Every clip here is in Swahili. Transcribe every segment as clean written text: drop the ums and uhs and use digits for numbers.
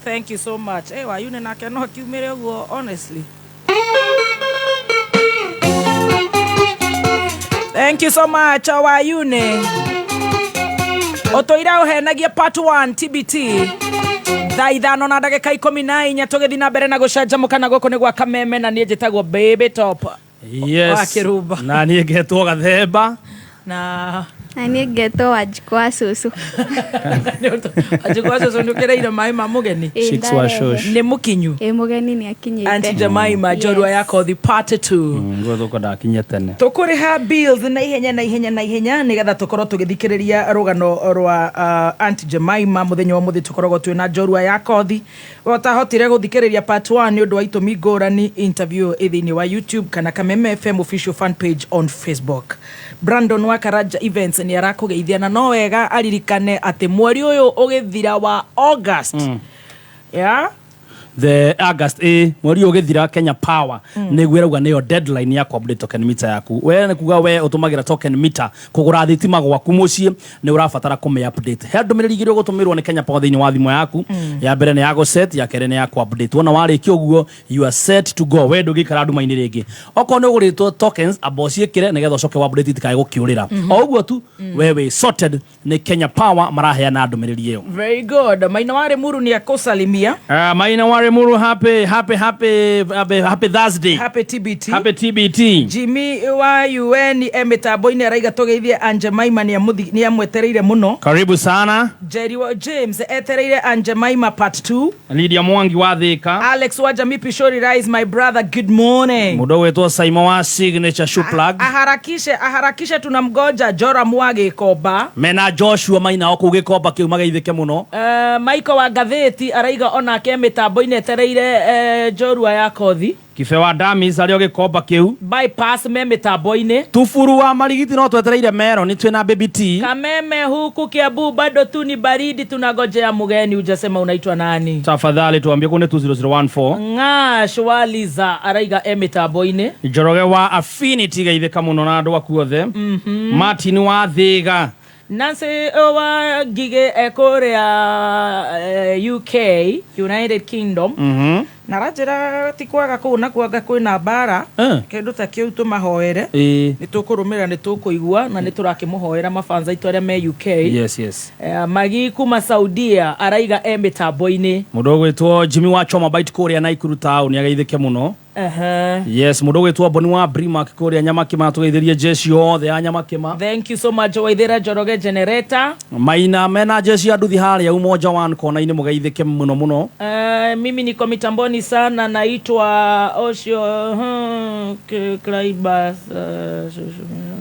Thank you so much. Hey, why you not cannot give me honestly. Thank you so much. How are you ne? Otoira uhenagia part 1 TBT. Thaithano na ndagika 14 tugethi na mbere na gucanjamuka na goko ni gwa Kameme na nie njitagwo Baby Top. Yes. Na nie ngetwo Gathemba. Na nie ngetwo Wanjikwa Cucu. Wanjikwa Cucu ndukireire mai ma mugeni. Shikwa shosh. Ni mukinyu. Mugeni ni akinyite. Auntie Jemima njorua yako the part 2. Ngo thoko ndakinya tene. Tukuriha bills na ihenya nigetha tukorwo tugithikiriria rugano rwa Auntie Jemima muthenya wa muthi tukorwo twina njorua yako thi. Watahotire guthikiriria part 1 ni undu wa itumi ngurani interview ithini wa YouTube kana Kameme FM official fan page on Facebook. Brandon wa Karaja Events ni arakugeithia na no wega aririkane ati mweri uyu ugithira wa August. Yeah. The August mweri ugithira Kenya Power nigwirauga niyo deadline ya update token meter yaku. We ne kuga we utumagira token meter kugura thitima gwaku mucie ni urabatara kume update. He ndumiriri gire gutumirwo ni Kenya Power thini wa thimu yaku. Ya mbere ni ya go set, ya kere ni ya update. Wona wariki uguo you are set to go. We ndugikara nduma-ini ringi. Oko ni uguritwo tokens abociekire nigetha ucoke wa update tikae gukiurira. O uguo tu wewe sorted ni Kenya Power maraheana ndumiriri iyo. Very good. Maina ware muru ni akusalimia. Maina ware muru happy Thursday. Happy TBT. Happy TBT. Jimmy wa UN emetaboine araiga tugeithie Auntie Jemima ni amwetereire muno. Karibu sana. Jerry wa James etereire Auntie Jemima part 2. Lydia Mwangi wa Thika. Alex wa Jamii Pishori Rise, my brother, good morning. Mudo wetu Simon wa Signature Shoe Plug. Aharakishe tunamgoja Jora Mwage Koba. Mena Joshua Maina oko Gikoba kiumageithike muno. Michael wa Gatheti araiga ona ke metaboine etereire Jorua yako thi. Kife wa Damis ario Gikoba kiu. Bypass me metaboine. Tufuru wa Marigiti no twetereire Mero ni twina Baby T. Kameme huku Kiambu bado tu ni baridi, tunagojea mugeni. Ujasema unaitwa nani? Tafadhali tuambie kune 20014. Nga Shwaliza araiga metaboine. Joroge wa Affinity gaithika muno na andu akuothe. Martin wa Thiga. Nancy owa gige ekorea UK United Kingdom. Narajira tikwaga kuna kuaga kwina bara kindu ta kiu tumahoere ni tukurumira ni tukuigua na ni turakimuhoera mafanza itu aria me UK. Yes. Magi kuma Saudia araiga metaboine. Mudogo etwo Jimmy wa Choma Bite Korea na Ikuru town yageithike muno. Yes, mudogo etwo Boni wa Brima Korea Nyamakima tugeithirie jeshi yothe ya Nyamakima. Thank you so much Waithira Joroge Generator. Maina mena jeshi ya nduthi haria umoja wa kona ini mugeithike muno. Mimi niko mitamboni sana, naitwa Osho Klaibas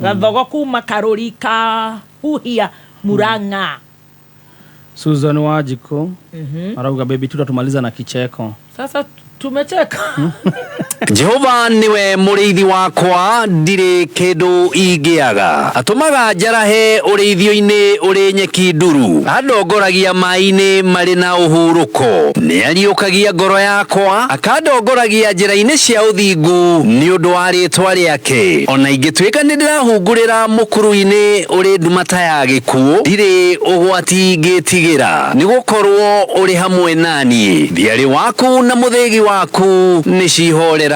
Gathogo kuma Karorika Huhia Muranga. Susan Wajiko arauga baby tutamaliza na kicheko. Sasa Tumecheka. Jehova niwe muriithi wakwa ndire kindu ingiaga atumaga njarahe urithio-ini uri nyeki nduru andongoragia mai-ini mari na uhuruko ni ariukagia ngoro yakwa akandongoragia njira-ini cia uthingu ni undu wa ritwa riake ona ingituika ni ndirahungurira mukuru-ini uri ndumata ya gikuo ndire ugwati ngitigira ni gukorwo uri hamwe nani thiari waku na muthegi waku ni cihoreragia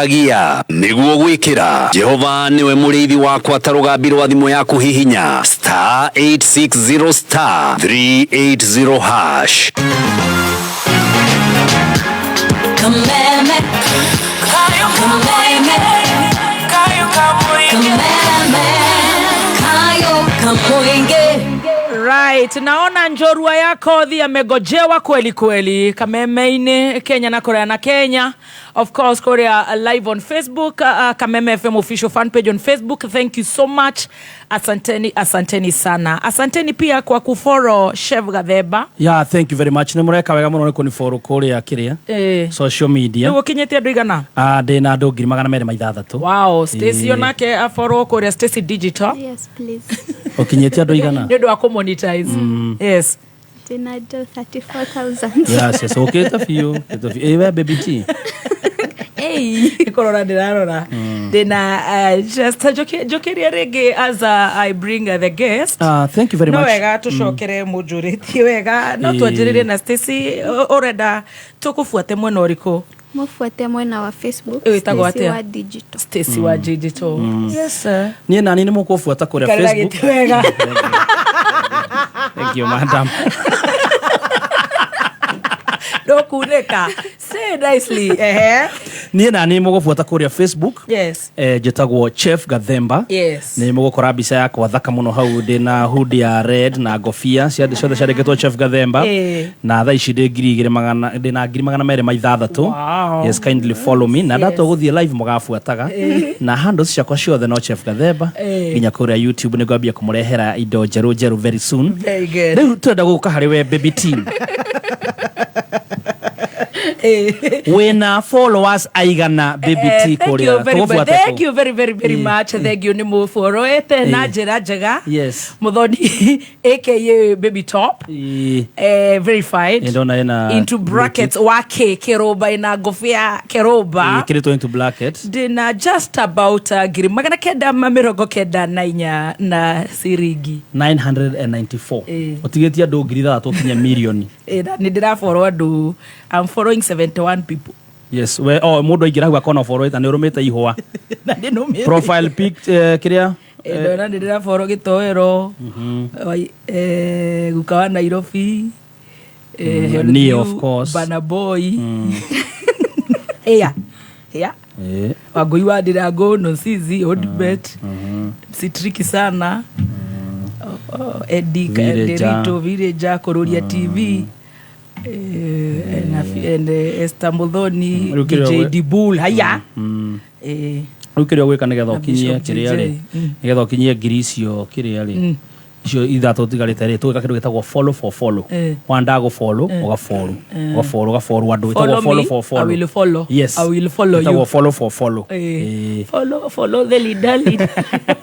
niguo gwikira Jehova niwe muriithi wakwa tarugambirwa thimu yaku hihinya *860*380 hash Right, naona Njorua ya Kothi amegojewa kweli kweli Kameme-ini Kenya na Korea na Kenya. Of course, Korea live on Facebook, Kameme FM official fan page on Facebook. Thank you so much. Asanteni sana. Asanteni pia kwa kufollow Chef Gathemba. Yeah, thank you very much. Nimureka wega muno ni follow Korea kiria social media. Niwo kinyete andu igana? Ndina andu 260. Wow, Stacy onake a follow Korea Stacy Digital. Yes, please. Okinyete andu igana? Ndio wa monetize. Yes. Dina 34,000. Yes, okay, tafio. Ewe baby T. Hey, korora ndirarora. Dina just jokeria rege as I bring the guest. Thank you very much. No wega tucokere mujuriti wega no twanjirire na Stacy oreda tukufuate mwena uriko. Mufuate mwena wa Facebook. Stacy wa Digital. Stacy wa Digital. Yes sir. Ni nani ni mukufuata kuri Facebook? Wega. Thank you madam. Dokuneka. Say nicely. Ni nani mugufuata kuri Facebook? Yes. Jetagwo Chef Gathemba. Yes. Ni mugukora mbica yakwa thaka muno hau ndina hoodie ya red na ngofia ciothe ciandikitwo Chef Gathemba. Na thaa ici ndi 2,260. Wow. Yes, kindly follow me. Na ndato guthie live mugafuataga. Na handles ciakwa ciothe no Chef Gathemba. Nginya kuria YouTube ni ngwambia kumurehera indo njeru very soon. Very good. Riu turenda guka hari we baby team. Wena followers aigana baby T Korea. Thank you very much. Thank you ni mufolowete na njira njega. Yes. Muthoni aka Baby Top. Verified. Into brackets wake keroba ina ngofia keroba. Kirito into brackets. Dina just about magana kenda mamirogo kenda na inya na sirigi 994. Otigetia do grida atokinya million. Ni ndira follow andu. I'm following 71 people. Yes, we mudo igira gwa kona follow eta ni urumete ihwa. Profile pic kiria na ndira follow gitoero. Gukawa Nairobi. Ni of course. Bana boy. Yeah. Wagoi wa Dirago no sizi Odbet. Sitriki sana. Eddie Derito Vireja Kororia TV. And Estambuloni DJ Dibul haya ukiria gwika nigetha ukinyie kiria ri nigetha ukinyie ngiricio kiria ri icio ithatå tigarä ri tå gä ka kä ndå gä tagwo follow for follow wanda gå follow ugafollow andå follow the leader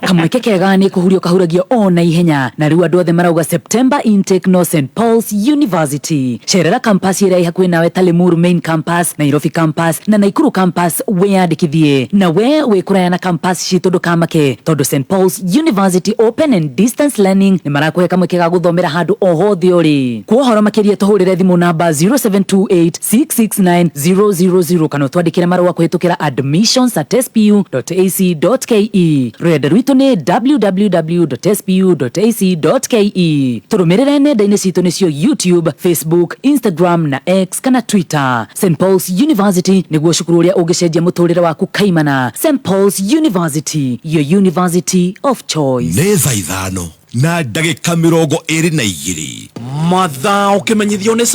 kamweke kega nä kå hurio kahuragia o na ihenya na rä u andå othe marauga September intake no St Paul's University cerera campus ä rä a ihakuä nawe ta Limuru main campus Nairobi campus na Naikuru campus weyandĩkithie na we wä kå raya na campus citå ndũkamake tondũ St Paul's University open and distance learning nĩ marakũhe kamweke ga gũthomera handũ o hothe ũrĩ kuohoro makĩria tũhũrĩre thimũ namba 0728669000 kana twandĩkĩre marũa kũhĩtũkĩra admissions@spu.ac.ke rũrenda rwitũ nĩ www.spu.ac.ke tũrũmĩrĩre nenda-inĩ citũ nĩcio YouTube, Facebook, Instagram na X kana Twitter. St Paul's University nĩguo cukuru ũrĩa ũngĩcenjia mũtũrĩre waku kaimana. St Paul's University, your university of choice. Nĩ thaa ithano na ndagĩka 22 mathaa ũkĩmenyithio nĩ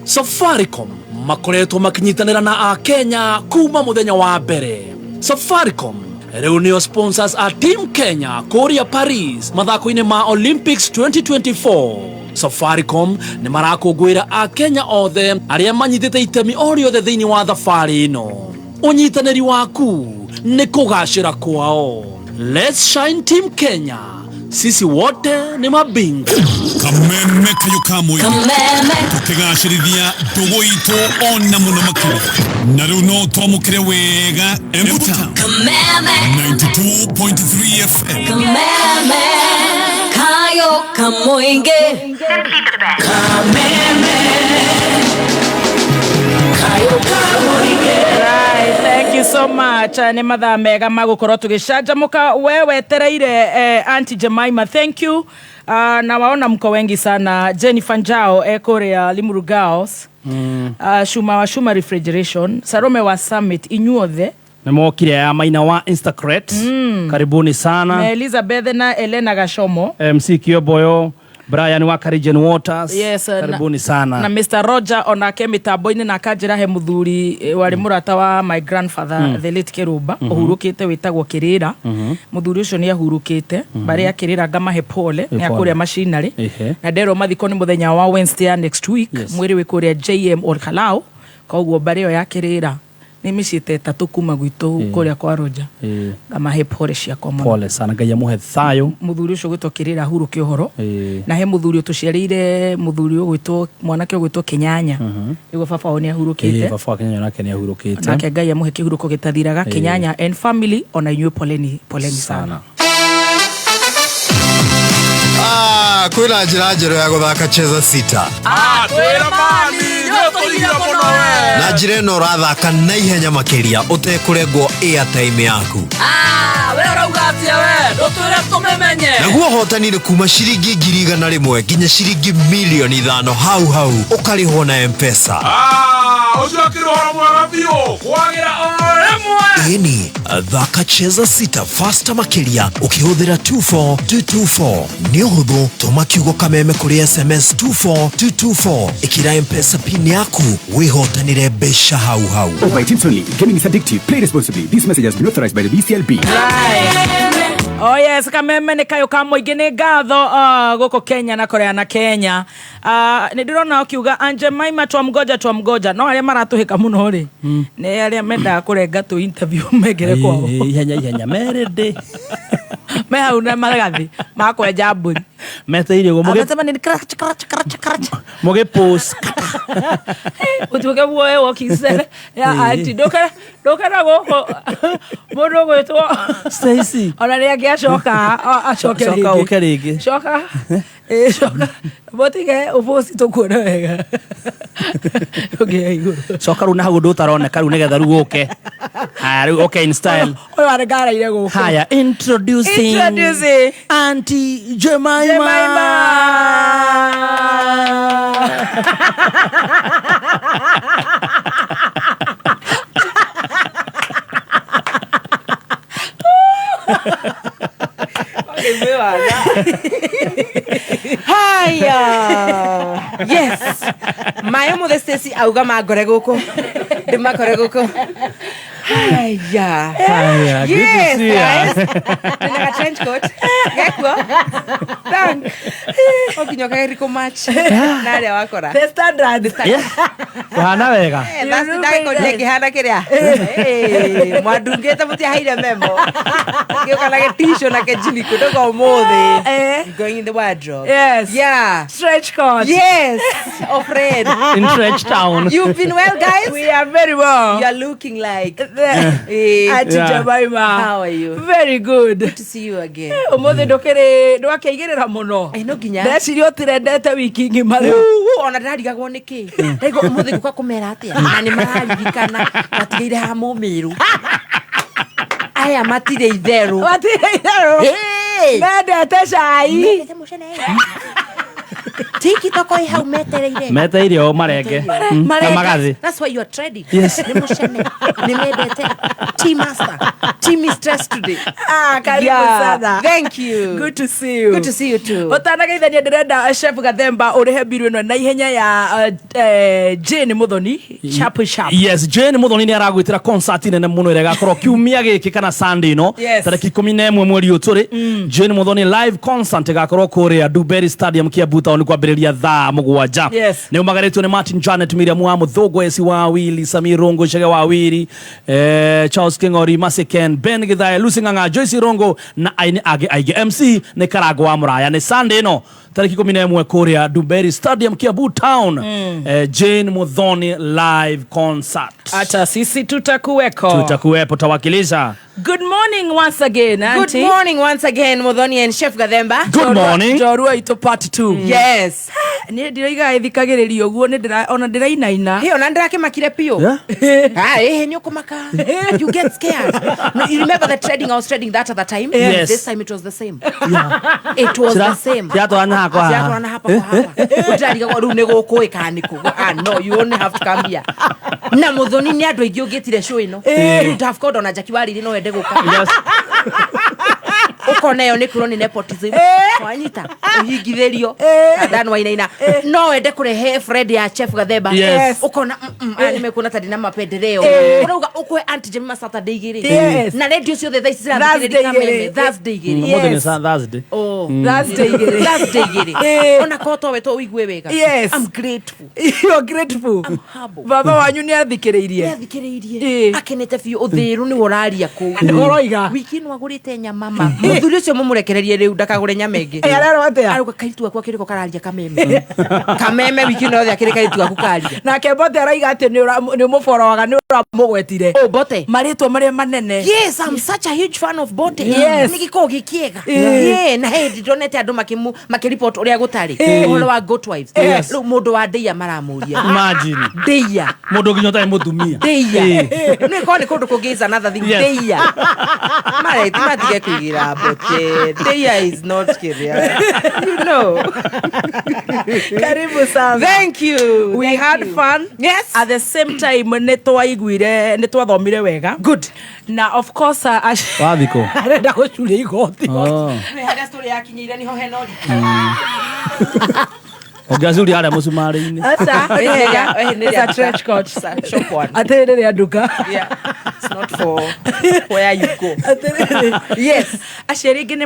Safaricom makoretwo makinyitanĩra na Akenya kuma mũthenya wa mbere. Safaricom rĩu nĩo sponsors a Team Kenya kũrĩa Paris mathako-inĩ ma Olympics 2024. Safaricom nĩ marakũngũĩra Akenya othe arĩa manyitĩte itemi o rĩothe thĩinĩ wa thabarĩ ĩno. Ũnyitanĩri waku nĩ kũgacĩra kwao. Let's shine Team Kenya. Sisi wote ni mabingwa. Kameme kayo kamwe. Tukigacĩrithia ndugu itu ona muno makĩria. Na rĩu no twamũkĩre wega Embuta 92.3 FM. Kameme kayo kamoinge. Kameme kayo kamoinge. Right, thank you so much. Nĩ mathaa mega magũkorwo tũgĩcanjamũka wetereire Auntie Jemima. Thank you. Na waona mko wengi sana. Jennifer Njao kuria Limuru Girls. Shuma wa Shuma Refrigeration. Salome wa Summit inyuothe. Nimokire ya Maina wa Instacret. Karibuni sana. Na Elizabeth na Elena Gashomo. MC Kioboyo. Brian wa Karigen Waters. Yes, karibuni sana. Na Mr. Roger onake mitambo-ini na kanjira he muthuri wari murata wa my grandfather the late Keruba uhurukite witagwo Kirira. Muthuri ucio ni ahurukite bari ya Kirira ngamahe pole ni akuria machinery na ndero mathiko ni muthenya wa Wednesday next week mwiri wi kuria JM Olkalau koguo bari yo ya Kirira ni micite 3 kuma gwitu kuria kwa Roger ngamahe pole cia komo pole sana Ngai amuhe thayo muthuri ucio gwitwo Kirira huruke uhoro na he muthuri utuciarire muthuri gwitwo mwanake gwitwo Kinyanya igo baba oni ahurukite baba Kinyanya nake ni ahurukite nake Ngai amuhe kihuruko gitathiraga Kinyanya and family ona inywe poleni sana. Kwina njira njerũ ya gũthaka Cheza Sita. Twĩra mami nĩũkũgia mũno we. Na njĩra ĩno ũrathaka na ihenya makĩria ũtekũrengwo airtime yaku. We ũrauga atĩa we ndũtwĩre tũmĩmenye. Naguo hotani nĩ kuma ciringi 100,000 nginya ciringi 5,000,000 hau ũkarĩhwo na M-Pesa. Ũcio akĩrũhora mwega biũ kwagĩra o rĩmwe. Ĩni thaka Cheza Sita faster makĩria ũkĩhũthĩra 24224 nĩ ũhũthũ tũma kiugo kameme kũrĩ SMS 24224 ĩkĩra M-Pesa pin yaku wĩhotanĩre mbeca hau. By Teams only. Gaming is addictive. Play responsibly. This message has been authorized by the BCLB. Oh yes, kameme ni kayo kamoingi ni ngatho goko Kenya na Korea na Kenya. Ni ndirona ukiuga Anje Maima twamgoja no aria maratuhika muno ri ni aria menda kurenga tu interview megere kwao ihenya merede me hau na maragathi makwenja mburi meteire go muge crunch muge post utuke woe wakisere ya ati doka goko muno gwetwo Stacy ona ria giacoka acoke ringi coka botige ubosi tukuona wega coka ru na hagu ndutaroneka ru nigetha ru uke haya ru okay in style oyo arengara ire guku haya introducing Auntie Jemima. Haya. Yes. Mayo mothe Stacy auga magore guku. Ndimakore guku. Haya. Good to see you. Nina ka trench coat. Gekwo. Thank. Okinyoka eriko match. Nari wakora. The standard. Hana wega. That's the ko legi hana kiria. Mwadungeta muti haire memo. Gioka na t-shirt na kejili kutoka umothe. Going in the wardrobe. Yes. Yeah. Stretch coat. Yes. Afraid. In Stretch Town. You've been well, guys? We are very well. You are looking like Auntie Jemima. How are you? Very good. Good to see you again. Umothe ndwakeigirira muno. Ino ginya. Ndeciria utirendete wiki ngima riu. Ona ndarigagwo niki. Rego umothe guka kumera atia. Na ni mararigikana matigire ha mumiru. Aya matire itheru. Mendete cai. Mendete mucene. Tiki toko hau meteire o marenge na magathi. That's why you are trading. Yes. Nimedete. Team master. Team is stressed today. Karibu sana. Thank you. Good to see you. Good to see you too. Otanageithania ndirenda Chef Gathemba urihe biru ino na ihenya ya Jane Muthoni sharp. Yes, Jane Muthoni ni aragwitira concert nene muno ire gakorwo kiumia giki kana Sunday no tariki 11 mweri uturi. Jane Muthoni live concert gakorwo kuria Duberry Stadium Kiambu Town kwa kwambĩrĩria thaa mũgwanja nĩ umagaretwo nĩ Martin Janet Miriam wa Muthogo Esi wa Wili Samir Rongo Chege wa Wili Charles Kingori Maseken Ben Githaya Lucy Nganga Joyce Rongo na aini age MC nĩ Karago wa Muraya nĩ Sunday no tariki 11 kuria Dumberi Stadium Kiambu Town Jane Muthoni live concert. Hata sisi tutakuwepo tawakilisha. Good morning once again, Auntie. Good morning once again, Muthoni and Chef Gathemba. Good morning. Jorua ito part 2. Yes. Ni ndiriga ithikagiririo uguo ni ona ndirainaina. Hey, ona ndirakimakire pio. Hey, nyokumaka. You get scared. No, you remember the trading I was trading that at the time? Yes. This time it was the same. It was the same. Siato ana hapa. Utariga kwa rune goko ikaniko. No, you only have to come here. Na Muthoni ni andu aingi ugitire show ino. You have called on a Jackie Wali no wende guka. Yes. Uko nayo ni kuroni nepotism. Wanyita uhigithirio kadano wainaina. No wende kurehe Fred ya Chef Gathemba. Uko na nimekuna tadi na mapendeleo. Unauga ukwe Auntie Jemima Saturday igiri. Na radio cio the thaisi zira thikirika meme. Thursday igiri. Mothe ni Thursday. Thursday igiri. Thursday igiri. Ona koto weto wigwe wega. I'm grateful. You're grateful. I'm humble. Baba wanyu ni athikiriirie. Akenete biu uthiru ni woraria ku. Oroiga. Wiki no agurite nyama. Muthuri ucio mumurekererie riu ndakagure nyamenge. Arero atia. Aruga kaitu akwa kiriko kararia kameme. Kameme wiki no thia kirika kaitu akukaria. Na Bote araiga ati ni muforowaga ni uramugwetire. Oh Bote. Maritwa maria manene. Yes, I'm such a huge fan of Bote. Yes. Nigiko gikiega. Na hey donete andu makireport uria gutari. Uhoro wa goat wives. Riu mundu wa Deia maramuria. Imagine. Deia. Mundu ginyota mutumia. Deia. Ni koni kundu kugiza another thing. Deia. Mara matige kuigira Bote. Deia is not serious. You know. Karibu sana. Thank you. We had fun. Yes. At the same time nitwaiguire nitwathomire wega. Good. Na of course Wathiko. Arenda gucuria igoti. Ni hada story yakinyire niho henori. Ogazuri aria musumari-ini. It's a trench coat. Shop one. Atere ya duka. Yeah. It's not for where you go. Yes. Asherige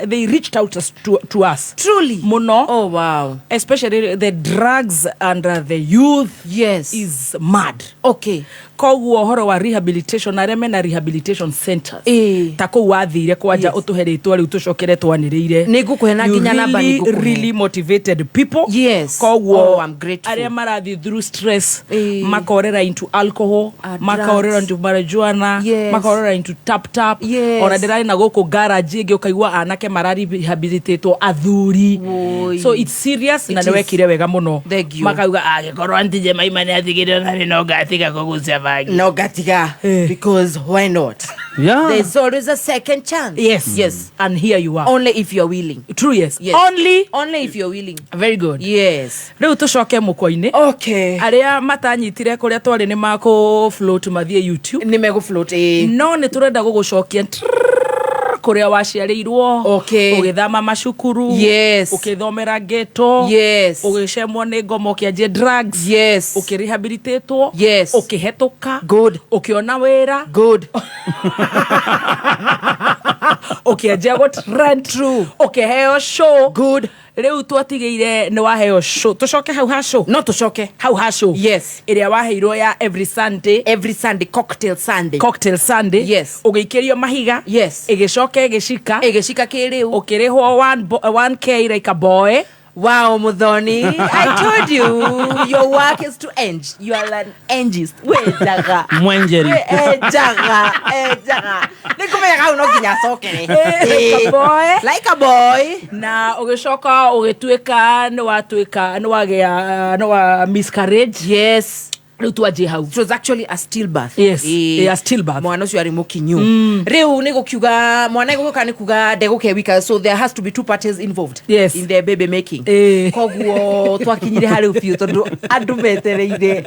they reached out to us. Truly. Muno. Oh wow. Especially the drugs and the youth. Yes. Is mad. Okay. Koguo horo wa rehabilitation na remena rehabilitation centers. Tako wathire kwanja utuheretwo riu tucokere twaniriire. Nigukuhena nginya namba nigukuhe. Really motivated people. Yes. Koguo I'm grateful. Aria marathi through stress. Makorera into alcohol. Makorera into marijuana. Makorera into tap. Ona ndirai na goko garage ingi ukaigua anake marari rehabilitatwo athuri. So it's serious na niwekire wega muno. Makauga agikorwo Auntie Jemima ni athigire na no gatiga kugucia bagi. No gatiga. Because why not? Yeah. There's always a second chance. Yes. And here you are. Only if you're willing. True, yes. Only if you're willing. Very good. Yes. Riu tucoke muko-ini. Okay. Aria matanyitire kuria twari ni mako float mathie YouTube. Ni mego float no ni turenda gugucokia kuria waciarirwo. Okay. Ugithama macukuru. Yes. Ukithomera ghetto. Yes. Ugicemwo ni ngomo kianjie drugs. Yes. Ukirehabilitatwo. Yes. Ukihetuka. Good. Ukiona wira. Good. Ukianjia go trend. True. Ukiheo show. Good. Riu twatigeire ni waheo show. Tucoke hau ha show. No tucoke. Hau ha show. Yes. Iria waheirwo ya every Sunday. Cocktail Sunday. Yes. Ugikirio mahiga. Yes. Igicoke igicika kiriu. Ukirihwo 1k like a boy. Wow, Muthoni. I told you, your work is to end. You are an engist. Wejaga. Mwenjeri. Ejaga. Nikumeka uno kinya sokere. Like a boy. Na ugicoka ugituika ni wa miscarriage. Yes. It was actually a stillbirth. Yes. A stillbirth. Mwana ucio ari mukinyu. Riu ni gukiuga mwana iguka ni kuga ndeguke wika, so there has to be two parties involved in the baby making. Koguo twakinyire hari ufiu tondu andu metereire.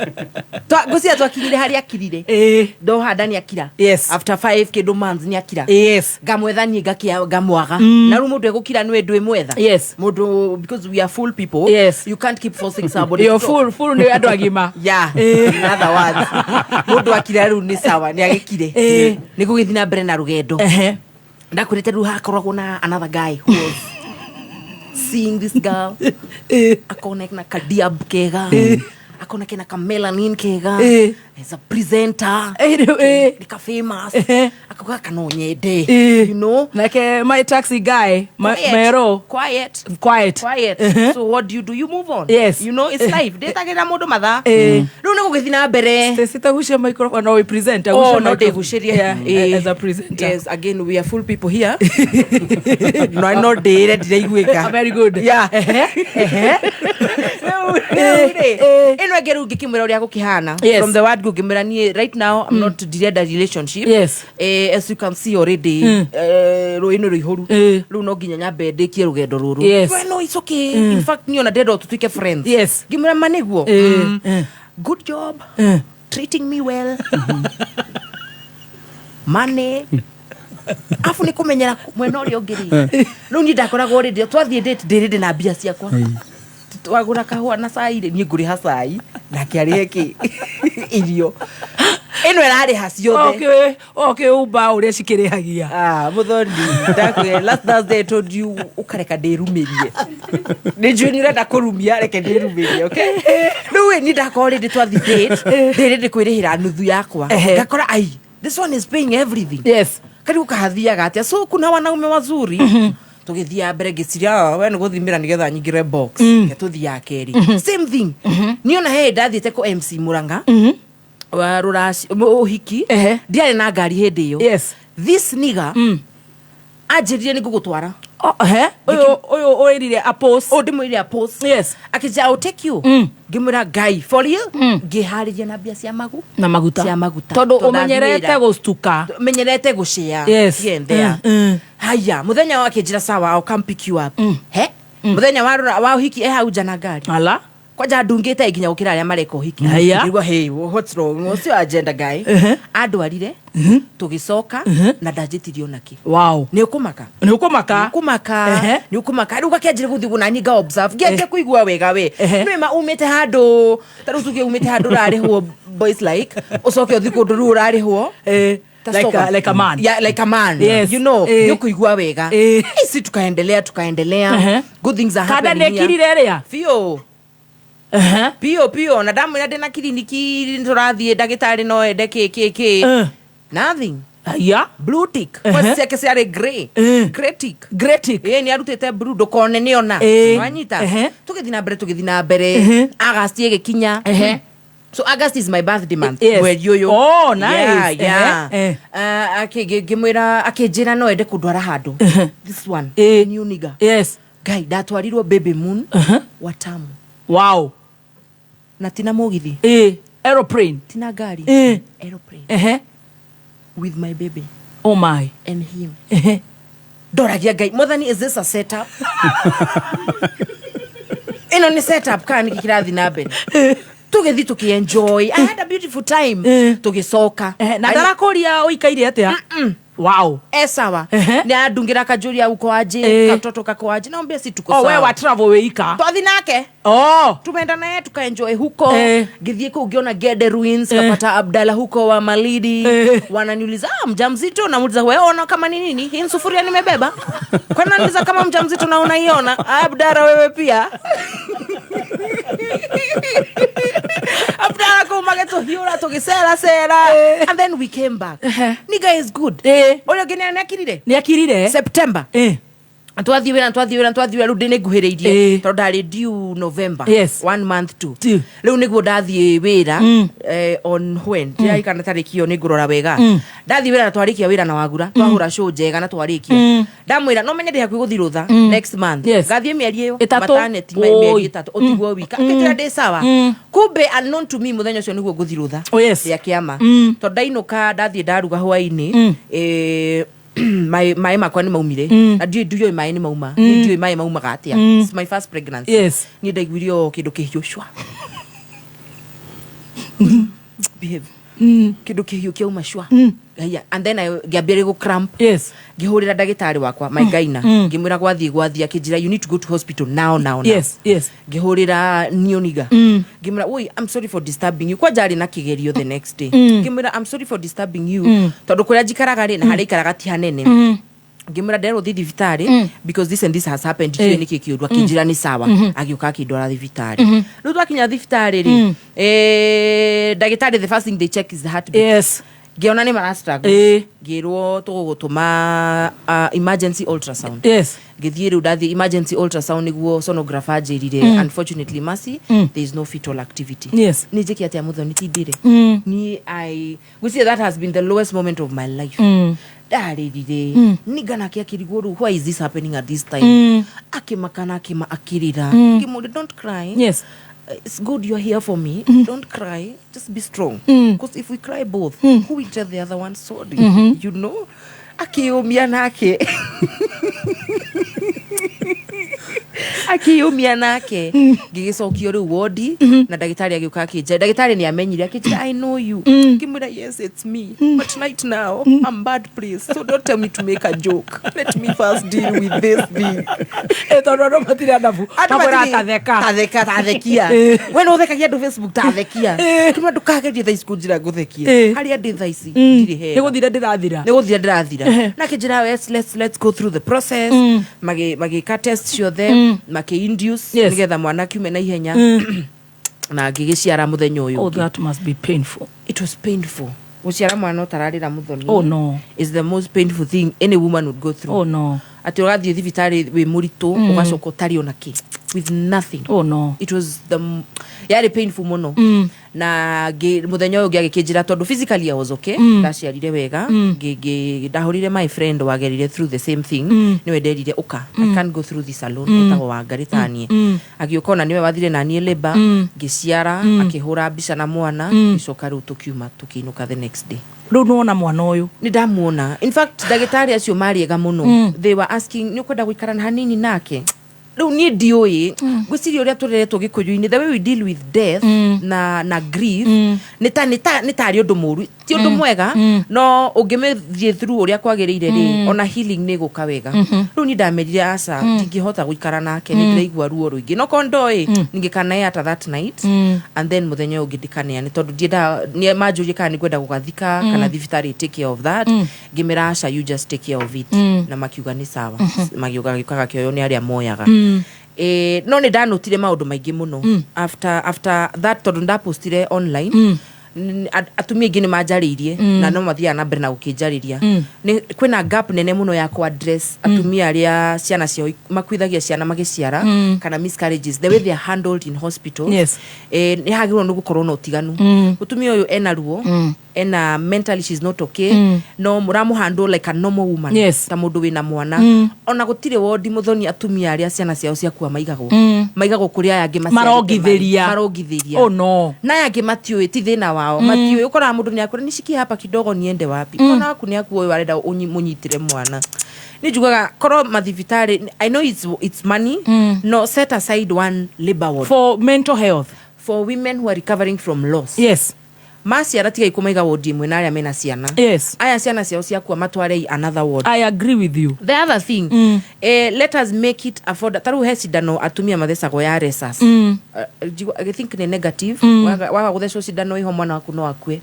Gucia twakinyire hari akirire. Do handani akira. Yes. After 5 kido months ni akira. Yes. Gamwethani gakia gamwaga. Na ru mundu egukira ni ndwe mwetha. Yes. Mundu, because we are full people. Yes. You can't keep forcing somebody. You're full ni andu agima. Yeah. In other words, mundu akira ru ni sawa ni agikire. Ni gugithina mbere na rugendo. Ndakurite ru hakoragwo na another guy who was seeing this girl akona na kadiab kega akona kena kamelanin kega as a presenter nika famous akaga kanonyede you know like my taxi guy Mero quiet so what do you move on? Yes, you know it's life detagira mundu matha riu ni gugithina mbere sitagusha microphone no we present no deguciria as a presenter. Yes, again we are full people here. No I'm not there diraiguika very good yeah eno ageru ngikimwira uria gukihana from the word gukimwira ni right now I'm not dealing a relationship. Yes, as you can see already roino roihoru riu no nginya nyambe ndikie rugendo ruru. Yes, no it's okay in fact ni ona dedo tutuike friends. Yes, ngimwira maniguo good job treating me well money afu ni kumenyera mwena uri ongiri riu ni ndakoragwo ri twathie date ndiri na mbia ciakwa twagura kahua na cai ni nguri ha cai na kiari ki irio eno erari ha ciothe okay uba uri cikirihagia muthoni ndakwe last Thursday told you ukareka ndirumirie ni njui ni renda kurumia reke ndirumirie okay riu ni ndakora ri twathi date ndiri ndikwirihira nuthu yakwa ngakora ai this one is paying everything. Yes, kari ukahathia gatia so kuna wanaume wazuri tugithia mbere ngiciria we ni guthimira nigetha nyingire box tuthia keri same thing niona he ndathiete ko MC Muranga wa ruraci uhiki ndiare na ngari hindi iyo. Yes, this nigga ajirire ni gugutwara oyo oirire a post ndimwire a post. Yes, akija I'll take you ngimura guy for you ngihariria na bia cia magu na maguta cia maguta tondu umenyerete gustuka menyerete gushare. Yes, haya muthenya wake njira sawa I'll come pick you up muthenya wa uhiki hau jana ngari ala kwaja ndungite nginya gukira aria mareka uhiki ngirwa hey what's wrong ucio agenda guy andwarire tugicoka na ndajitirio naki. Wow, ni ukumaka ni ukumaka ruga kianjire guthi guna nyinga observe ngeke kuigua wega we nima umite handu taru tuge umite handu rarihwo boys like ucoke uthi kundu ru rarihwo like a man. Yeah, like a man. Yes, you know yukuigua wega isi tukaendelea good things are happening here. Kada nekirire ria fio pio na damu ina na kliniki turathie ndagitari no ende kiki nothing. Yeah, blue tick kwa siake siare grey grey tick ni arutete blue dokone ni ona wanyita tugithina mbere August igikinya so August is my birthday month. Well yoyo oh nice akigimwira akijira no ende kundwara handu this one new nigga. Yes, guy datwarirwo baby moon Watamu. Wow, na tina mugithi aeroplane tina gari aeroplane with my baby oh my and him doragia guy mothani is this a setup? Ino ni setup kani kirathi na mbere tugithi tukienjoy I had a beautiful time tugicoka na ndarakoria uikaire atia wow sawa ni adungira kajuria uko aje katoto kako aje naomba si tuko sawa wewe wa travel weika twathi nake tumeenda naye tukaenjoy huko githie ko ugiona Gede ruins kapata Abdalla huko wa Malidi wananiuliza mjamzito na muuliza wewe ona kama ni nini hii sufuria nimebeba kwa nini niuliza kama mjamzito na unaiona Abdalla wewe pia Abdalla ko mageto hiura tugisera and then we came back nigga is good oyo gene ni akirire September Twathi wira ru ndine nguhiriirie to ndari due November 1 month to riu niguo ndathie wira on when ya kana tarikio ni ngurora wega ndathie wira na twarikia wira na wagura twahura show njega na twarikia ndamwira no menye ndi hakuhi guthirutha next month gathie mieri iyo maternity mieri itatu otigwo wika akitira ndi sawa kumbe unknown to me muthenya ucio niguo nguthirutha ya kiama to ndainuka ndathie ndaruga hwaini my makwa ni maumire na ndiyo mai ni mauma ndiyo mai mauma gatia it's my first pregnancy ni ndaiguirio kindu kihiushwa behave kindu kihiu kia umashwa and then I ngambire go cramp ngihurira ndagitari wakwa my gaina ngimwira gwathia kinjira you need to go to hospital now ngihurira nioniga ngimwira oi I'm sorry for disturbing you kwa jari na kigerio the next day ngimwira I'm sorry for disturbing you tondu kuria njikaraga ri na hari ikaraga ti hanene ngimura ndero thi thibitari because this and this has happened to you niki kiudwa kinjira ni sawa agiuka kindwara thibitari riu twakinya thibitari ri ndagitari the first thing they check is the heartbeat. Yes. Giona ni marastruggle girwo tugutuma emergency ultrasound. Yes. Githie riu ndathi emergency ultrasound niguo sonographer jirire. Unfortunately Mercy, there is no fetal activity. Yes. Ni jiki ati amuthoni tidire ni we see that has been the lowest moment of my life. Daririre nigana kia kiriguru, why is this happening at this time? Akimakana akirira ngimuri, don't cry. Yes. It's good you're here for me. Don't cry, just be strong, because if we cry both, who will tell the other one sorry? You know, akiumia nake akiumia nake gigicokio riu wodi na ndagitari agiuka akije. Ndagitari ni amenyire akije, I know you. Kimura, yes it's me, but right now I'm bad, please, so don't tell me to make a joke. Let me first deal with this thing. Etoro matira ndabu tabora tathekia wena uthekagia ndu Facebook tathekia kuma ndukagerie thaa ici njira nguthekie haria ndi thaa ici ndiri he niguthira ndirathira na kijira let's go through the process magi test show them maki induce nigetha mwana kiume na ihenya na ngigiciara muthenyo uyu. Oh, that must be painful. It was painful. Guciara mwana utararira muthoni. Oh no, is the most painful thing any woman would go through. Oh no. Ati ugathie thibitari wi murito ugacoka utari ona ki with nothing. Oh no, it was the yari painful muno. Na muthenya uyu giagikinjira tondu physically I was okay, ndaciarire wega, ndahurire my friend wagerire through the same thing, niwe nderire uka I can't go through this alone, utago wa ngaritanie agiukona niwe wathire na nie labor ngiciara akihura mbica na mwana gicoka riu tukiuma tukiinuka the next day. Riu nuona mwana uyu ni ndamuona. In fact ndagitari acio mariega muno, they were asking ni kwenda guikarana hanini nake. Riu ni ndioi gwiciria uria tureretwo gikuyu-ini, the way we deal with death na grief ni tari undu muru, ti undu mwega, no ungimethie through uria kwagirire ri ona healing ni guka wega. Riu ni ndamerire aca ndingihota guikara nake, ni ndiraigua ruo ruingi no kondoi ningikanae at that night and then muthenya ungi ndikanea ni tondu ndienda ni manjurie kana ni kwenda gugathika kana thibitari take care of that. Ngimera aca you just take care of it na makiuga ni sawa. Magiuga gikaga kioyo ni aria moyaga. No ni ndanotire maundu maingi muno after that tondu ndapostire online atumia ingi ni manjaririe na no mathia na mbere na gukinjariria ni kwina gap nene muno ya ku address atumia aria ciana cio makwithagia ciana magiciara kana miscarriages, the way they are handled in hospitals. Yes. Ni hagirwo no gukorwo no tiganu. Mutumia uyu ena ruo ena mentally she's not okay, no muramu handle like a normal woman. Yes. Ta mundu wina mwana ona gutire wodi muthoni atumia aria ciana ciao ciakua maigagwo kuria yangi marongithiria. Oh no, na yangi matiui ti thina wao matiui ukora mundu ni akura nishiki hapa kidogo niende wapi ona aku ni akuo warenda munyitire mwana. Nijugaga koro mathibitari, I know it's money, no set aside one labor ward for mental health for women who are recovering from loss. Yes. Masi aratiga ikumaiga wodi imwe na aria mena ciana. Yes. Aya ciana ciao ciakua matware another ward. I agree with you. The other thing, let us make it afford. Taru hecidano atumia mathecagwo ya resas. I think ni negative. Waga guthecwo cidano iho mwana waku no akue.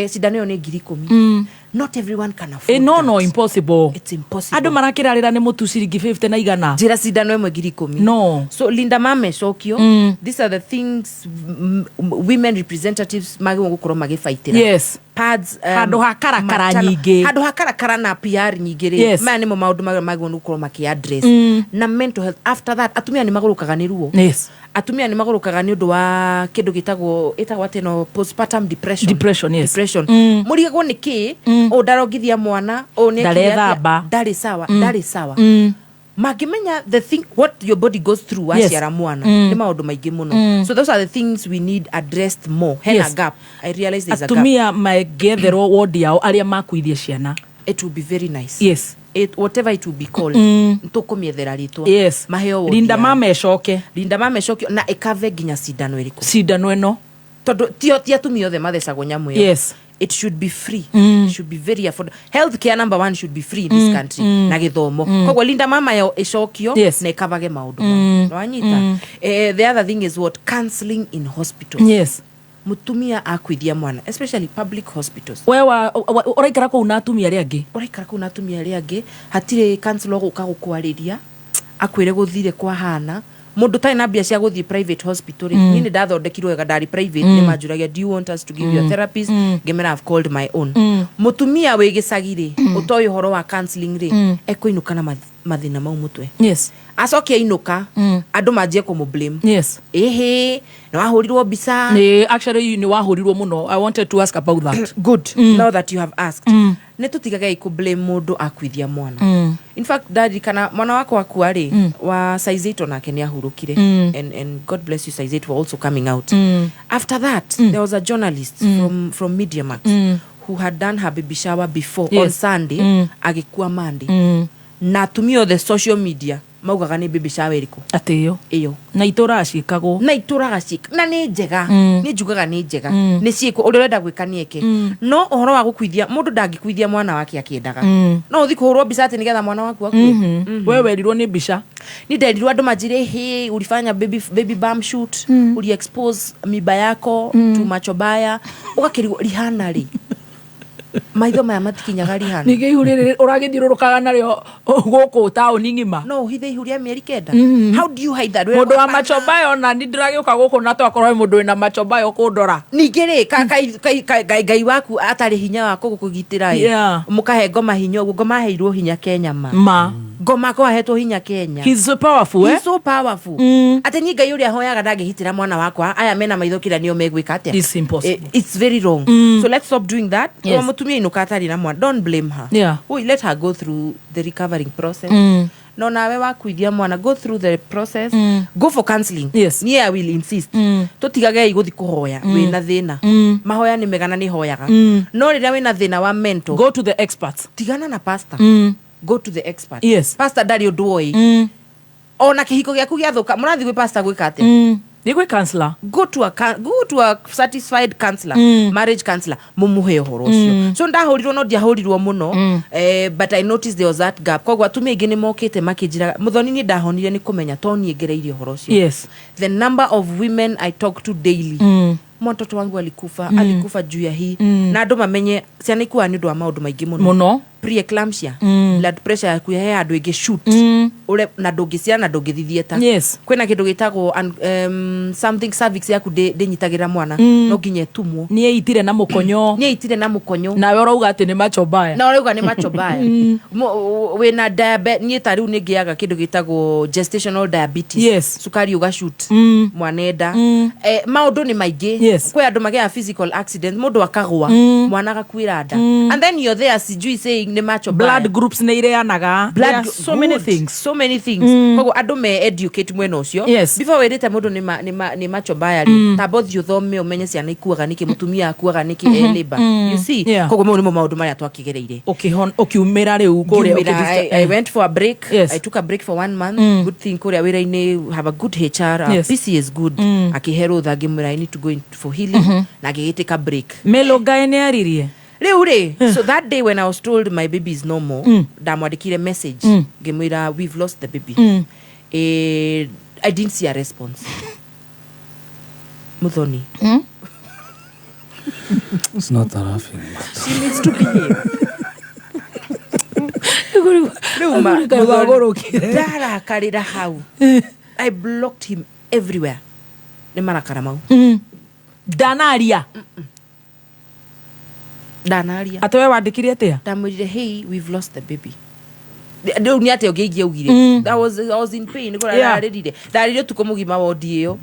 Cidano yo ni 10,000. Not everyone can afford. No, impossible. It's impossible. Adu marakirarira ni mutu ciringi 50 na igana. Jira cidano imwe 10,000. No. So Linda Mame Shokio, these are the things women representatives magi gukorwo magifaitira. Yes. Pads hado hakarakara nyingi. Hado hakarakara na PR nyingi ri. Yes. Maya nimo maundu magi gukorwo maki address. Na mental health after that atumia ni magurukaga ni ruo. Yes. Atumia ni magurukaga ni undu wa kindu gitagwo ateno postpartum depression. Yes. Depression. Murigagwo ni ki o darogithia mwana o ni ndari sawa. Magimenya the thing what your body goes through as yara mwana ni maundu maingi muno. So those are the things we need addressed more. Hena gap. I realize there's a gap. Atumia magetherwo wodi yao aria makuithia ciana. It will be very nice. Yes. Whatever it will be called. Ntukumiethera ritwa. Yes. Maheo wodi. Linda Mame Shoke na ekave ginya cidano iriku. Cidano eno tondu ti atumia othe mathecagwo nyamu yo. Yes. It should be free. It should be very affordable. Healthcare number 1 should be free in this country. Na githomo. Kogwo Linda Mama yo icokio na ikabage maundu. No anyita. The other thing is what counseling in hospitals. Yes. mutumia akwithia mwana, especially public hospitals. Wewe uraikara ko unatumia ri angi. Uraikara ko unatumia ri angi, hatire counselor guka gukwariria akwire guthire kwa hana. Mundu tai na bia cia guthie private hospital. Ni ndathondekirwe ga ndari private ni manjuragia, do you want us to give you a therapist? Gemera I've called my own. Mutumia we gicagire utoy horo wa counseling ri ekoinuka na mathina mau mutwe. Yes. Acoke inuka andu manjie ko blame. Yes. Ehe, no ahurirwo bisa. Actually ni wahurirwo muno. I wanted to ask about that. Good. Now that you have asked. Ne tutigaga iku blame mundu akwithia mwana. In fact daddy kana mwana wako akuari wa Saizeto nake ni ahurukire. And God bless you Saizeto for also coming out. After that there was a journalist from Media Max who had done her baby shower before on Sunday agikuwa Monday. Na tumio the social media maugaga ni baby shower iriku ateyo iyo na itora acikago na itora acika na ni njega ni njugaga ni njega ni ciiko uri urenda gwika nieke no uhoro wa gukwithia mundu ndangikuithia mwana wake akiendaga no uthi kuhurwo bica ati nigetha mwana waku akue wewe werirwo ni bica ni nderirwo andu majire he ulifanya baby bump shoot uli expose miba yako tu macho baya ugakirwo rihana ri maitho maya matikinyaga rihana nige ihurire uragithirurukaga nario guku tauni ngima no hithe ihuria mieri kenda how do you hide that mundu wa macho bayo na ni ndiragiuka guku na twakorwo mundu wina macho bayo kundora ningere kai waku atari hinya wako gukugitira mukahe ngoma hinya uguo ngoma heirwo hinya Kenya ma ngoma ko ahetwo hinya Kenya. He's so powerful. He's so powerful. Ate ni ngai uria hoyaga ndangihitira mwana wakwa aya mena maitho kira nio megwika atia. It's impossible. It's very wrong. So let's stop doing that. Yes. Mutumia inuka atari na mwana, don't blame her. Yeah. Let her go through the recovering process. No nawe wakwithia mwana, go through the process. Go for counseling. Yes. Ni I will insist. Tutigage iguthi kuhoya wina thina. Mahoya ni megana ni hoyaga. No riria wina thina wa mental, go to the experts. Tigana na pastor. Go to the expert. Yes. Pastor Daddy Odoi. Ona kihiko gyaku giathuka murathi gwi pastor gwika atia? Ni gwi counselor. Go to a satisfied counselor, marriage counselor. Mumuhe horo ucio. So ndahurirwo no ndiahurirwo muno. But I noticed there was that gap. Kogwa atumia ingi ni mokite makijira muthoni ni ndahonire ni kumenya toni ngereirie horo ucio. Yes. The number of women I talk to daily. Mtoto wangu alikufa juu ya hii na andu mamenye ciana ikuwa ni ndu wa maundu maingi muno pre-eclampsia blood pressure yaku ya andu ingi shoot ure na ndungiciana na ndungithithieta. Yes. Kwina kindu gitagwo something cervix yaku ndinyitagira mwana no nginya tumwo ni eitire na mukonyo na we urauga ati ni macho baya na urauga ni macho baya wina diabetes ni tariu ni ngiaga kindu gitagwo gestational diabetes. Yes. Sukari uga shoot mwanenda maundu ni maingi. Yes. Kwa andu magea physical accident mundu akagwa mwana gakwira nda and then you're there sijui saying ni macho baya. Blood groups ni ireanaga so many things kogo andu me educate mweno ucio. Yes. Before werete mundu ni macho baya ri tabothi uthome umenye ciana ikuaga niki mutumia akuaga niki labor. You see kogo mo ni maundu maria twakigereire ukiumira riu kuria I went for a break. Yes. I took a break for 1 month. Good thing kuria wira-ini have a good HR. Yes. PC is good. Akihero thagi mwira I need to go for healing na gigitika break. Meloga ene aririe Reure. So that day when I was told my baby is no more, ndamwandikire message ngimwira we've lost the baby. I didn't see a response. Muthoni. It's not a laughing. She needs to behave. Ndarakarira hau. I blocked him everywhere. Ni marakara mau. Danaria. Danaria. Atowe wandikire atia? Ndamwirire hey we've lost the baby. Ndio ni ate ogegie ugire. I was in pain. Niko ndararire. Ndarire tuko mugima wa dio.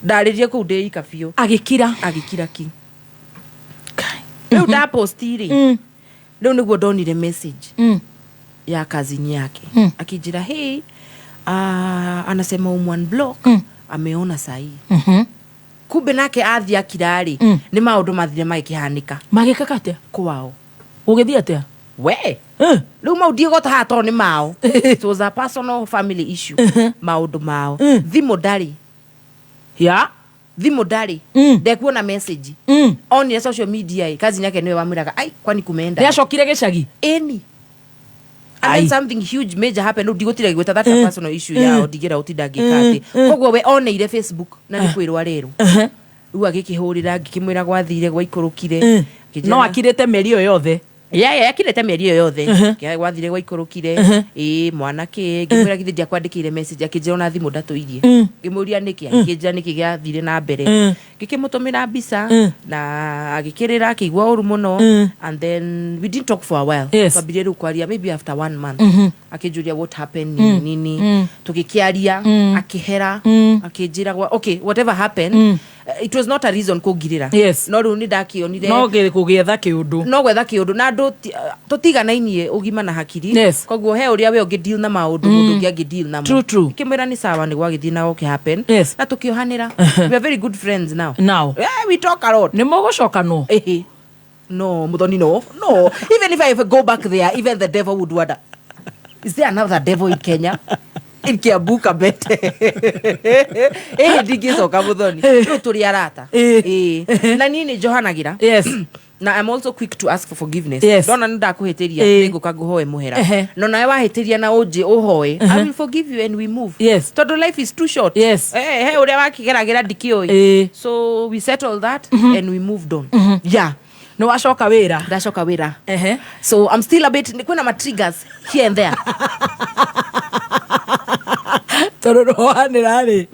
Ndarire ku de ikafio. Agikira ki. Leo da postiri. Leo niguo donire message. Ya kazini yake. Akijira hey anasema umwan block. Ameona sahi. Kumbe nake athia kirari ni maundu mathire magikihanika magikakatia kwao ugithia atia we lu maudi gota hato ni mao. It was a personal family issue. Maundu mao thimo dari ya thimo dari ndekuona message on social media kazi yake niwe wamiraga ai kwani kumeenda ni acokire gicagi eni and then something huge major happened udigotire gweta that a personal issue ya odigira utidagikate kogwo we oneire Facebook na ni kwirwa rero Rua gikihurira ngikimwira gwathire gwaikurukire. No akirete meri yo yothe. Akirete meri yo yothe. Kia gwathire gwaikurukire. Mwanake ngimwira githi ndia kwandikire message akijira na thimu ndatuirie. Ngimuria niki akijira niki gyathire na mbere. Ngikimutumira mbica na agikirira akigwa uru muno and then we didn't talk for a while. Twambire ru kwaria maybe after 1 month. Akijuria what happened nini. Tugikiaria akihera akijira okay whatever happened. It was not a reason kugirira. No runi ndakionire no kugetha kiundu na ndu tutiganainie ugima na hakiri koguo he uria we ungideal na maundu mundu ngi angideal na mo kimwira ni sawa ni gwagithii na okay happen na tukiohanira we are very good friends now we talk a lot ni mugucoka no no muthoni no even if I go back there even the devil would wonder is there another devil in Kenya Ikiabuka bete digisoka muthoni turi arata na nini johanagira na I'm also quick to ask for forgiveness dona ndakuhetiria ninguka nguhoe muhera no nawe wahetiria na uje uhoe I will forgive you and we move todo life is too short hey uria wakigeragira dikioi so we settle that and we moved on no washoka wira ndashoka wira so I'm still a bit kuna ma triggers here and there torohanira ri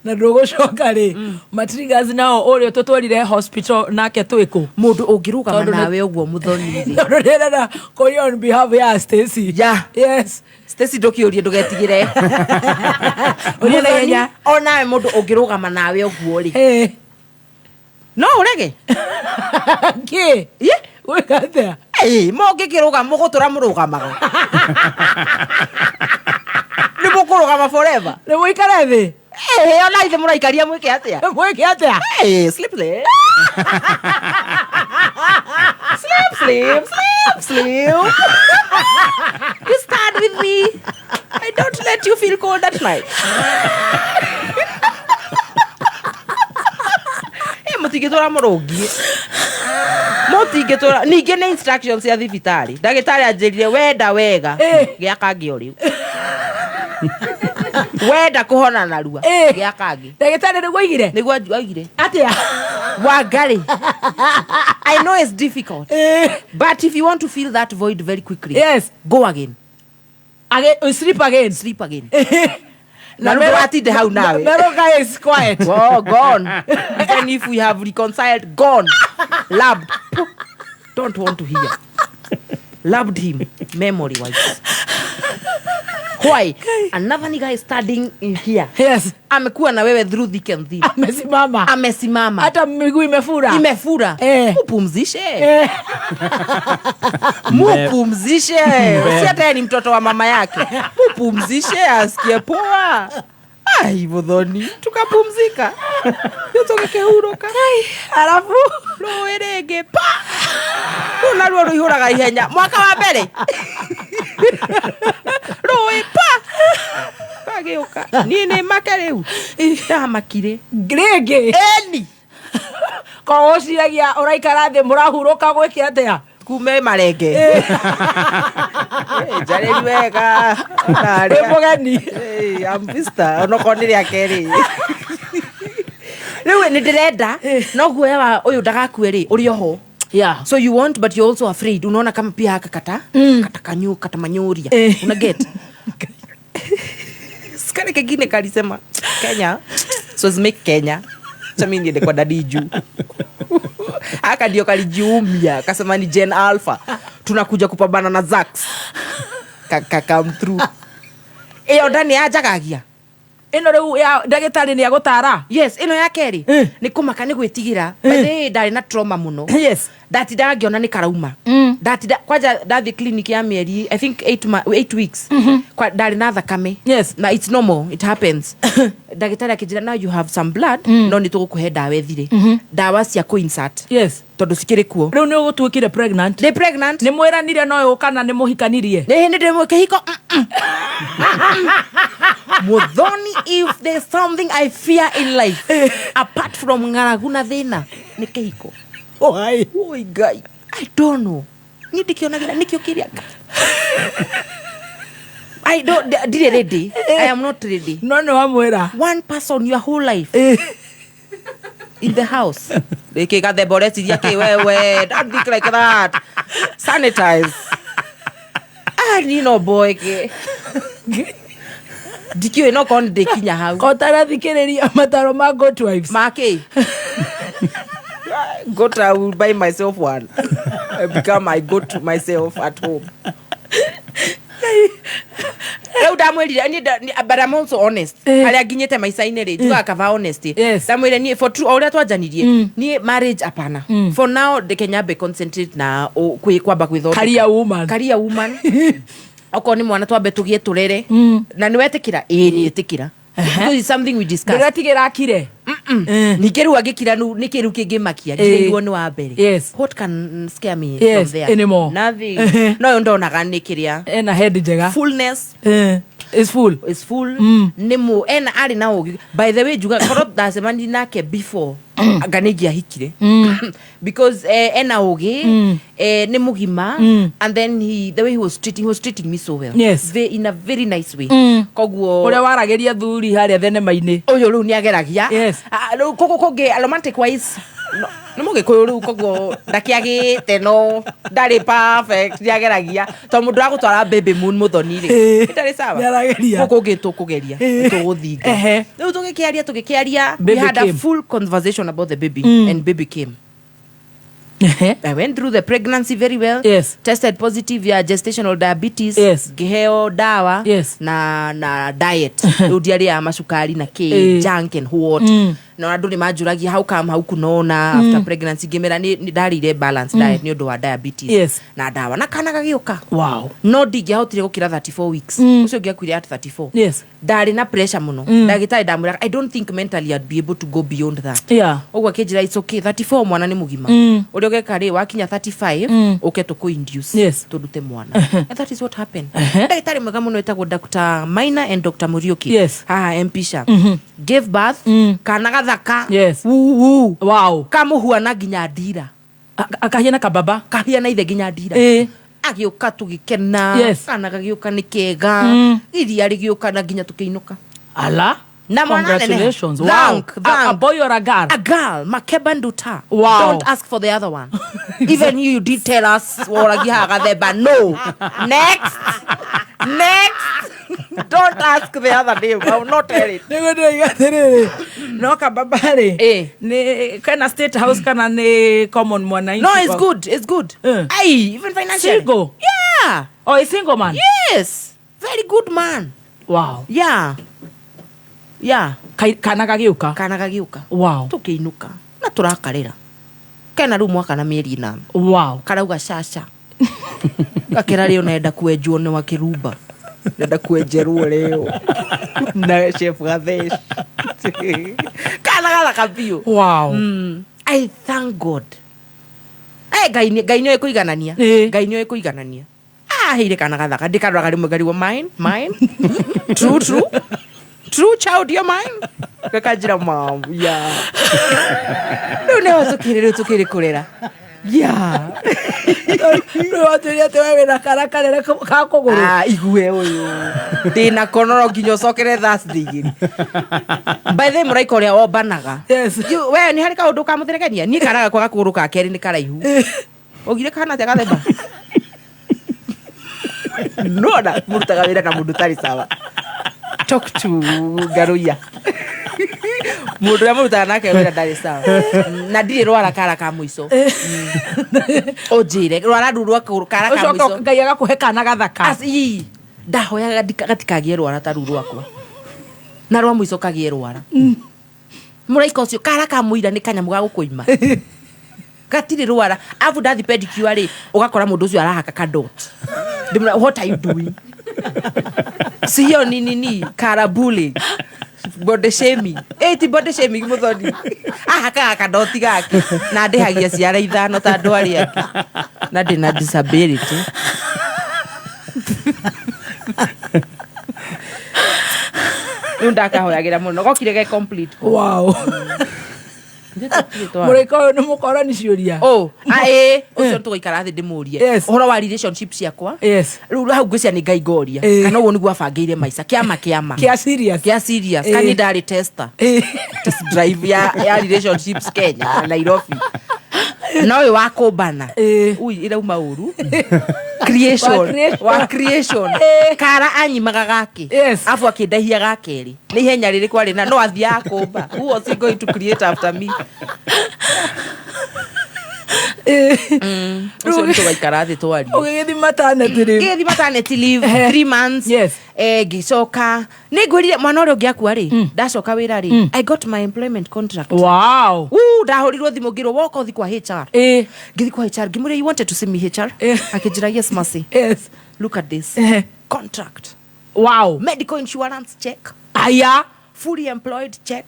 na ndugucoka ri matriggers nao urio tutwarire hospital nake twiku mundu ungirugama nawe uguo muthoni ri ndorera kuri on behalf ya Stacy Stacy ndukiurie ndugetigire uri na yenya ona mundu ungirugama nawe uguo ri no urege ke wekatha mo ngikiruga mugutura murugamaga ni mukurugama forever ni muikare thi ona ithe muraikaria mwike atia sleep you stand with me I don't let you feel cold at night mutigitora murugi mutigitora ninge na instructions ya thibitari ndagitari anjirire wenda wega giakangi uriu wenda kuhona narua giakangi ndagitari niguo aigire atia wangari I know it's difficult but if you want to fill that void very quickly go again sleep again na atinde hau nawe Meroga is quiet gone even if we have reconciled gone loved don't want to hear loved him memory wise why another nigga is studying in here amekuwa na wewe through thick and thin amesimama hata miguu imefura mupumzishe si hata ni mtoto wa mama yake mupumzishe asikie poa hivyo dhoni tukapumzika tutokehuruka alafu roerege pa unaruo ruihuraga ihenya mwaka wa mbere roe pa kagiuka nini makereu ndamakire grege eni ko ociragia uraikara thi murahuruka gwiki atia kume marenge jareri wega mugeni ambista onokonire akeri riu ni ndirenda no guoya wa uyu ndagakue ri uri oho so you want but you're also afraid unaona kama pia haka kata manyuria una get skari kingine kalisema Kenya so make Kenya chami niende kwa dadiju aka ndio kalijiumia kasema ni Gen Alpha tunakuja kupambana na Zax come through ndani aja kagia ino riu ya ndagitari ni agutara ino ya keri ni kumaka ni gwitigira but ndari na trauma muno that ndagiona ni karauma that kwaja ndathi clinic ya mieri I think 8 weeks kwa ndari na thakame na it's normal it happens ndagitari akijira now you have some blood no ni tugukuhe dawa ethire dawa cia ku insert tondu sikire kuo riu ni ugutwikire pregnant ni mwiranire no ukana ni muhikanirie ni ndimwe kihiko muthoni if there's something I fear in life apart from ngaraguna thina ni kihiko oi guy I don't know nidikionagira nikio kiriaka I don't ready I am not ready no wamwera one person your whole life in the house. They got the boreti yake wewe. Don't think like that. Sanitize. You know boy ke. Dikio no kon de kinya hau. Kotara thikereria mataro ma Goat Wives. Make. Goat, I will buy myself one. I become my goat myself at home. But I'm also honest. Halia ginyete maisaine re juga akava honesty. Samwele ni for true auria twajanirie ni marriage apana. For now the Kenya be concentrate na kwamba kwitho career woman. Oko ni mwana twambe tugie turere na ni wetikira ni etikira. Because it's something we discussed. Ndiratigera akire. Nikiru agikira nu nikiru kingimakia ngiruo ni wa mbere. Yes. What can scare me from there? Anymore. Nothing. No ndonaga nikiria. Ena head njega. Fullness. Is full. Nemu ena ari na ogi. By the way juga korot dasemani nake before aganegi ahikire. Because ena ogi ne mugima and then the way he was treating me so well. Yes. In a very nice way. Koguo ore warageria thuri haria thenema-ini. Oyo ru ni ageragia. Yes. Koge romantic wise. No muge koyo kogo ndakiagite no ndari perfect ndiageragia to mundu agutwara baby moon muthonire itari sawa koko gitu kugeria tuguthinga riu tugikiaria we had a full conversation about the baby and baby came. I went through the pregnancy very well. Yes. Tested positive ya gestational diabetes. Yes. Giheo dawa. Yes. Na diet. Udiari ya masukari na junk and what. Na andu ni majuragia how come how kunona after pregnancy gemera ni darire balance diet ni undu wa diabetes. Yes. Na dawa na kana gagioka. Wow. No digihotire gukira 34 weeks. Ucio giakwire at 34. Yes. Dari na pressure muno. Dagitari damura I don't think mentally I'd be able to go beyond that. Yeah. Ogwa kejira it's okay 34 mwana ni mugima. Uri kare wakinya 35 uke to ko induce. Yes. Tudute mwana. And that is what happened. Dagitari mwega muno etagwo Dr. Maina and Dr. Murioki. Yes. Mpisha. Gave birth kana gathaka. Yes. Wow. Kamuhuana ginya ndira. Akahiana kababa. Kahiana ithe ginya ndira. Agioka tugikena. Yes. Kana gagioka ni kega. Iria rigioka na ginya tukiinuka. Ala. Congratulations. Wow. A boy or a girl? A girl. Makeba Nduta. Wow. Don't ask for the other one. Even you did tell us. But no. Next. Don't ask the other name. I will not tell it. No kababare. Ne kana state house kana ne common mwananchi. No, it's good. It's good. Aye, even financially. Single? Yeah. Oh, a single man? Yes. Very good man. Wow. Yeah. Kana gagiuka. Wow. Tukiinuka. Na turakarira. Kana ru mwaka na mieri 8. Wow. Karauga shasha. Gakera leo naenda kuenjwo ni wa Kiruba. Naenda kuenjerwo leo. Na chef Gadesh. Kana gala kabio. Wow. I thank God. Gainyo ekuiganania. Gainyo ekuiganania. Heire kana gathaka ndikadwa kali mugari wa mine. True child your mine. Kakajira mom. Yeah. No tukire kurera. Yeah. No turia tewe na karakarera ka kogoro. Igwe uyu. Dina konoro ginyo sokere Thursday. By the way korea obanaga. Yes. You we ni harika undu ka mutherekania ni karaga kwa kuguru ka keri ni karaihu. Ogire kana tega themba. No da murutaga wira na mundu tari sawa. Talk to Garuya. Mundu ya murutaga nake wira ndari sawa. Na ndire rwara kara ka muico. Ojire rwara rurwa kara ka muico. Ucoka ngai agakuhe kana gathaka. Asi ndahoya gatikagie rwara ta ruru akwa. Na rwa muico kagie rwara. Muraika ucio kara ka muira ni kanyamu ga gukuima. Gatire rwara afu ndathi pedicure ri ugakora mundu ucio arahaka ka dot. What are you doing? Siyo nini karabuli body shaming. Ti body shaming muthoni. Haka doti gake na ndehagia ciara ithano ta ndwari yake. Na ndina disability. Ndaka hoyagira muno gokire ge complete. Wow. Mureko ni mukorani ciuria. Ucio tugaikara thi ndimurie. Uhoro wa relationship ciakwa. Riu hau ngwiciria ni ngai ngoria. Kana uguo niguo abangire maica kiama. Kia serious. Kani ndari tester. Test drive ya relationships Kenya Nairobi. Na uyu wa kumbana. Ui irauma uru. Creation. Kara anyimaga gake. Afu akindahia gakeri. Ni ihenya riri kwari na no athia kumba. Who was he going to create after me? Ucio nito waikara thi twari. Ugithi maternity leave 3 months. Gicoka ningwirire mwana uri ngiakua ri ndacoka wira ri I got my employment contract. Wow. Ndahorirwo thimu ngirwo woka uthi kwa HR. Ngithi kwa HR ngimure you wanted to see me HR. Akijira yes mercy. Look at this. Contract. Wow. Medical insurance check. Aya. Fully employed check.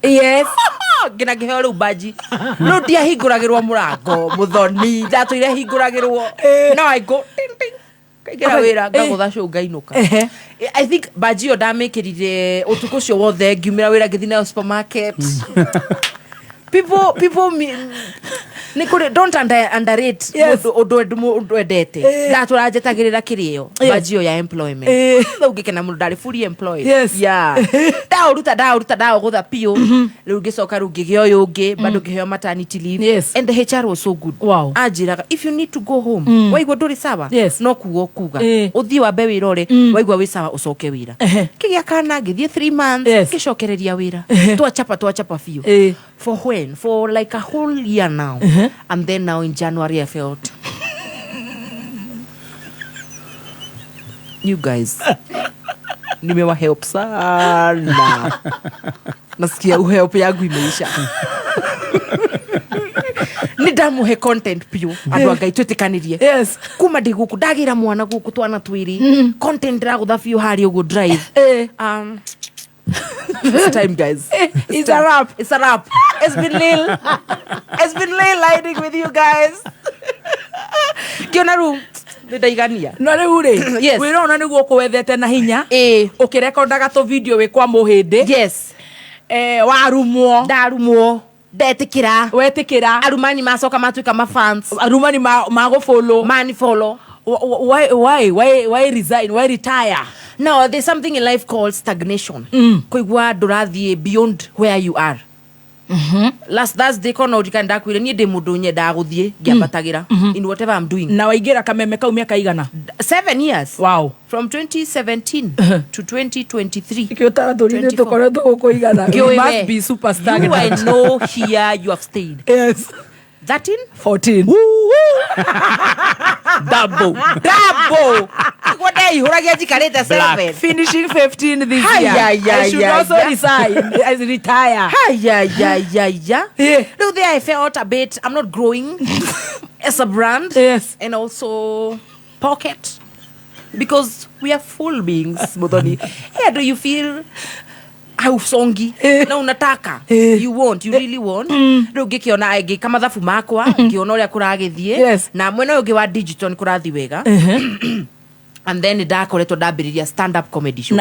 Gina giheo riu baji. No dia hinguragirwo murango muthoni ndatuire hinguragirwo. No I go ting ting. Kaigera wira ngagutha show ngainuka. I think baji yo ndamikirire utuku cio wothe ngiumira wira ngithina nayo supermarket. People don't underrate undu endete. Ndaturajetagira kirio bajio ya employment. Ugikena mundu ndari fully employed. Ndaruta gutha pio. Riu ngicoka riu ngigio yungi bado ngiheo maternity leave. And the HR was so good. Wow. Ajiraga if you need to go home waigwa nduri sawa no kuga uthii wa bewe irore waigwa wi sawa ucoke wira. Kigia kana ngithie 3 months ngicokereria wira. Twachapa fio. For when? For like a whole year now. And then now in January I felt you guys nimewa help sana. Nasikia help yangu imeisha. Nidamuhe content pio andu angai twetikanirie. Kuma ndi guku ndagira mwana guku twana twiri. Content ndagutha pio hari ugu drive. It's time, guys. It's a wrap. It's been Lil lighting with you guys. Kiona room. Ndaigania. No riu ri. Wira ona niguo kuwethete na hinya. Ukirekondaga to video we kwa muhindi. Warumwo. Ndarumwo. Ndetikira. Wetikira. Arumani macoka matuika ma fans. Arumani mago follow. Mani follow. Why resign? Why retire? No, there's something in life called stagnation. Kuigwa ndurathie beyond where you are. Last Thursday kono urikanda kwire nie ndi mundu nyenda guthie ngiambatagira in whatever I'm doing. Na waigira kameme kau miaka igana? 7 years. Wow. From 2017 to 2023. Kiota thurine tukoretwo guko igana. You must be super stagnant. I know here you have stayed. 13? 14. Double. What day you huragia jikareta 7? Finishing 15 this year. I should also retire. No, there I felt a bit, I'm not growing as a brand. And also pocket. Because we are full beings, Muthoni. How do you feel? Hausongi na unataka you really want riu ngikiona aingi kama thabu makwa ngiona uria kuragithie na mwena ungi wa digital kurathi wega. And then ndakoretwo ndambiriria stand up comedy show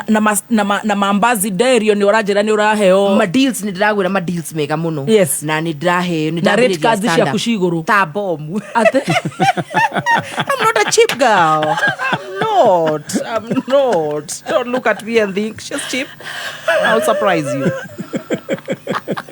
na mambazi derio ni urajira ni uraheo ma deals ni ndiragwira ma deals mega muno na ni ndiraheo ni ndambiriria stand up kushiguru ta bomb. I'm not a cheap girl. I'm not. Don't look at me and think she's cheap. I'll surprise you.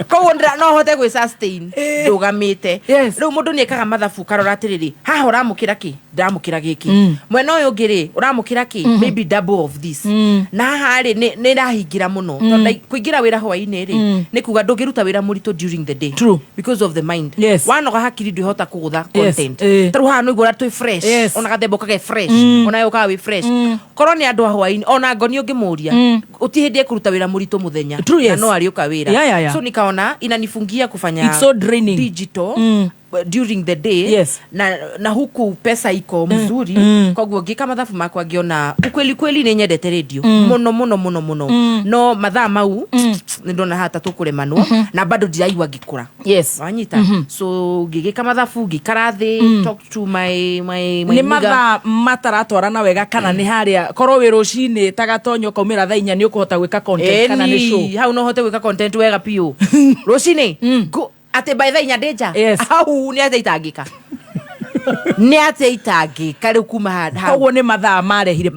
Kawondra no hote gwe sustain ndugamite riu mundu ni ekaga mathabu karora atiriri haha uramukira ki ndamukira giki mwena uyu ngiri uramukira ki maybe double of this na haha ri ni rahingira muno tondu kuingira wira hwaini ri ni kuga ndugiruta wira murito during the day because of the mind wanoga hakiri ndihota kugutha content taru haha no igura twi fresh ona gathembo kage fresh ona yo kawe fresh koroni andu hwaini ona ngoni ungimuria utihindie kuruta wira murito muthenya na no ari uka wira so nikaona inanifungia kufanya it's so draining digital during the day na huku pesa iko mzuri kwa guo ngika mathabu makwa ngiona ukweli ni nyendete radio muno no mathaa mau ni ndona hata tukuremanwo na bado ndiraigwa ngikura wanyita so ngigika mathabu ngikarathi talk to my ni mathaa mataratwarana wega kana ni haria korwo wi rucini tagatonyo kaumira thaa 4 ni ukuhota gwika content kana ni show hau no hote gwika content wega pio rucini ate by the inyadeja Yes. au ni ate itangika ni ate itangika riu kuma hada koguo ni mathaa marehire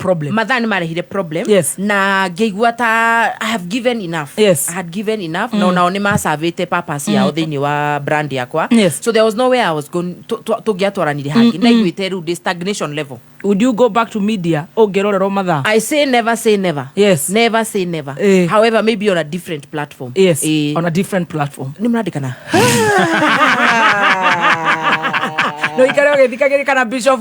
problem yes. Na ngeigua ta I have given enough yes. I had given enough no now ni masavete purpose yao thini wa brand yakwa yes. so there was no way I was going to get twaranire haki na igwite ru the stagnation level. Would you go back to media ongerorero mathaa? I say never yes. Never say never however maybe on a different platform yes. On a different platform ni mradikana no ikare ogethikagiri kana bishop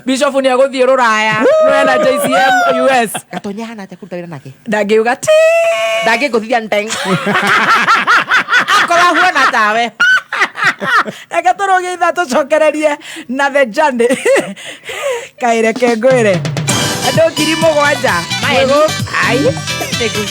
ni aguthie ruraya no na JCM US gatonya na te kutawira nake ndagiuga ti ndagiguthia ndeng akora huona tawe eka toroge ithato cokererie na the journey kaire kengwire ando kiri mugwanja maego ai tegu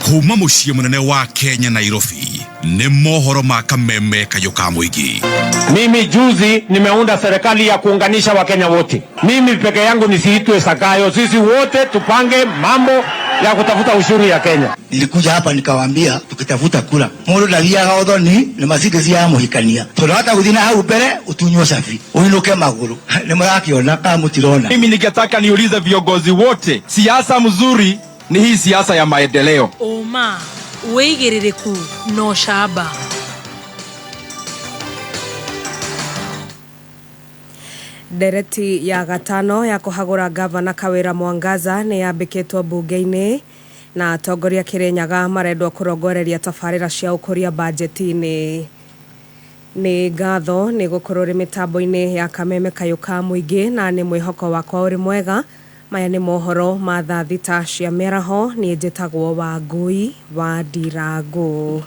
kuma muciĩ munene wa Kenya Nairobi ni mohoro ma kameme kayo ka muingi. Mimi juzi nimeunda serikali ya kuunganisha Wakenya wote. Mimi peke yangu nisiitwe Sakayo, sisi wote tupange mambo ya kutafuta ushuru ya Kenya. Nilikuja hapa nikawaambia tukitafuta kura mundu ndagiaga uthoni ni masigezi ya muhikania tunahata guthina hau mbere utunywo safi uinuke maguru ni murakiona kama mutirona. Mimi ningetaka niulize viongozi wote, siasa mzuri ni hii siasa ya maendeleo. Oma weigiririku no shaba. Dereti ya gatano ya kuhagura gavana Kawira Mwangaza ni yambikitwo bunge-ini na atongoria Kirinyaga marendwo kurongoreria tabarira cia ukuria bajeti-ini. Ni ngatho ni gukorwo mitambo-ini ya kameme kayo ka muingi na ni mwihoko wakwa uri mwega. Maya ni mohoro ma thaa thita cia mĩaraho ni njĩtagwo Wangui wa Ndirangu.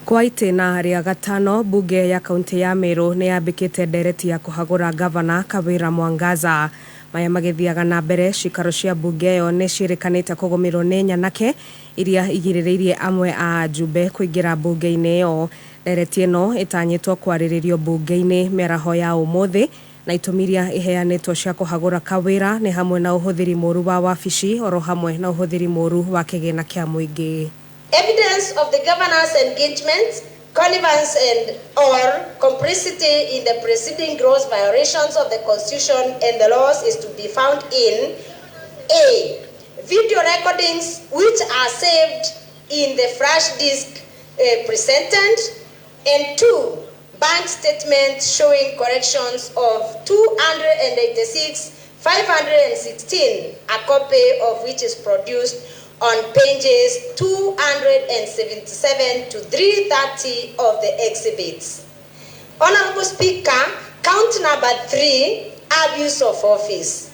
Kwa itĩna rĩa gatano bunge ya kaunti ya Meru ni yambĩkĩte ndereti ya kuhagũra gavana Kawira Mwangaza. Maya magĩthiaga na mbere cikaro cia bunge ĩyo nĩ ciĩrĩkanĩte kũgũmĩrwo nĩ nyanake iria igirĩrĩirie amwe a njumbe kũingĩra bunge-inĩ ĩyo. Ndereti ĩno ĩtanyĩtwo kwarĩrĩrio bunge-inĩ mĩaraho ya ũmũthĩ na itumiria iheanĩtwo cia kuhagũra Kawira ni hamwe na ũhũthĩri mũru wa wabici oro hamwe na ũhũthĩri mũru wa kĩgĩna kĩa mũingĩ. Evidence of the governor's engagement, connivance and or complicity in the preceding gross violations of the constitution and the laws is to be found in A. Video recordings which are saved in the flash disk presented, and 2. Bank statements showing corrections of 286,516, a copy of which is produced on pages 277 to 330 of the exhibits. Honorable Speaker, count number 3, abuse of office.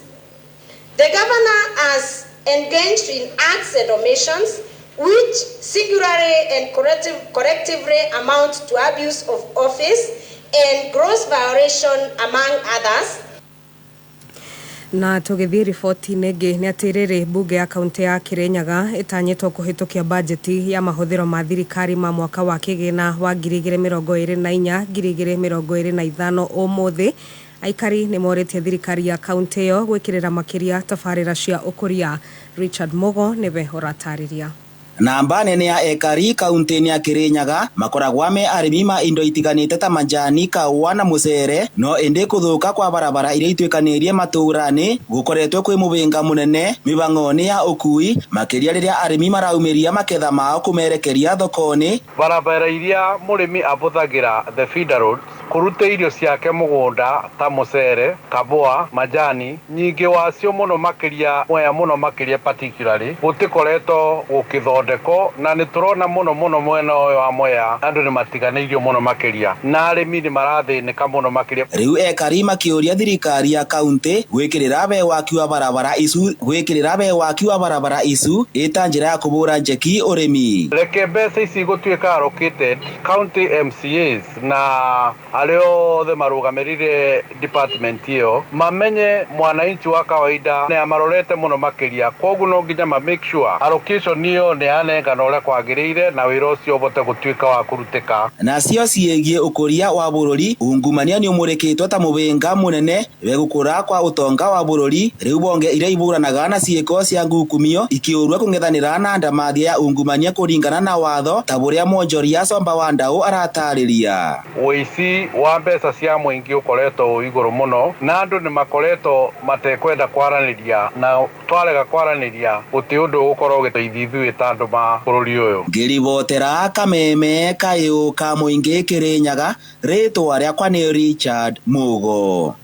The governor has engaged in acts and omissions which singularly and collectively amount to abuse of office and gross violation among others. Na tugithii riboti-inĩ ĩngĩ nĩ atĩ rĩrĩ bunge ya kaunti ya Kirinyaga ĩtanyĩtwo kũhĩtũkia bajeti ya mahũthĩro ma thirikari ma mwaka wa kĩgĩna wa 2024-2025 ũmũthĩ. Aikari nĩ morĩtie thirikari ya kaunti ĩyo gwĩkĩrĩra makĩria tabarĩra cia ũkũria. Richard Mogo nĩwe ũratarĩria. Namba nene ya ekari kaunti ya Kirinyaga makoragwa me arimi ma indo itiganite ta majani, kawa na mucere, no ende kuthuka kwa barabara iria itwikanirie maturani gukoretwe kwi mubinga munene mibang'oni ya ukui makiria riria arimi maraumiria maketha mao kumerekeria thokoni. Barabara iria murimi abuthagira the feeder roads kuruta irio ciake mugunda ta mucere, kaboa, majani nyingi wacio muno makiria particularly gutikoretwo gukithondeko na niturona muno mwena wa Mwea andu ni matiganeirio muno makiria na arimi ni marathinika muno makiria. Riu ekari makiuria thirikari ya kaunti gwikirira be waki wa barabara icu ita njira ya kubura njeki urimi. Reke mbeca ici gutwika allocated county MCAs na areo the marugamirire department hiyo mamenye mwananchi wa kawaida ne amarorete muno makiria koguo no nginya ma make sure allocation hiyo ne anengana uria kwagirire na wira ucio bote gutwika wa kuruteka nacio ciegie ukuria wa bururi ungumania ni umurikitwo ta mubenga munene we gukura kwa utonga wa bururi riu bonge iria iburanaga na ciiko cia ngukumio ikiurua kung'ethanira na ndamathia ya ungumania kuringana na watho ta buria Mwonjoria Somba wa Ndau aratariria wici wa mbeca cia muingi ukoretwo iguru muno na andu ni makoretwo matekwenda kwaraniria na twarega kwaraniria guti undu gukorwo giteithithwe tandu ma bururi uyu ngiribotera Kameme kayo ka muingi Kirinyaga ritwa riakwa ni Richard Mugo.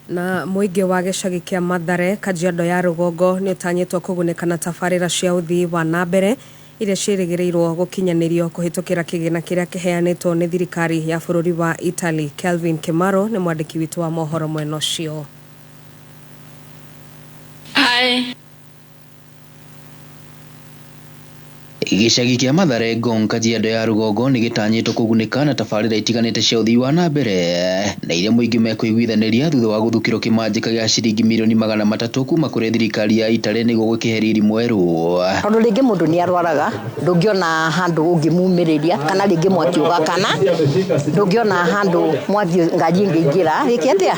Na muingi wa gicagi kia Mathare Kajiado ya Rugongo ni utanyitwo kugunekana tafarira cia uthii wa nambere iria ciĩrĩgĩrĩirwo gũkinyanirio kũhĩtũkĩra kĩgĩna kĩrĩa kĩheanĩtwo nĩ thirikari ya bũrũri wa Italy. Kelvin Kimaro nĩ mwandĩki witũ wa mohoro mwena ũcio. Gicagi kia Mathare Ngong Kajiado ya Rugongo ni gitanyitwo kugunĩka na tabarĩra itiganĩte cia ũthii wa nambere na iria mũingĩ mekũiguithaniria thutha wa gũthukĩrwo kĩmanjĩka gĩa ciringi mirioni 300 kuma kũrĩ thirikari ya Italy nĩguo gwĩkĩheriri mwerũ. Tondũ rĩngĩ mũndũ nĩ arwaraga ndũngĩona handũ ũngĩmumĩrĩria kana rĩngĩ mwaki ũgakana ndũngĩona handũ mwaki ngaji ingĩingĩra rĩngĩ atĩa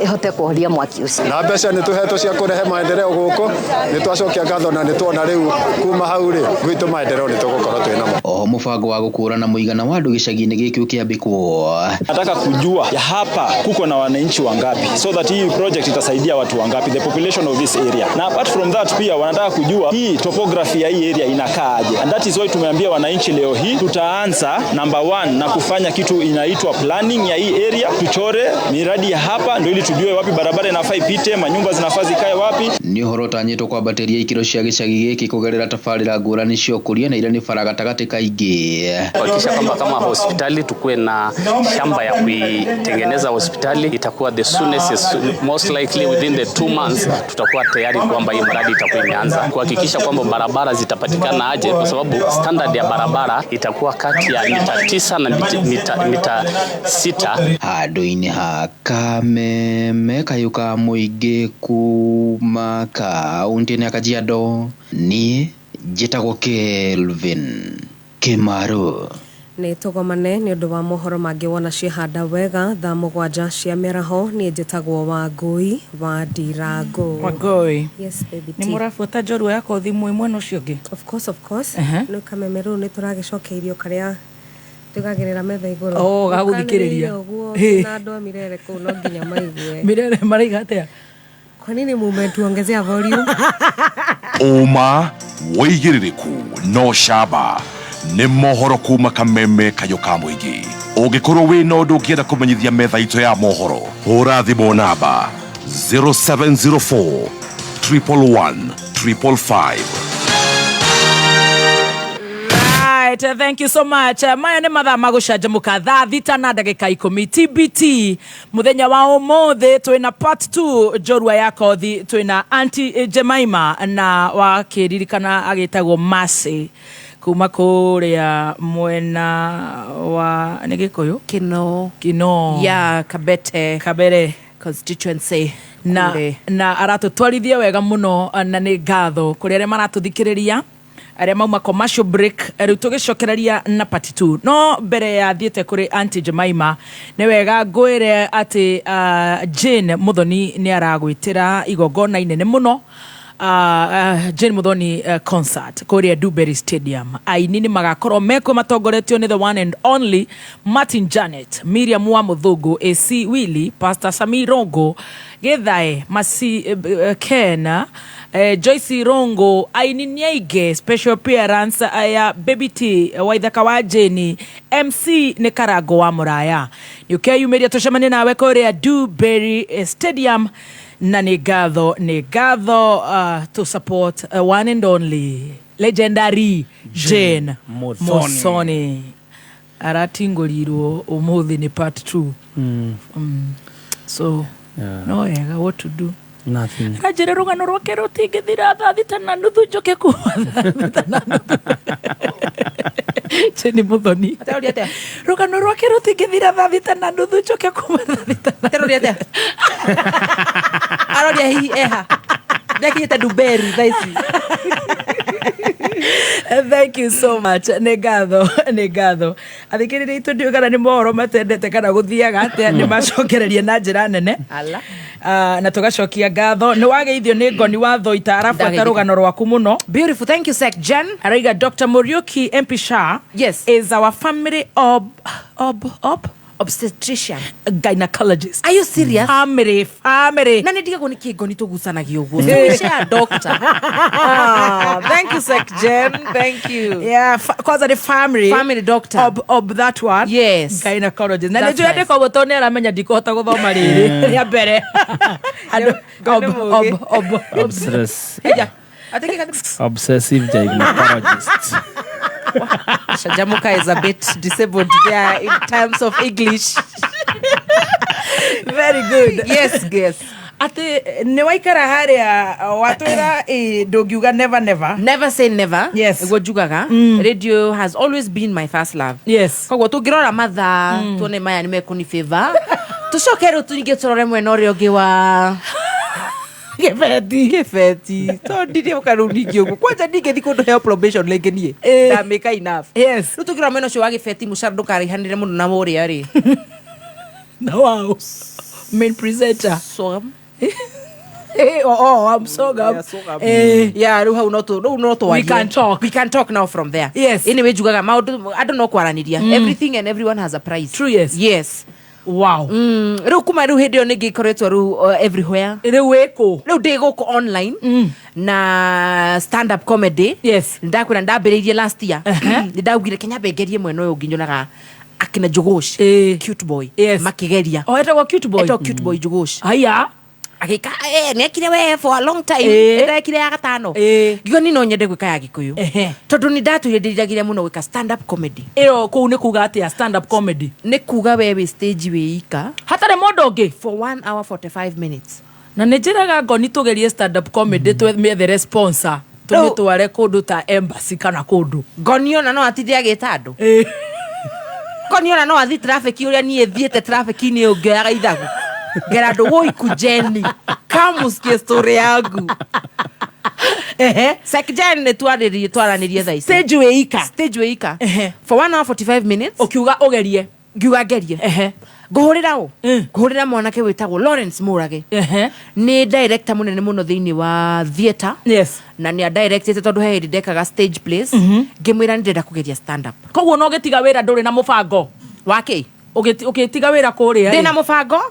ĩhote kũhoria mwaki ũcio. Na mbeca nĩ tũhetwo cia kũrehe maendeleo gũkũ nĩ twacokia ngatho na nĩ tuona rĩu kuma hau rĩ gwitũ maendeleo nĩ tũgũkorwo twĩ namo. Oho mũbango wa gũkũrana mũigana wa andũ gĩcagi-inĩ gĩkĩ ũkĩambĩkwo. Nataka kujua ya hapa kuko na wananchi wangapi so that hii project itasaidia watu wangapi, the population of this area. Na apart from that pia wanataka kujua hii topography ya hii area inakaaje, and that is why tumeambia wananchi leo hii tutaanza number 1 na kufanya kitu inaitwa planning ya hii area. Tuchore miradi ya hapa ndio ili tujue wapi barabara inafaa ipite, manyumba zinafaa zikae wapi. Nĩ ũhoro ũtanyĩtwo kwambatĩria ikĩro cia gĩcagi gĩkĩ kũgerera tabarĩra ngũrani cia ũkũria na iria nĩ bara gatagatĩ kaingĩ. Kuhakikisha kwamba kama hospitali tukuwe na shamba ya kuitengeneza hospitali, itakuwa the soonest, most likely within the 2 months tutakuwa tayari kwamba hii mradi itakuwa imeanza. Kuhakikisha kwamba barabara zitapatikana aje, kwa sababu standard ya barabara itakuwa kati ya mita 9 na mita 6. Handũ-inĩ ha Kameme kayuka mũingĩ kuma kaunti-inĩ ya Kajiado niĩ njĩtagwo Kelvin Kimaro. Nĩ tũgomane nĩ ũndũ wa mohoro mangĩ wona cihanda wega thaa 7 cia mĩaraho. Niĩ njĩtagwo Wangui wa Ndirango. Wangui. Yes baby. Nĩ mũrabuata njorua yako thimũ mwena ũcio ũngĩ? Of course. Nĩ Kameme rĩu nĩ tũragĩcokeirio karĩa tugagĩrĩra metha igũrũ. Gagũthikĩrĩria. Na andũ mirere kũu no nginya maigue. Mirere maraiga atĩa? Kwa nini mumetuongezea volume? Uma woigĩrĩrĩku no shaba nĩ mohoro kuma Kameme kayo ka mũingĩ. Ũngĩkorwo wĩ na ũndũ ũngĩenda kũmenyithia metha itũ ya mohoro, hũra thimũ namba 0704 111 555. Right, thank you so much. Maya nĩ mathaa ma gũcanjamũka thaa 6 na ndagĩka 10 TBT muthenya wa ũmũthĩ twĩna part 2 njorua ya kothi twĩna Aunty Jemima na wakĩririkana agĩtagwo Mercy kuma kũrĩa mwena wa nĩ Gĩkũyũ Kino ya Kabere constituency na aratũtwarithia wega mũno na nĩ ngatho kũrĩ arĩa maratũthikĩrĩria arĩa mauma commercial break. Rĩu tũgĩcokereria na part 2 no mbere ya thiĩte kũrĩ Aunty Jemima nĩ wega ngwĩre atĩ Jane Muthoni nĩ aragwĩtĩra igongona inene mũno Jane Muthoni concert kũrĩa Dewberry Stadium. Aini nĩ magakorwo meko matongoretio nĩ the one and only Martin Janet, Miriam wa Muthungu, AC Willy, Pastor Samir Rongo, Githae Masi Kena, Joyce Rongo, aini nyaige special appearance ya Baby T Waithaka wa Jeni, MC nĩ Karago wa Muraya. Nĩũkeyumĩria tũcemanie nawe kũrĩa Dewberry Stadium na nĩ ngatho to support one and only legendary Jane Muthoni. Aratingũrirwo ũmũthĩ nĩ part 2. So no, what to do? Nothing. Rajere rugano rwake rutingithira thaa thita na nuthu njoke kuma thita na nuthu. Cheni Muthoni. Atarudi atia. Rugano rwake rutingithira thaa thita na nuthu njoke kuma thaa thita. Atarudi atia. Arodi hihi eha. Ndakita duberi thaisi. Thank you so much. Negatho. Athikiriri itu ndio kana ni mohoro matendete kana guthiaga atia ni macokererie na njira nene. Ala. Na tugacokia ngatho ni wageithio ni ngoni wa Thoita arafuata rugano rwaku muno. Beautiful. Thank you Sec Jen. Araiga Dr. Muriuki MP Shah. Yes. Is our family obstetrician, gynecologist. Are you serious? Family. Na nä ndiga gå nä kä ngoni tå gucanagio å guo doctor. Thank you Sec Jen. Thank you. Yeah, cause the family doctor of that one. Yes, gynecologist. Na nä njå ende koguo tondå nä aramenya ndikåhota gå thoma rä rä rä a mbere. Obsessive gynecologist. Shajamuka is a bit disabled there in terms of English. Very good. Yes. Ati ni waikara haria watwira ndungiuga never say never. Yes. Ego jugaga. Radio has always been my first love. Yes. Koguo tungirora matha tuone maya nimekuni favor. Tucokere tunyige turore mwena uria ungi wa Gifeti. So ndire ukaruningio guo. Kwanza ndingethi kundu heo probation lenge nie. Da make enough. Yes. Rutugira mwena ucio wa Gifeti mucara ndukarihanire mundu na muria ri. Na wow. Main presenter. So I'm so glad. Yeah, riu hau no to we can talk now from there. Yes. Anyway, jugaga maundu I don't know kwaraniria. Everything and everyone has a price. True, yes. Yes. Wow. Riu kuma riu hindi yo ningikoretwo riu everywhere. Riu weko. Riu ndi guku online na stand up comedy. Yes. Ndakwira ndambiriirie last year. Ndaugire Kenya bengerie mwena uyu nginyonaga akina Jogosh, cute boy. Yes. Makigeria. Etagwo cute boy. Etagwo cute boy Jogosh. Aya. Agika nekire we for a long time. Ndekire ya gatano. Gigo ni no nyende gwika ya Gikuyu. Tondu ni ndaturiragire muno gwika stand up comedy. Iyo ku ni kuga atia stand up comedy. Ni kuga we stage we ika. Hatare mondo ngi for 1 hour 45 minutes. Na nejiraga ngoni tugerie stand up comedy twethe sponsor. Tumitware kundu ta embassy kana kundu. Ngoni ona no atithia agita andu. Ngoni ona no athi traffic uria nie thiete traffic ni ungeaga ithagu. Gerado woi kujeni kamusikie story yangu. Sekjane twaranirie thaisi stage we ika for 1 hour 45 minutes ukiuga ugerie ngiuga gerie nguhurira mwanake witagwo Lawrence Murage ni director munene muno thiini wa theater. Yes. Na ni a directed tondu he ndekaga stage plays ngimwira ndenda kugeria stand up koguo no getiga wira nduri na mubango wake ukitiga wira kuria ndina mubango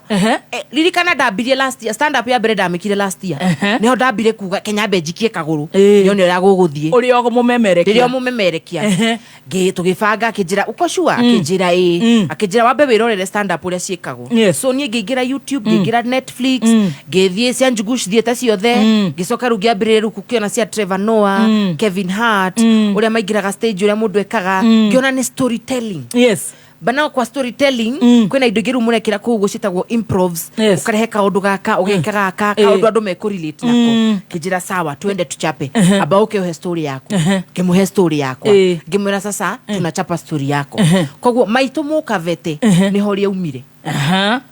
ririkana ndambirie last year stand up ya mbere ndamikire last year niho ndambire kuga Kenya benjikie kaguru nione ria guguthie uri ogo mumemerekia rio mumemerekia tugibanga kinjira ukoshua kinjira akinjira wambe wirorere stand up uria ciekagwo so nie ngingira YouTube ngingira Netflix ngithie cia Njugush thieta ciothe ngicoka ru ngiambire ru kukiona cia Trevor Noah Kevin Hart uria maingiraga stage uria mundu ekaga ngiona ni storytelling. Yes. Bana kwa storytelling kwina indo ngiru murekira ku gucitagwo improvs ukarehe kaundu gaka ugeka gaka kaundu andu mekurelate nako kijira sawa twende tuchape aba uke story yako ngimuhe story yako ngimwira sasa tunachapa story yako koguo maitu mukavete ni hori umire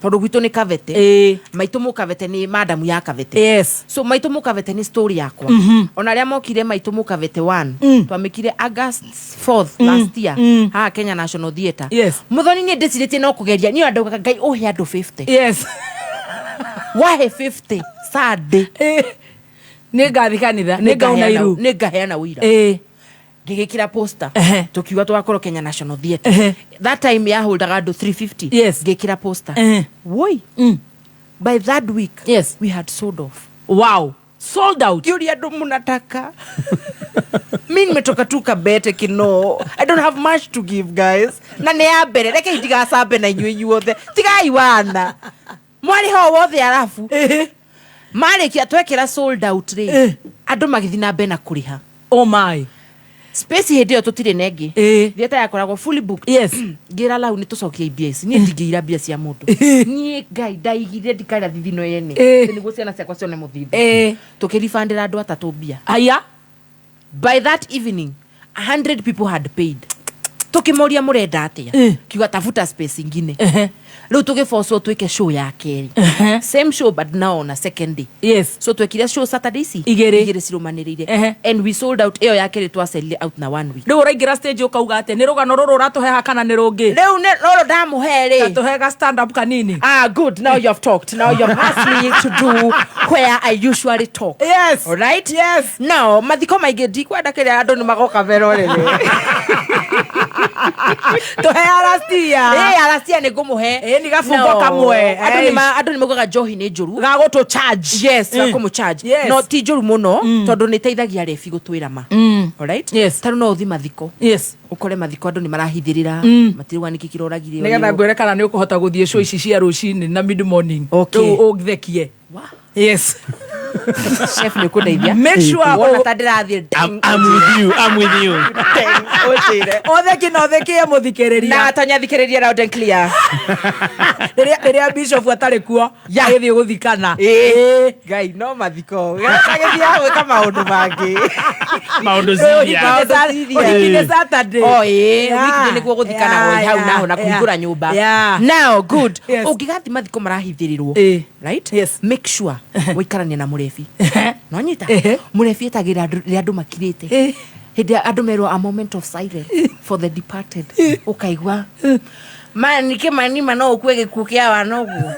tondu gwitu ni kavete maitu mukavete ni madam ya kavete. Yes. So maitu mukavete ni story yakwa ona ria mokire maitu mukavete 1 twamikire August 4th last year ha Kenya National Theatre. Yes. Muthoni ni ndecirite no kugeria ni andu ngai uhe andu 50. Yes. Wahe 50 sade ni ngathi kanitha ni ngauna iru ni ngaheana wira ngigikira poster tukiuga twakoro Kenya National Theatre. That time ya holdaga andu 350. Yes. Ngikira poster woi by that week we had sold off. Wow. Sold out. Yuri andu munataka mimi nimetoka tu kabete kino. I don't have much to give guys. Na ne ya mbere reke ndiga sabe na inyuĩ inyuothe tigai wana mwari ho wothe arafu mari kia twekera sold out ri andu magithina mbena kuriha. Oh my. space hindi yo tutire nengi theater yakoragwo fully booked ngira lau ni tucokie ibs ni ndingiira bia cia mundu ni ngai ndaigire ndikaira thithino yene niguo ciana ciakwa cione muthithi tukirifandira andu atatu bia aya by that evening 100 people had paid tukimoria murenda atia kiuga tafuta space ingine riu tugiforce twike show ya keri same show but now on a second day so twekire show Saturdays igere cirumanirire and we sold out iyo ya keri twaselile out na 1 week riu uraingira stage ukauga ate ni rugano ruru uratuheha kana ni rungi riu ne roro ndamuhere atuhega stand up kanini good now you have talked now you have asked me to do where I usually talk all right now mathiko maingi ndikwenda kiria andu ni magoka verorere tuhe arastia arastia ni ngumuhe ni gafumbo kamwe andu ni mogaga njohi ni njuru gagutu charge gakumu charge no ti njuru muno tondu ni teithagia refi gutwira ma all right taru no uthi mathiko ukore mathiko andu ni marahithirira matirwa niki kiroragire nigetha ngwere kana ni ukuhota guthie show ici cia rucini na mid morning ugithekie chef ni kudeithia make sure wona tandirathie I'm with you otheki no theki muthikiriria na tonya thikiriria loud and clear riria bishop atari kuo agithie guthikana ngai no mathiko agithia gwika maundu mangi maundu zithia ni Saturday weekend ni kuo guthikana hau naho na kuhingura nyumba now good ugigathi mathiko marahithirirwo right make sure wikarania na murefi no nyita murefi etagira ria andu makirite hindi andu merwo a moment of silence for the departed ukaigwa mani Kimani mano ukwe gikuo kia wanogu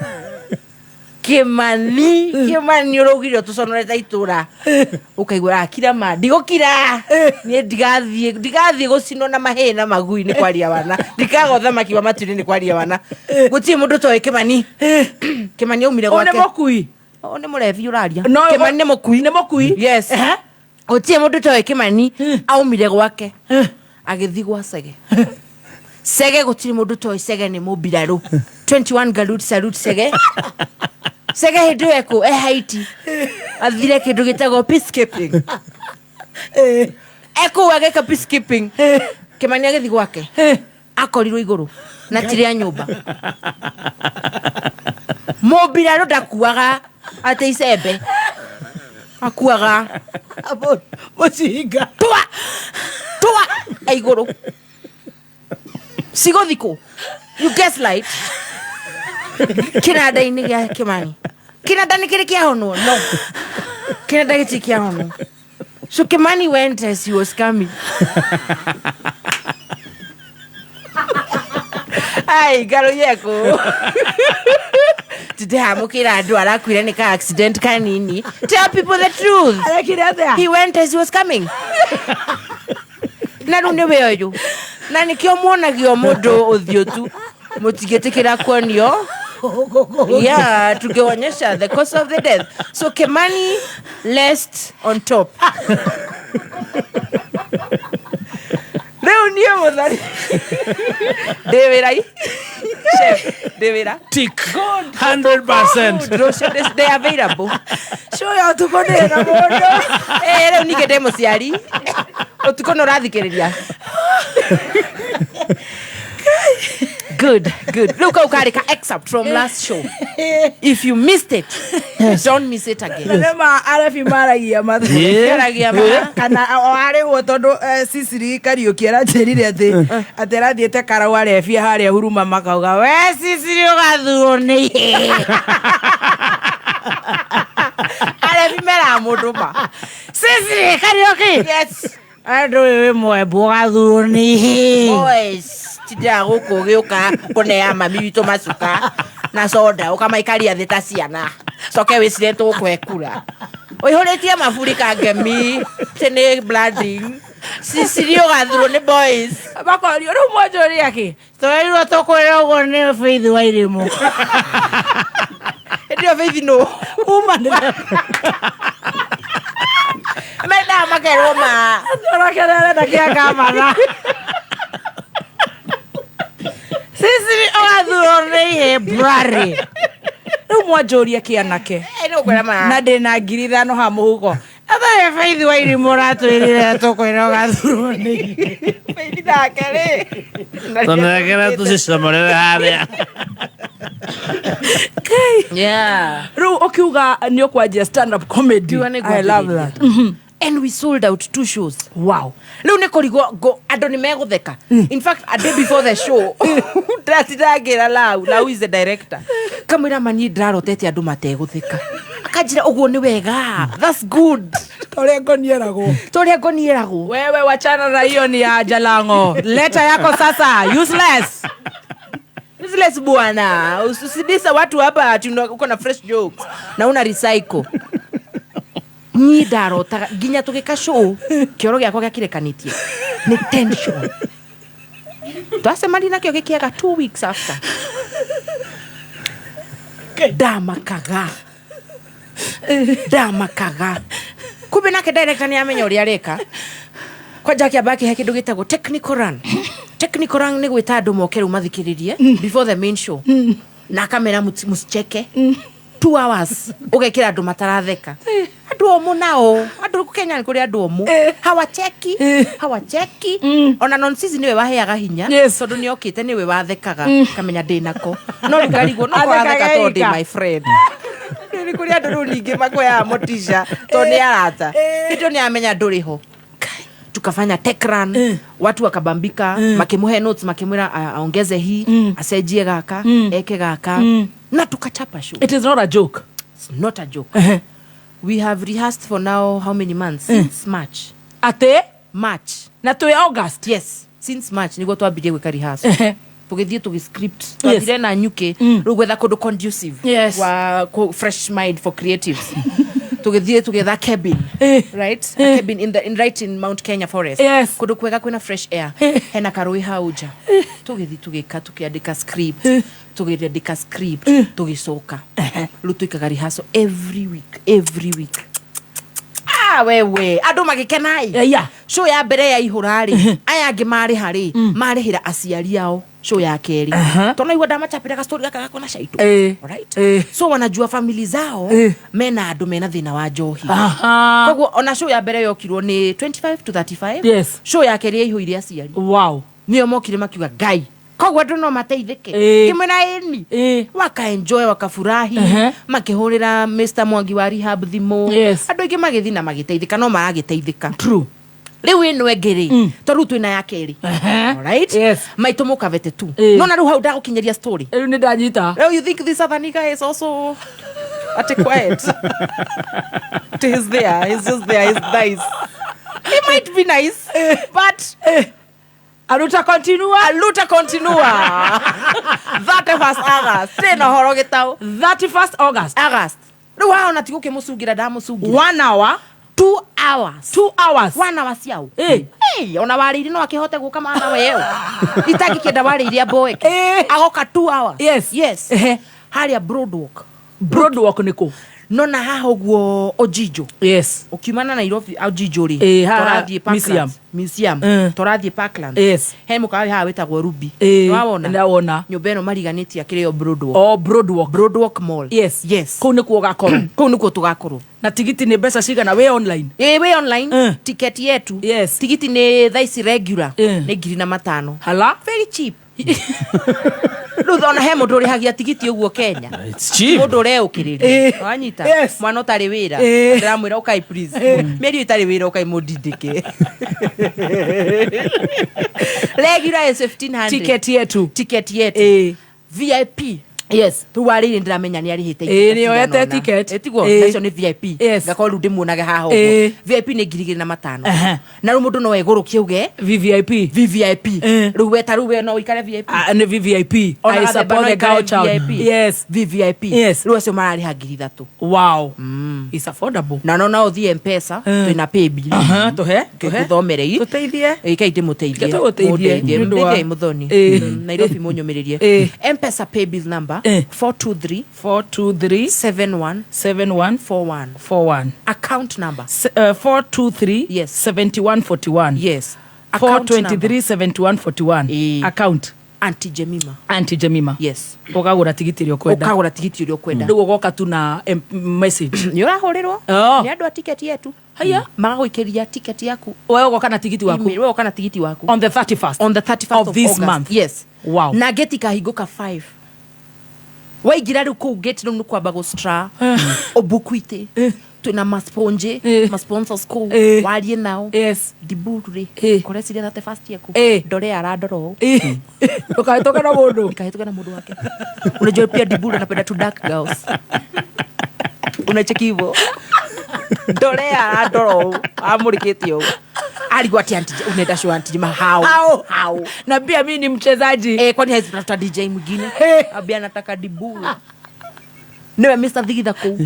Kimani urugire tuconorete itura ukaigwa akira ma ndigukira ni ndigathie gucino na mahena magui ni kwaria wana ndikagotha makiwa matiri ni kwaria wana gutie mundu toy Kimani umire gwake one mokui one murefi uraria Kimani ni mukui yes gutie mundu toy Kimani aumire gwake agithi gwa Sege gutiri mundu toy Sege ni mubiraru 21 galut salute Sege hindu eko Haiti athire kindu gitago peacekeeping eko ageka peacekeeping Kimani agithi gwake akorirwo iguru na tiria nyumba mubiraru ndakuaga ate icembe akuaga mucinga twa iguru sigothiko you guess light kinanda-ini gia Kimani kinanda ni kiri kia hono no kinanda giti kia hono so Kimani went as he was coming ai garo yeko today amukira andu arakwira ni ka accident kanini tell people the truth he went as he was coming na runde weyo na nikio muonagio mundu uthio tu mutigetekera kuonio tukionyesha the cause of the death so Kimani lest on top leo ndio mudhari Devirai chef Devira tick 100% they available show ya tukone na mondo leo nike demo ciari utukono rathikiriria good look how karika excerpt from last show if you missed it don't miss it again nema arafi maragia maragia kana ari wotondo Sisiri Kariuki arajerire ati rathiete karau arefi haria huruma makauga we Sisiri ugathuro ni arefi mera muduma Sisiri Kariuki yes ando we moebu ugathuro ni boys tida guku giuka kuneya mami wito macuka na soda ukamaikaria theta ciana coke wicire tukwekura uihuritie mafurika ngemi tene blooding Sisiri ugathuro ni boys bakorio ru mwonjori aki toirwo tukwira ugo ni Faith Wairimu ndio Faith no uma mena makerwo ma ndora na kia kamera Sisiri ugathuro ni brari ru mwonjori aki anake na ndina ngiri thano ha muhuko aba Faith wa iri murato iri toko iroga thuroni. Faith da kale. Tonekera tucicomorere haria. Yeah. Ru okiuga ni okwaje stand up comedy. I love that. And we sold out 2 shows. Wow. Leo neko go adoni megutheka. In fact, a day before the show, ndatidagira Lau is the director. Kamera mani ndarotete andu mategutheka. Akajira uguo ni wega. That's good. Toria ngonierago. Wewe wachana na hiyo ni ya Jalango. Leta yako sasa. Useless bwana. Usidisa watu hapa uko na fresh jokes na una recycle. Ni darota ginya tugika show kioro giakwa gakirekanitie ni tension. Twasema ndina kio gikiaga 2 weeks after. Damakaga. Kumbe nake director ni amenya uri areka. Kwa jaki abaki he kindu gitagwo technical run. Technical run ni gwita andu mokeru mathikiririe before the main show. Na kamera musicheke 2 hours ugekira andu mataratheka. Andu omu nao andu Kenya ni kuri andu omu hawacheki ona nonsense niwe waheaga hinya tondu ni okite niwe wathekaga kamenya ndinako no ngarigo no kwatheka tondi my friend ni kuri andu ringi makoya motisha to ni arata ndio ni amenya nduriho. Tukafanya tech run watu wakabambika makimuhe notes makimwira aongeze hii asejie gaka eke gaka na tukachapa show. It is not a joke. It's not a joke. We have rehearsed for now how many months? Since March. March. Na to August. Yes. Since March nigo twambire gwika rehearsal. Tugithie tugiscript. Twatire na nyuke rugwetha kundu conducive wa fresh mind for creatives. Tugithie tugetha cabin. Right? A cabin in right in Mount Kenya forest. Kundu kwega kwina fresh air. Hena karui hauja. Tugithie tugika tukiandika script. Tugiandika script tugicoka rutuikaga rehearsal every week. Wewe andu magikenai show ya mbere ya ihurari aya angi mari hari marihira aciari ao show ya keri tona igwa ndamachapira ka story gaka gakona shaitu right so wanajua family zao mena andu mena thina wa njohi koguo ona show ya mbere yokirwo ni 25 to 35 show ya keri ihurire aciari nio mokire makiuga gai koguo andu no mateithike kimena eni wakaenjoy wakafurahi makihurira Mr. Mwangi wa rehab thimo andu ingi magithi na magiteithika no maragiteithika true riu ino engiri toru twina ya keri alright maitu mukavete tu no na riu hau ndagukinyeria story riu ni ndanyita you think this other nigga is also at quiet he's there he's just there he's nice he might be nice but Aluta continua 31st August tena horo gitau 31st August riu waona tiguke musungira ndamusungira 1 hour 2 hours 1 hour ciao ona wariri no akihote guka mana weo itaki kenda wariri aboeke agoka 2 hours yes haria broadwalk niko nona haha uguo Ojijo ukiumana Nairobi Ojijo ri torathie Parklands museum torathie Parklands he mukari haha wetagwo Ruby wawona nyumba eno mariganitie akireo Broadwalk Mall kuu nikuo gakoro kuu nikuo tugakoro na tigiti ni mbeca cigana we online we online ticket yetu tigiti ni thaici regular ni 5,000 hala very cheap Ruthona he mundu rihagia tigiti uguo Kenya. It's cheap. Mundu ureukiriria. Wanyita. Mwana utari wira. Ndiramwira ukai please. Meri utari wira ukai mudindike. Regular is 1,500. Ticket yetu. VIP. Yes, tuwariri ndiramenya ni arihite ni oyete ticket etiguo nacio ni VIP gakoru ndimuonage haha uguo VIP ni 2,500 na rumundu no egurukie uge VVIP riu weta riu no ikare VIP ni VVIP I support the culture VVIP riu acio marari ha 3,000 wow it's affordable na no na uthie M-Pesa twina pay bill tuhe tuthomerei tuteithie ikaide muteithie muthoni Nairobi munyumiririe M-Pesa pay bill number 423 7141 account number 423 7141 yes 423 7141 account Auntie Jemima. Yes. Ukagura tigiti rio kwenda. Ndugo goka tu na message. Ni urahuriro. Ni andu a ticket yetu. Haya, magaguikiria ticket yaku. Wewe ugoka na tigiti waku. Wewe ugoka na tigiti waku. On the 31st. On the 31st of this August. month. Yes. Wow. Na geti kahinguka 5. Waigira riu ku gate no nukwamba go stra. Obukwite. Tuna masponje, masponsors ko walie nao. Yes. Diburi. Kore siria 31st yaku. Dore aradoro. Ukahitoka na mundu. Ukahitoka na mundu wake. Unajua pia Diburi anapenda tu dark girls. Unacheki hivyo. Dore aradoro. Amurikitio. Alikuwa anti unaenda show anti Jema how. Na pia mimi ni mchezaji. Kwani hizi tunatafuta DJ mwingine? Abia anataka Diburi. Niwe Mr. Thigitha ko.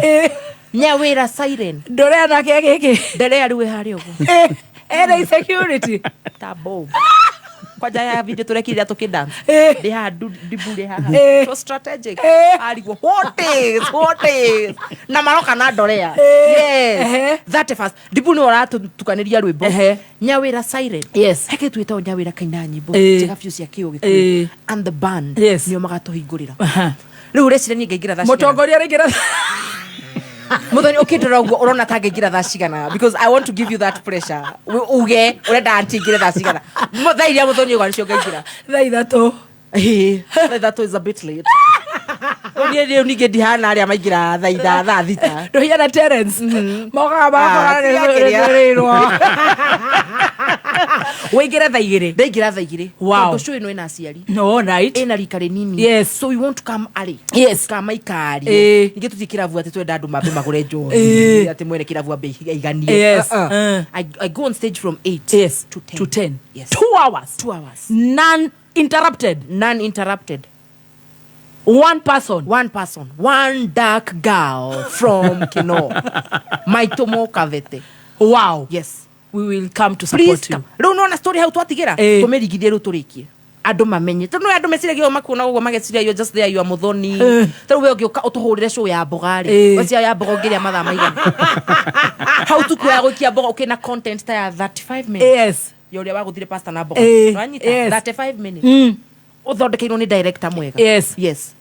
Nyawira siren. Dore anake giki. Dore ariwe hari ugo. Ere security. Tabo. Kwa jaya video turekiria tukidance. They had Diburi ha. So strategic. Alikuwa what is. Na maroka na Dorea. Yes. That first. Diburi ora tukaniria rwimbo. Nyawira siren. Yes. Heke twita Nyawira kaina nyimbo. Cheka fuse ya kio giku. And the band. Yes. Nio magatohingurira. Riu recire ni ngeigira thaci. Mutongoria ringira. Muthoni ukitira uguo urona ta ngeigira thaci gana because I want to give you that pressure. Uge urenda anti ngire thaci gana. Muthairia muthoni ugo nicio ngeigira. Thaithato. That is a bit late. Uriye nige dihana aria maigira tha thita. Ndohia na Terence. Moga ba ndirwo. Waigira tha igire. Ndaigira tha igire. Wow. Tondu show ino ina aciari. No, right. Ina rikare nini. Yes. So we want to come early. Yes. Kama ikari. Nige tutikiravu ati twenda andu mabe magure jo. Ati mwene kiravu abe iganie. Yes. I go on stage from 8 yes. to 10. Yes. 2 hours. 2 hours. None interrupted. One person. One dark girl from Kino. Maitomo Kavete. Wow. Yes. We will come to support you. Riu no story how twatigira. Tumerigithie riu turikie. Andu mamenye. Tondu andu meciragia makuna ugo mageciria you just there you are muthoni. Tondu we ogioka utuhurire show ya bogari. Wacia ya bogogeria mathaa maigana. How to kwa gokia bogo ukina content ta ya 35 minutes. Yes. Yoria waguthire pastor na bogo. Ranyita 35 minutes. Uthondekeirwo ni director mwega. Yes.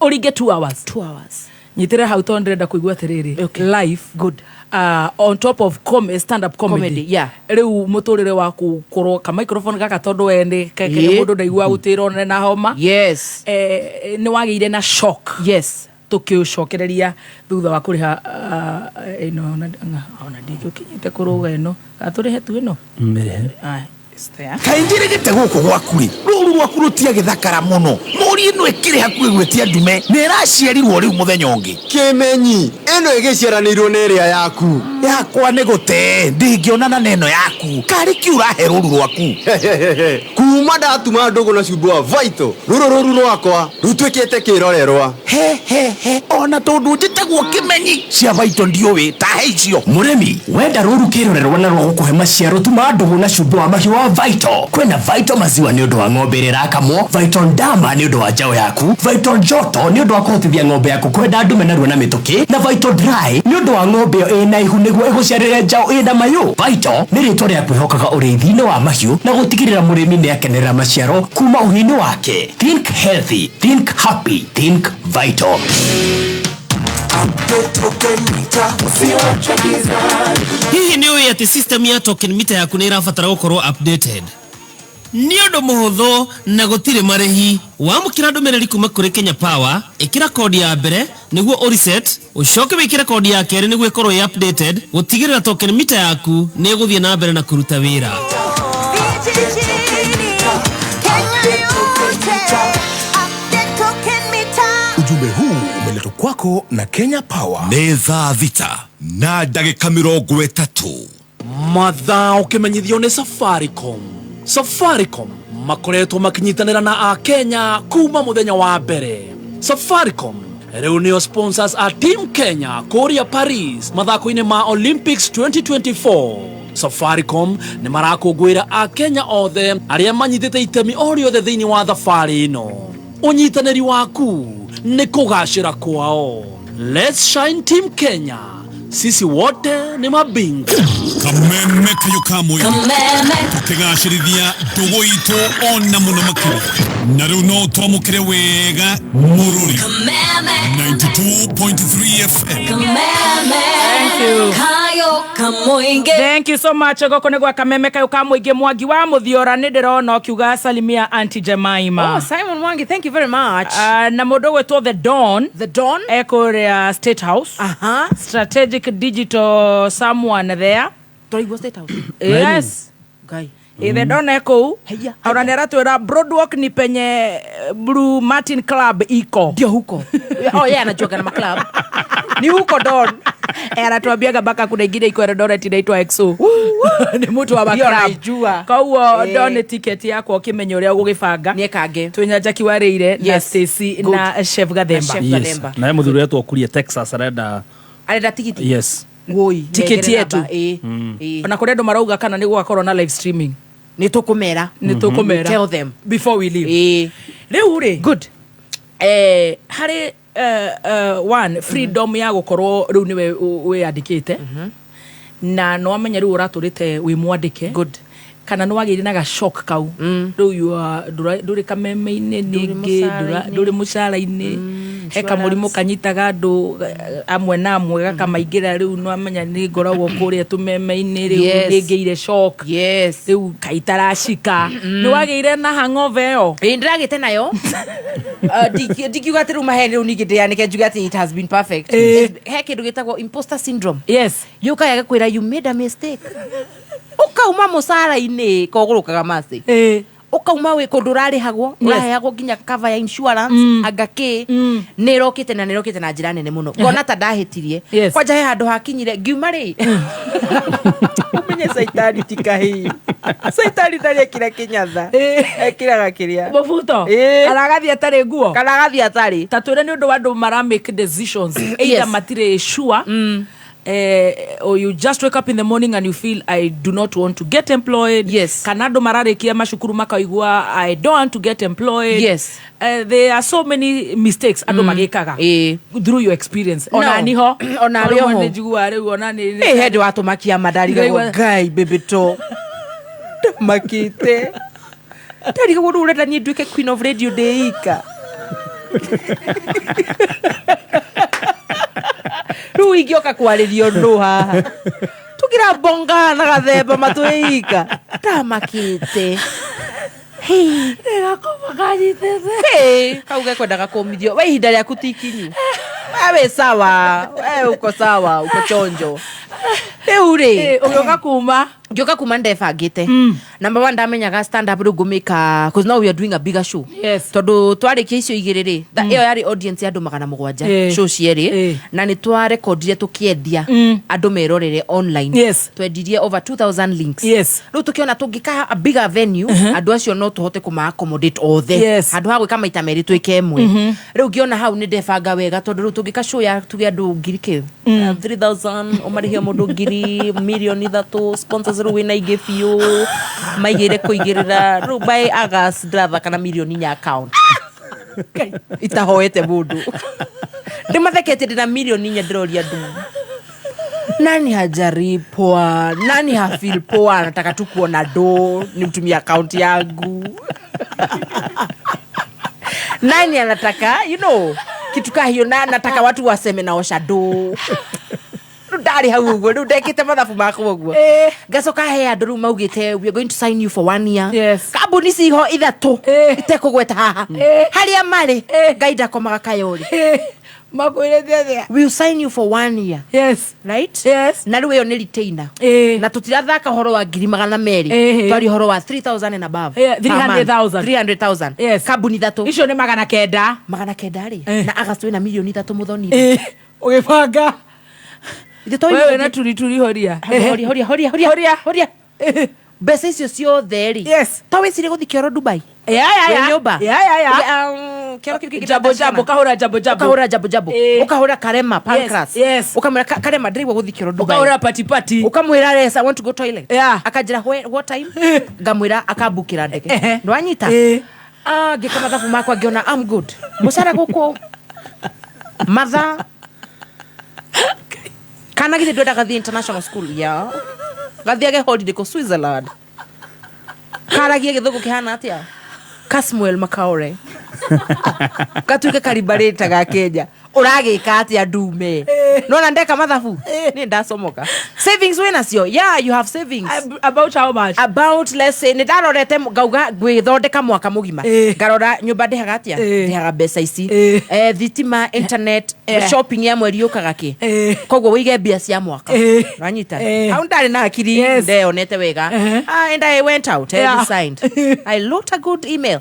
Uringe 2 hours. 2 hours. Nyitire how to ndenda kuigua tiriri. Live. Good. On top of stand up comedy. Yeah. Riu muturire waku kuroka microphone gaka tondu wende keke mundu ndaigua gutiro na homa. Yes. Ni wageire na shock. Yes. Tukiucokereria thutha wa kuriha ino ona ndikio kinyite kuruga ino gaturihe tu ino mire kaingire gite guku gwakuri ruru rwaku rutia githakara muno muri ino ikire hakuhi gwetia ndume niraciarirwo riu muthenya ungi kimenyi ino igiciaranirwo ni ria yaku yakwa ni gute ndingionana neno yaku kari kiurahe ruru rwaku kuma ndatuma ndugu na cumbu wa Vital ruru rwakwa rutwikite kirorerwa he ona tondu njitagwo kimenyi cia Vital ndiuwi tahe icio muremi wenda ruru kirorerwa na rwagukuhe maciaro tuma ndugu na cumbu wa mahiũ wa Vital kwina Vital maziwa ni undu wa ng'ombe irakamwo Vital ndama ni undu wa njao yaku Vital joto ni undu wa kuhotithia ng'ombe yaku kwenda ndume narua na mituki na Vital dry ni undu wa ng'ombe ina ihu niguo iguciarire njao ina mayu Vital ni ritwa ria kwihokaga urithi-ini wa mahiũ na gutigirira murimi ni akenerera maciaro kuma uhi-ini wake. Think healthy, think happy, think Vital. Hihi ni uĩ atĩ system ya token meter yaku nĩ ĩrabatara gũkorwo updated? Nĩ ũndũ mũhũthũ na gũtirĩ marĩhi. Wamũkĩra ndũmĩrĩri kuma kũrĩ Kenya Power, ĩkĩra kodi ya mbere nĩguo ũreset, ũcoke wĩkĩre kodi ya kerĩ nĩguo ĩkorwo ĩ updated, gũtigĩrĩra token meter yaku nĩ ĩgũthiĩ na mbere na kũruta wĩra. Ujumbe huu umeletwa kwako na Kenya Power. Nĩ thaa thita na ndagĩka 30. Mathaa ũkĩmenyithio nĩ Safaricom makoretwo makinyitanĩra na Akenya kuma muthenya wa mbere. Safaricom rĩu nĩo sponsors a Team Kenya kũrĩa Paris mathako-inĩ ma Olympics 2024. Safaricom nĩ marakũngũĩra Akenya othe arĩa manyitĩte itemi o rĩothe thĩinĩ wa thabarĩ ĩno. Ũnyitanĩri waku nĩ kũgacĩra kwao. Let's shine Team Kenya sisi wote ni mabingwa. Kameme kayo kamwe tukigashirithia ndugu itu ona muno makiri na riu no twamukire wega mururi 92.3 FM. Thank you so much. Goko negwa Kameme kayo kamwingi Mwangi wa Muthiora ni ndirona ukiuga salimia Auntie Jemima. Oh, Simon Mwangi, thank you very much. Na mundu wetwo The Don eko State House. Strategic digital someone there. Toigo State House. Yes. Guy. The Don eko. Hauna neratwira Broadwalk ni penye Blue Martin Club iko. Ndio huko. Oh yeah, anachoka na maclub. Ni huko Don. Anatuambiaga baka kuna ingine iko Eldoret inaitwa EXO. Ni mtu wa maclub. Kwa huo Don ticket yako ukimenya uria ugibanga. Niekange. Twenya Kiwareire na Stacy na Chef Gathemba. Na muthuri wetu okurie Texas arenda tikiti. Yes. Woi, tiketi yetu. Na kurendo marauga kana ni gwakorwo na live streaming. Ni tukumera. Tell them before we leave. Leo uri. Good. Hari one freedom ya gukorwo riu niwe wiyandikite na no amenya riu uraturite wi mwandike good kana no wagire na ga shock kau riu nduri kameme-ini ningi nduri mucara-ini heka murimu kanyitaga andu amwe na amwe gakamaingira riu no amenya ni ngoragwo kuria tumeme-ini riu ningiire shock riu kaitarashika ni wagire na hangover yo ndiragite nayo dikiuga ati riu maheni riu ningi ndianike njuga ati it has been perfect he kindu gitagwo imposter syndrome yuka yagakwira you made a mistake ukauma mucara-ini kogurukaga masi ukauma we kundu rarihagwo urahagwo nginya cover ya insurance agaki nirokite na njira nene muno ngona ta ndahitirie kwanja he handu hakinyire ngiuma ri umenye saitani tikahi saitani tari kira kinyatha ekiraga kiria mubuto aragathia atari nguo kana agathia atari tatwire ni undu wa andu mara make decisions either matire sure or you just wake up in the morning and you feel I do not want to get employed. Kanado mararikia mashukuru makaigua I don't want to get employed. There are so many mistakes ando magekaga through your experience. Ona niho ona riho njigua riu ona ni head watu makia madari guy baby to makite tari gudu ureta ni nduke queen of radio deika Rui gioka kwaririo ndu haha tugira bonga na gathemba matuika tamakite kauge kwendaga kumithio we ihinda rĩaku tikinyu wewe sawa wewe uko sawa uko chonjo rĩu rĩ ngioka kuma ndebangite number 1 ndamenyaga stand up ngumika cause now we are doing a bigger show tondu twarikia icio igiri ri iyo yari audience ya andu 700 show cieri na ni twa recordire tukiendia andu merorere online twendirie over 2000 links riu tukiona tungika a bigger venue andu acio no tuhote kuma accommodate othe andu ha gwika maita meri twike emwe riu ngiona hau ni ndebanga wega tondu riu tungika show ya tuge andu ngirike 3000 omarihia mundu ngiri milioni 3 sponsors riu wina ingi biu maigire kuigirira riu by August ndratha kana milioni nya account itahoete mundu ndimathekete ndina milioni nya ndiroria ndu nani hajaripwa nani hafeel poa nataka tu kuona do nimtumia account yangu nani anataka kitu ka hiyo na nataka watu waseme naosha do ndari hau uguo riu ndekite mathabu makwa uguo ngacoka he andu riu maugite we are going to sign you for 1 year kambuni ciho ithatu itekugweta haha haria mari ngai ndakomaga kayori makwire thia we will sign you for 1 year right na riu iyo ni retainer na tutirathaka horo wa 200,000 twari horo wa 3000 and above 300,000 kambuni thatu icio ni 900 ri na agastu na milioni 3 muthoni ugibanga wewe na turi horia horia besa icio ciothe ri tawicire guthikio Dubai nyumba kahura jabo ukahura karema pancras ukamwira karema ndiri guthikio Dubai ukahura patipati ukamwira resa want to go toilet akajira what time ngamwira akabukira ndege ndwanyita ngikama thabu makwa ngiona I'm good mucara guku matha kana githe ndwenda gathi international school ya gathiage holiday ko Switzerland karagie githugu kihana atia Casmuel Makaore gatuike karibarita ga Kenya uragika atia ndume nona ndeka mathabu ni ndasomoka savings wena cio yeah you have savings about how much about let's say ndarorete ngauga gwithondeka mwaka mugima ngarora nyumba ndihaga atia ndihaga mbeca ici thitima internet shopping ya mweri ukaga ki koguo wige mbia cia mwaka ranyita au ndari na akiri ndeonete wega and I went out and signed I wrote a good email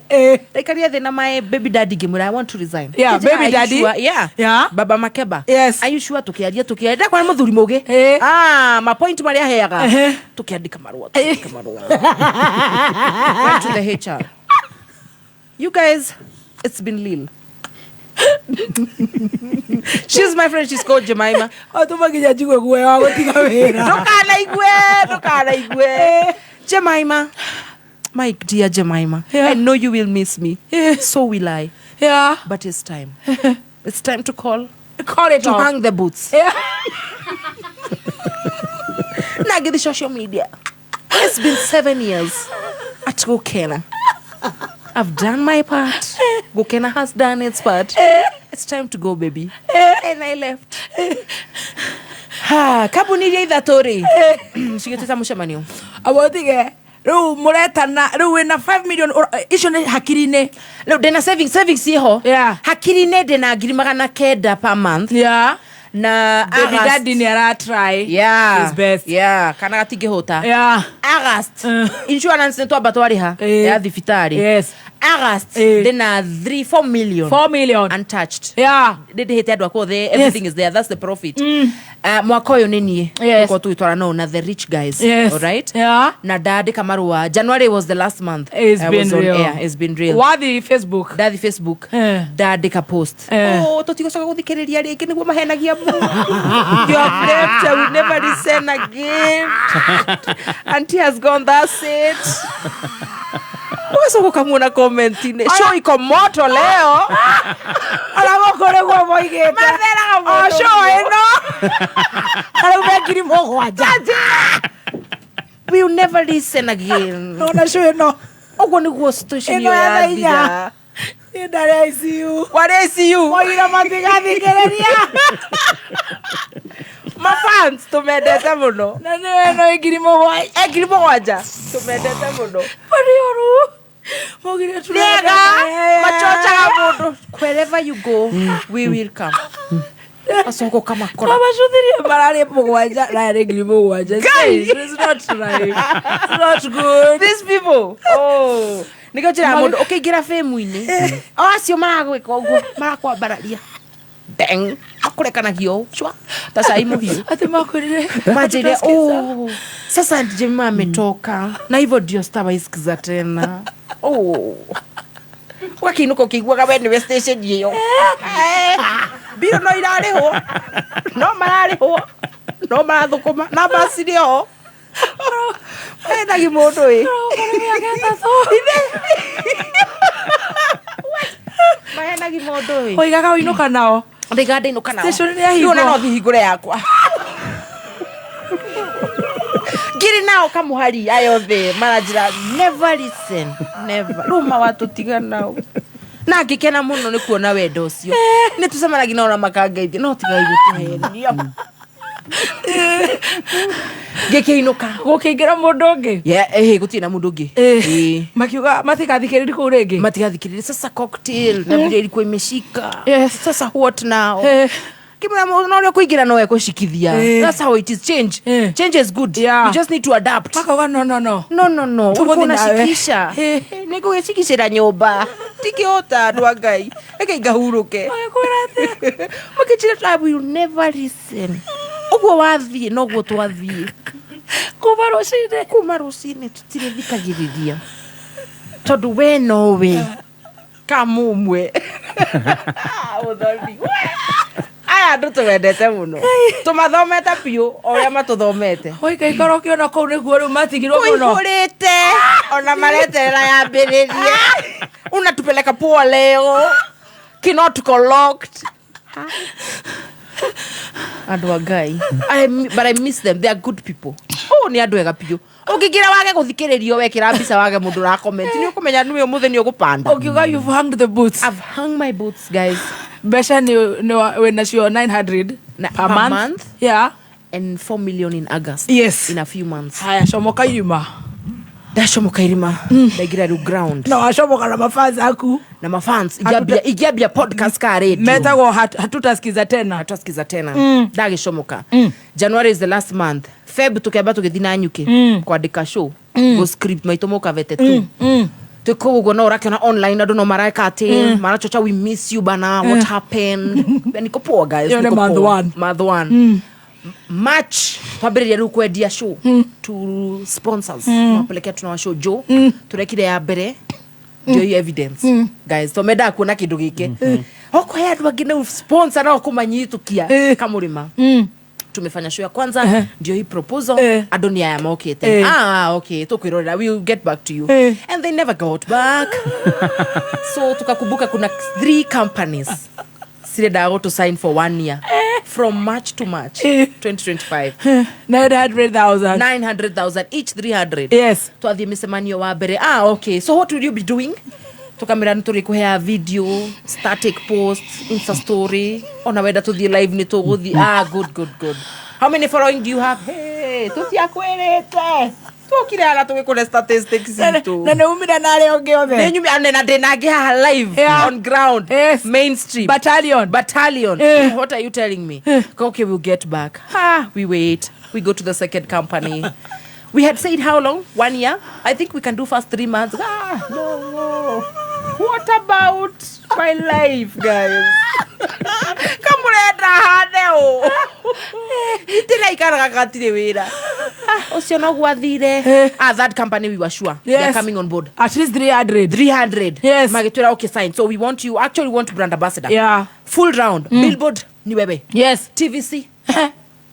rekaria thina my baby daddy gimura I want to resign baby daddy yeah baba Makeba yes are you sure tukiaria kwa muthuri mugi ma point mari aheaga tukiandika marua went to the HR you guys it's been Lil she's my friend she's called Jemima atumaginya jigwe gwe wa gutiga wira ndukana igwe Jemima my dear Jemima I know you will miss me so will I but it's time it's time to call it to hang the boots na get the social media it's been 7 years at Gokena I've done my part Gokena has done its part it's time to go baby and I left kabuniria ithatori shigiteta mushamanio abotige Ru muretana ru wina 5 million icio ni hakirine no dena savings iho hakirine dena 900 per month na baby daddy ni ara try his best kana gatingihota August insurance neto abatwariha ya thibitari August dena 4 million untouched did hit edwa ko there everything is there that's the profit mwaka uyu nini ko tuitwara no na the rich guys all right na dadi kamarua January was the last month it's been real wadi Facebook dadi ka post totigocoka guthikiriria ringi niguo mahenagia mu you have left I will never listen again auntie has gone that's it Uwezo kukamuna komenti show iko moto leo alagokore gwa moigete mathera ga show eno alagokiri mogwaja we will never listen again no show eno ogwo niguo station ya thia ndare ICU what ICU moira matigathikereria mafans tumendete muno na no egiri mogwaja tumendete muno parioru mogire tulega machocha mundo wherever you go we will come asoko kama kora baba shudhirie barare mogwaja na egiri mogwaja it's not right it's not good these people nigojira mundo ukigira fame-ini acio maragwika uguo marakwambararia deng akurekanagio chwa tasai muhiu ati makurire majire sasa Jemima ametoka na hivyo ndio sitawaisikiza tena wakinuko kigwa wewe ni station hiyo bio no irarihwo no mararihwo no marathukuma na basi rio ena gimundu mahena gimundu oigaga uinuka nao ndigande inuka nao station ya hiyo no thihingure yakwa giri nao kamuhari ayothe marajira never listen never ruma watu tiganao na ngikena muno ni kuona wendo ucio ni tusemanaga na ona makangeithia no tigai gutuhenio gekiinuka gukingira mundu ungi gutina mundu ungi makiuga matigathikiriri ku ringi matigathikiriri sasa cocktail na vile ilikuwa imeshika sasa what now kimya unaona kuingira no ekushikithia that's how it is change is good you just need to adapt maka no unashikisha niko geshikishira nyumba tikiota ndwangai ekaiga huruke mukichira tribe you never listen ugo wathie no go twathie kuma rucine tutire thikagiriria tondu we nowe kamumwe uthoni aya andu tuwendete muno tumathomete piu oria matuthomete oika ikoro kiona kou niguo riu matigirwo muno kuihurite ona mareterera yambiririe unatupeleka poa leo cannot collect Andu a Ngai. But I miss them. They are good people. Oh, ni andu ega piu. Ukigira wage guthikiririo wekira mbica wage mundu ra comment ni ukumenya ni umuthe ni ugupanda. Okay, you've hung the boots. I've hung my boots, guys. Besha ni when you're 900 per month. Yeah. And 4 million in August. Yes. In a few months. Haya shomoka irima. Dashomoka irima. Dagira ru ground. No, ashomoka na mafans aku. Na mafans. Ijabia podcast ka radio. Metago hatutasikiza tena. Hatutasikiza tena. Dagi shomoka. January is the last month. Feb tukeba tukithina nyuki. Kwandika show. Go script maitomoka vete tu. Tuko ugo no rakena online I don't know maraika ati marachocha we miss you bana what happened. Niko poa guys. Month one. March twambiriria riu kwendia show to sponsors mapelekea tuna show jo turekire ya mbere ndio evidence guys tomenda kuona kindu gike oko ya andu angine sponsor na kumanyitukia kamurima tumefanya show ya kwanza ndio hii proposal adonia ya mokete okay tukwirorera we will get back to you and they never got back so tukakumbuka kuna 3 companies Sireda go to sign for 1 year from March to March 2025 900,000 each 300 yes twathie misemanio wa mbere okay so what will you be doing tukamira nturi kuhea video static posts insta story ona wenda tuthie live ni tuguthi good how many following do you have hey tutiakwirete tukire ala tugikore statistics itu na ne umira na leo geothe ne nyumi ane na denage live on ground mainstream battalion what are you telling me okay we'll get back we wait we go to the second company we had said how long 1 year I think we can do first 3 months no what about my life guys kamurenda hadeo itila ikaraga katire wira osio no gwathire that company we were sure they are coming on board at least 300 yes magitwira okay sign so we want you actually want brand ambassador full round billboard ni wewe yes TVC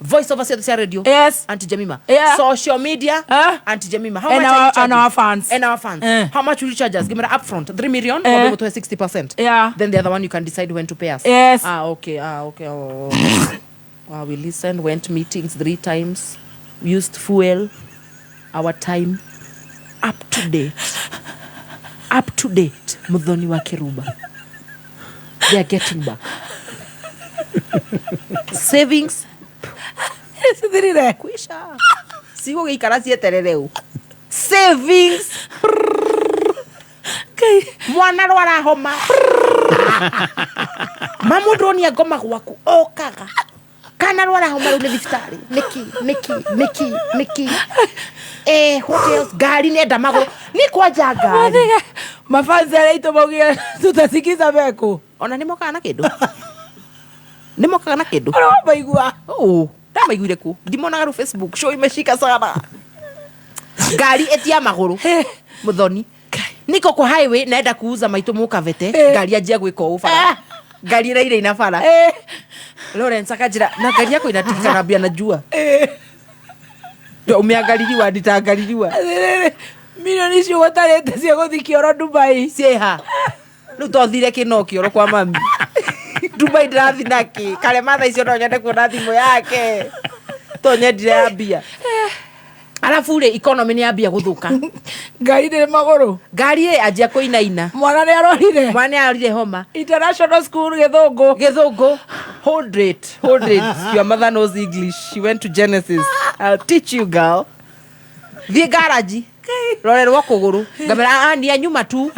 Voice over Sia Radio yes Auntie Jemima social media Auntie Jemima how much are you and our fans how much will you charge us give me the upfront 3 million or go to 60% then the other one you can decide when to pay us yes okay we listened went meetings 3 times used fuel our time up to date Muthoni wa Kiruba they are getting back savings Sidirire kwisha sigo gikarasi eterereu savings mwana rwara homa mamudroni agoma gwaku okaga kana rwara homa rule thibitari niki hotels gari nenda magoro ni kwaja gari mafanzi aleito bogia tutasikiza beko ona nimoka na kindu nimoka na kindu ona baigua ndamaiguire ku ndimonaga ru Facebook show imeshika sana gari etia maguru Muthoni niko kwa highway naenda kuuza maito mukavete gari ajia gwika ufara gari ile ina fara Lawrence akajira na gari yako inatika rabia najua ndio umeangaliliwa nditaangaliliwa milioni cio watarete cia guthikioro Dubai cieha nu tothire kinokio ro kwa mami Dubai drathi naki kale matha icio no nyende kuona thimu yake to nyendire ambia alafu ile economy ni ambia guthuka ngari ndire maguru ngari ajia kuinaina mwana ni arorire homa international school githungu hold it your mother knows English she went to Genesis I'll teach you girl the garage rorerwa kuguru ngamera ni anyuma tu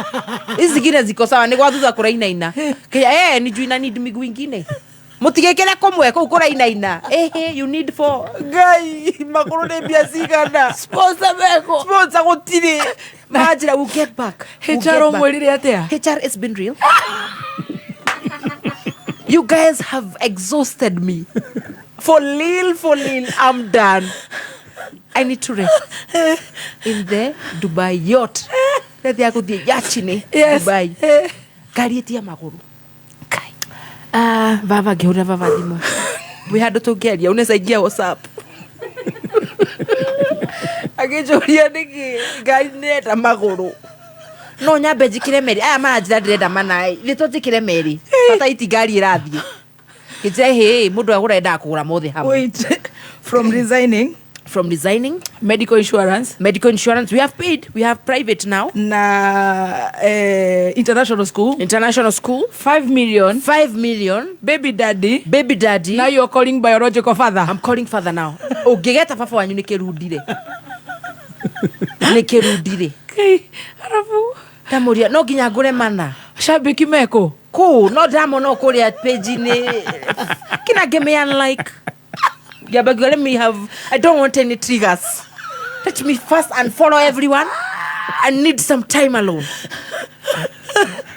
izigine ziko sawa ni gwathutha kurainaina kia ni juina need miguu ingine mutigekera komwe ko kurainaina you need for guy makuru ne bia sigana sponsor gotire majira will get back HR mwelire atia HR has been real you guys have exhausted me for real I'm done I need to rest in the Dubai yacht. Let ya kuthie yachini Dubai. Gari etia maguru. Vava geura vava thimo. We had to geria unaweza ingia WhatsApp. Agijoria niki gari nenda maguru. No nyambe njikire meri aya maranjira ndirenda manai thitũnjikire meri bata iti gari irathie Kijai hey mundu agura enda kugura mothe hamwe. Wait. From resigning, medical insurance, we have paid, we have private now. Na international school 5 million. Baby daddy. Now you're calling biological father. I'm calling father now. Ugigeta papa wanyu nikirudire. Okay, arafu tamuria no ginya ngure mana shabiki meko ku no damo no kuria page ni kina give me unlike yeah, but let me have, I don't want any triggers. Let me first unfollow everyone. I need some time alone.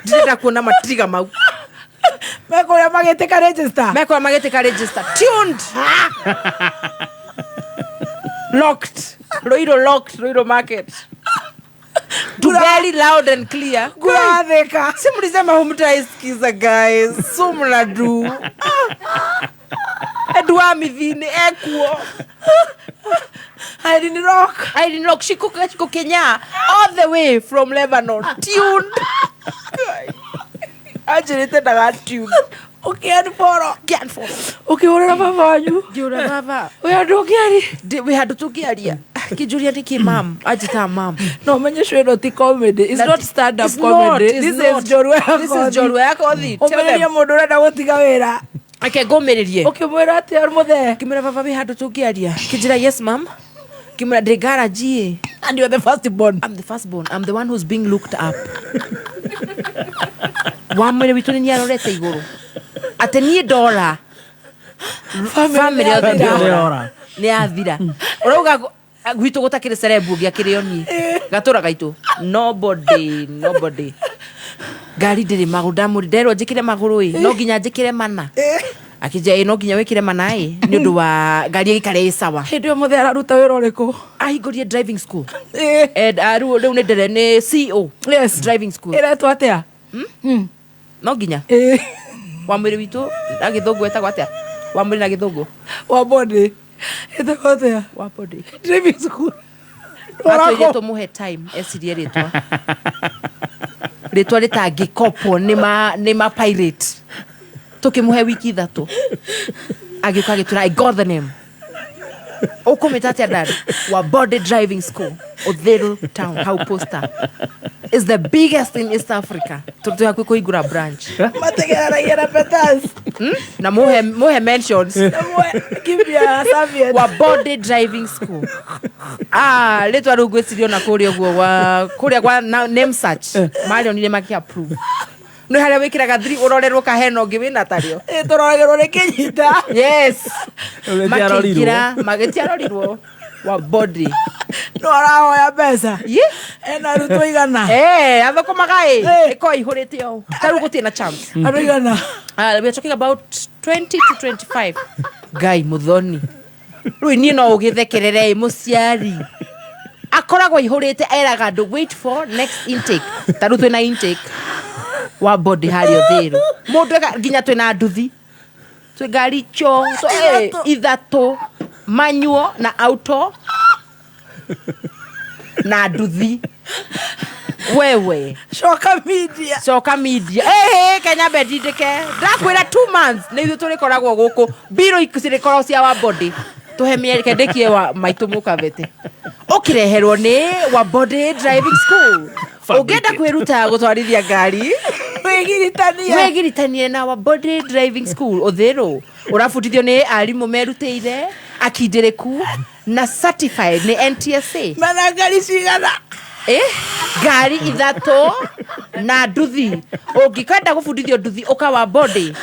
Dida kuona matrigger mau. Meko ya mageteka register. Tuned. Locked. Roiro market. Do very loud and clear. Guadeka. Simulisema humtaiskiza guys. Sumla do. Edwa mivine ekuo. I didn't rock. She cook Kenya all the way from Lebanon. Tuned. Ajirite na tuned. Okay, anforo. Okay, ora baba wanyu. Jura baba. We had to gearia. Kijuria niki mam. Ajita mam. No, menyeshwe no ti comedy. It's not stand up comedy. This is Jorwe Akothi. Omeria mundu renda gutiga wira. Okay, go mererie. Okay, mwera ati armuthe. Kimera baba we had to gearia. Kijira yes ma'am. Kimera de garage. And you're the firstborn. I'm the firstborn. I'm the one who's being looked up. Wamere bituni ni arorete iguru. Atenie $1. Family of $1. Ni athira. Urauga gwitu gutakire cerebu gia kirioni. Gatura gaitu. Nobody. Gari ndiri maguda muri ndero njikire maguru no ginya njikire mana. Akija no ginya wekire mana ni undu wa gari ikare sawa. Hindio muthe araruta wira uriku. Ahingorie driving school. And riu ni ndere ni CEO. Yes, driving school. Iretwa atia? No ginya. Wamwiri witu na githungu etagwa atia? Wamwiri na githungu. Wabodi. Etagwa atia? Wabodi. Driving school. Atoye to muhe time esirie ritwa. Ritwa ritangikopo ni ma pirate. Tukimuhe wiki thatu. Agikuka gitura I got the name. Okometati dad. Wabodi driving school. Odhero town how poster. Is the biggest in East Africa. Tutuya kuigura branch. Mategera yera petas. Na mohe mentions. Kibia Saviet. Wabodi driving school. Letu arugo studio na kuria kwa name search. Mali onile maki approve. No hale wikira ga 3 urorerwo ka heno ngibina tario. Turorerwo rekenyita. Yes. Makikira magetiarorirwo. Wabodi. No arahoya mbeca. Yeah. Ena ruto igana. Athokomaga iko ihurite o. Taru gutie na chance. Aro igana. We are talking about 20 to 25. Guy Muthoni. Rui ni no ugithekerere muciari. Akoragwo ihurite eraga andu wait for next intake. Taru twina intake. Wabodi hari othiru. Mundu ginya twina nduthi. Twe gari cho. Ithato. Manual na auto. Na nduthi. Wewe Shoka media Kenya bedidike ndakwira 2 months ni ithu turikoragwo guku biro ikisirikorwo cia Wabodi tuhe miereke ndekie wa maitu mukavete ukireherwo ni Wabodi driving school ugenda kwiruta gutwarithia ngari wegiritanie na Wabodi driving school uthero urafutithio ni arimu merutire akindiriku na certified ni NTSA mana ngari cigana gari ithato na nduthi ungikenda gubundithio nduthi uka Wabodi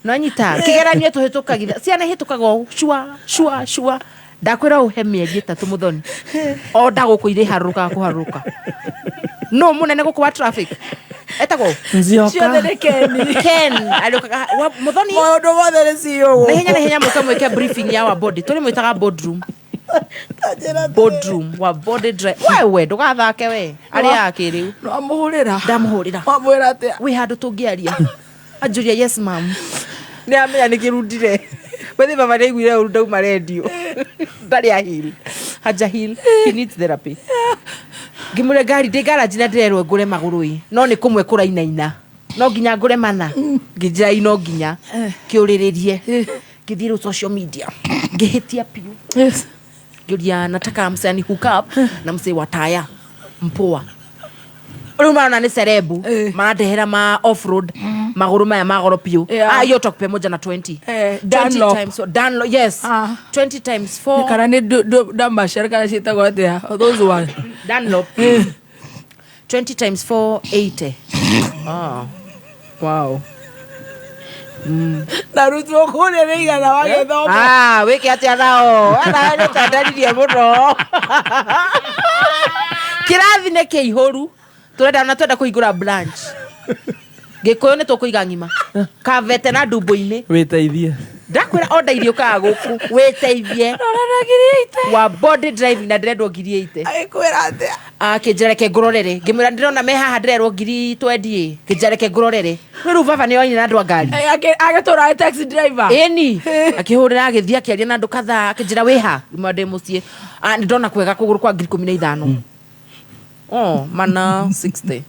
no nyita kigeranio tuhitukagira ciana hitukago shua ndakwira uhe mieri 3 Muthoni o ndaguku ire haruka kuharuka no munene guku wa traffic etago ciothe Ken alioka Muthoni mondo wothe ni CEO na hinya mukamweke briefing ya Wabodi tuli mwitaga boardroom Wabodi drive wewe ndugathake we ari yake riu no amuhurira ndamuhurira wamwira atia we had to gearia ajuria yes ma'am ni amenya nikirundire wewe baba niguire urunda uma radio ndari ahili haja heal he needs therapy gimure gari de garage na ndirerwo ngure magurui no ni kumwe kurainaina no nginya ngure mana ngijira ino nginya kiuriririe ngithire social media ngihitia piu ngiuria nataka msanii hook up na msee wa taya mpoa Ruma na ni serebu maadehera ma off-road maguru maya magoro piu hiyo tokupe moja na 20 20 times Dunlop yes 20 times 4 kana ni damba sharika shita gote those one Dunlop 20 times 4 80 wow Naruto kule reiga na wage thoma wiki atia nao ana ni tandaririe muno kirathi ne kihoru twenda kuigura branch gikoyo ne tukuiga ngima kavete na ndumbo-ini witeithie ndakwira order irio ka guku witeithie wa body driving na ndĩrendwo 8,000 aikwira atia kinjereke ngororere ngimwira ndirona me haha ndĩrerwo 20 kinjereke ngororere rĩu baba nĩ oine na andũ a ngari agatora taxi driver eni akihurira agithia akiaria na andũ kadhaa akinjira wiha mwande mucie ndona kwega kuguru kwa 15,000 mana 60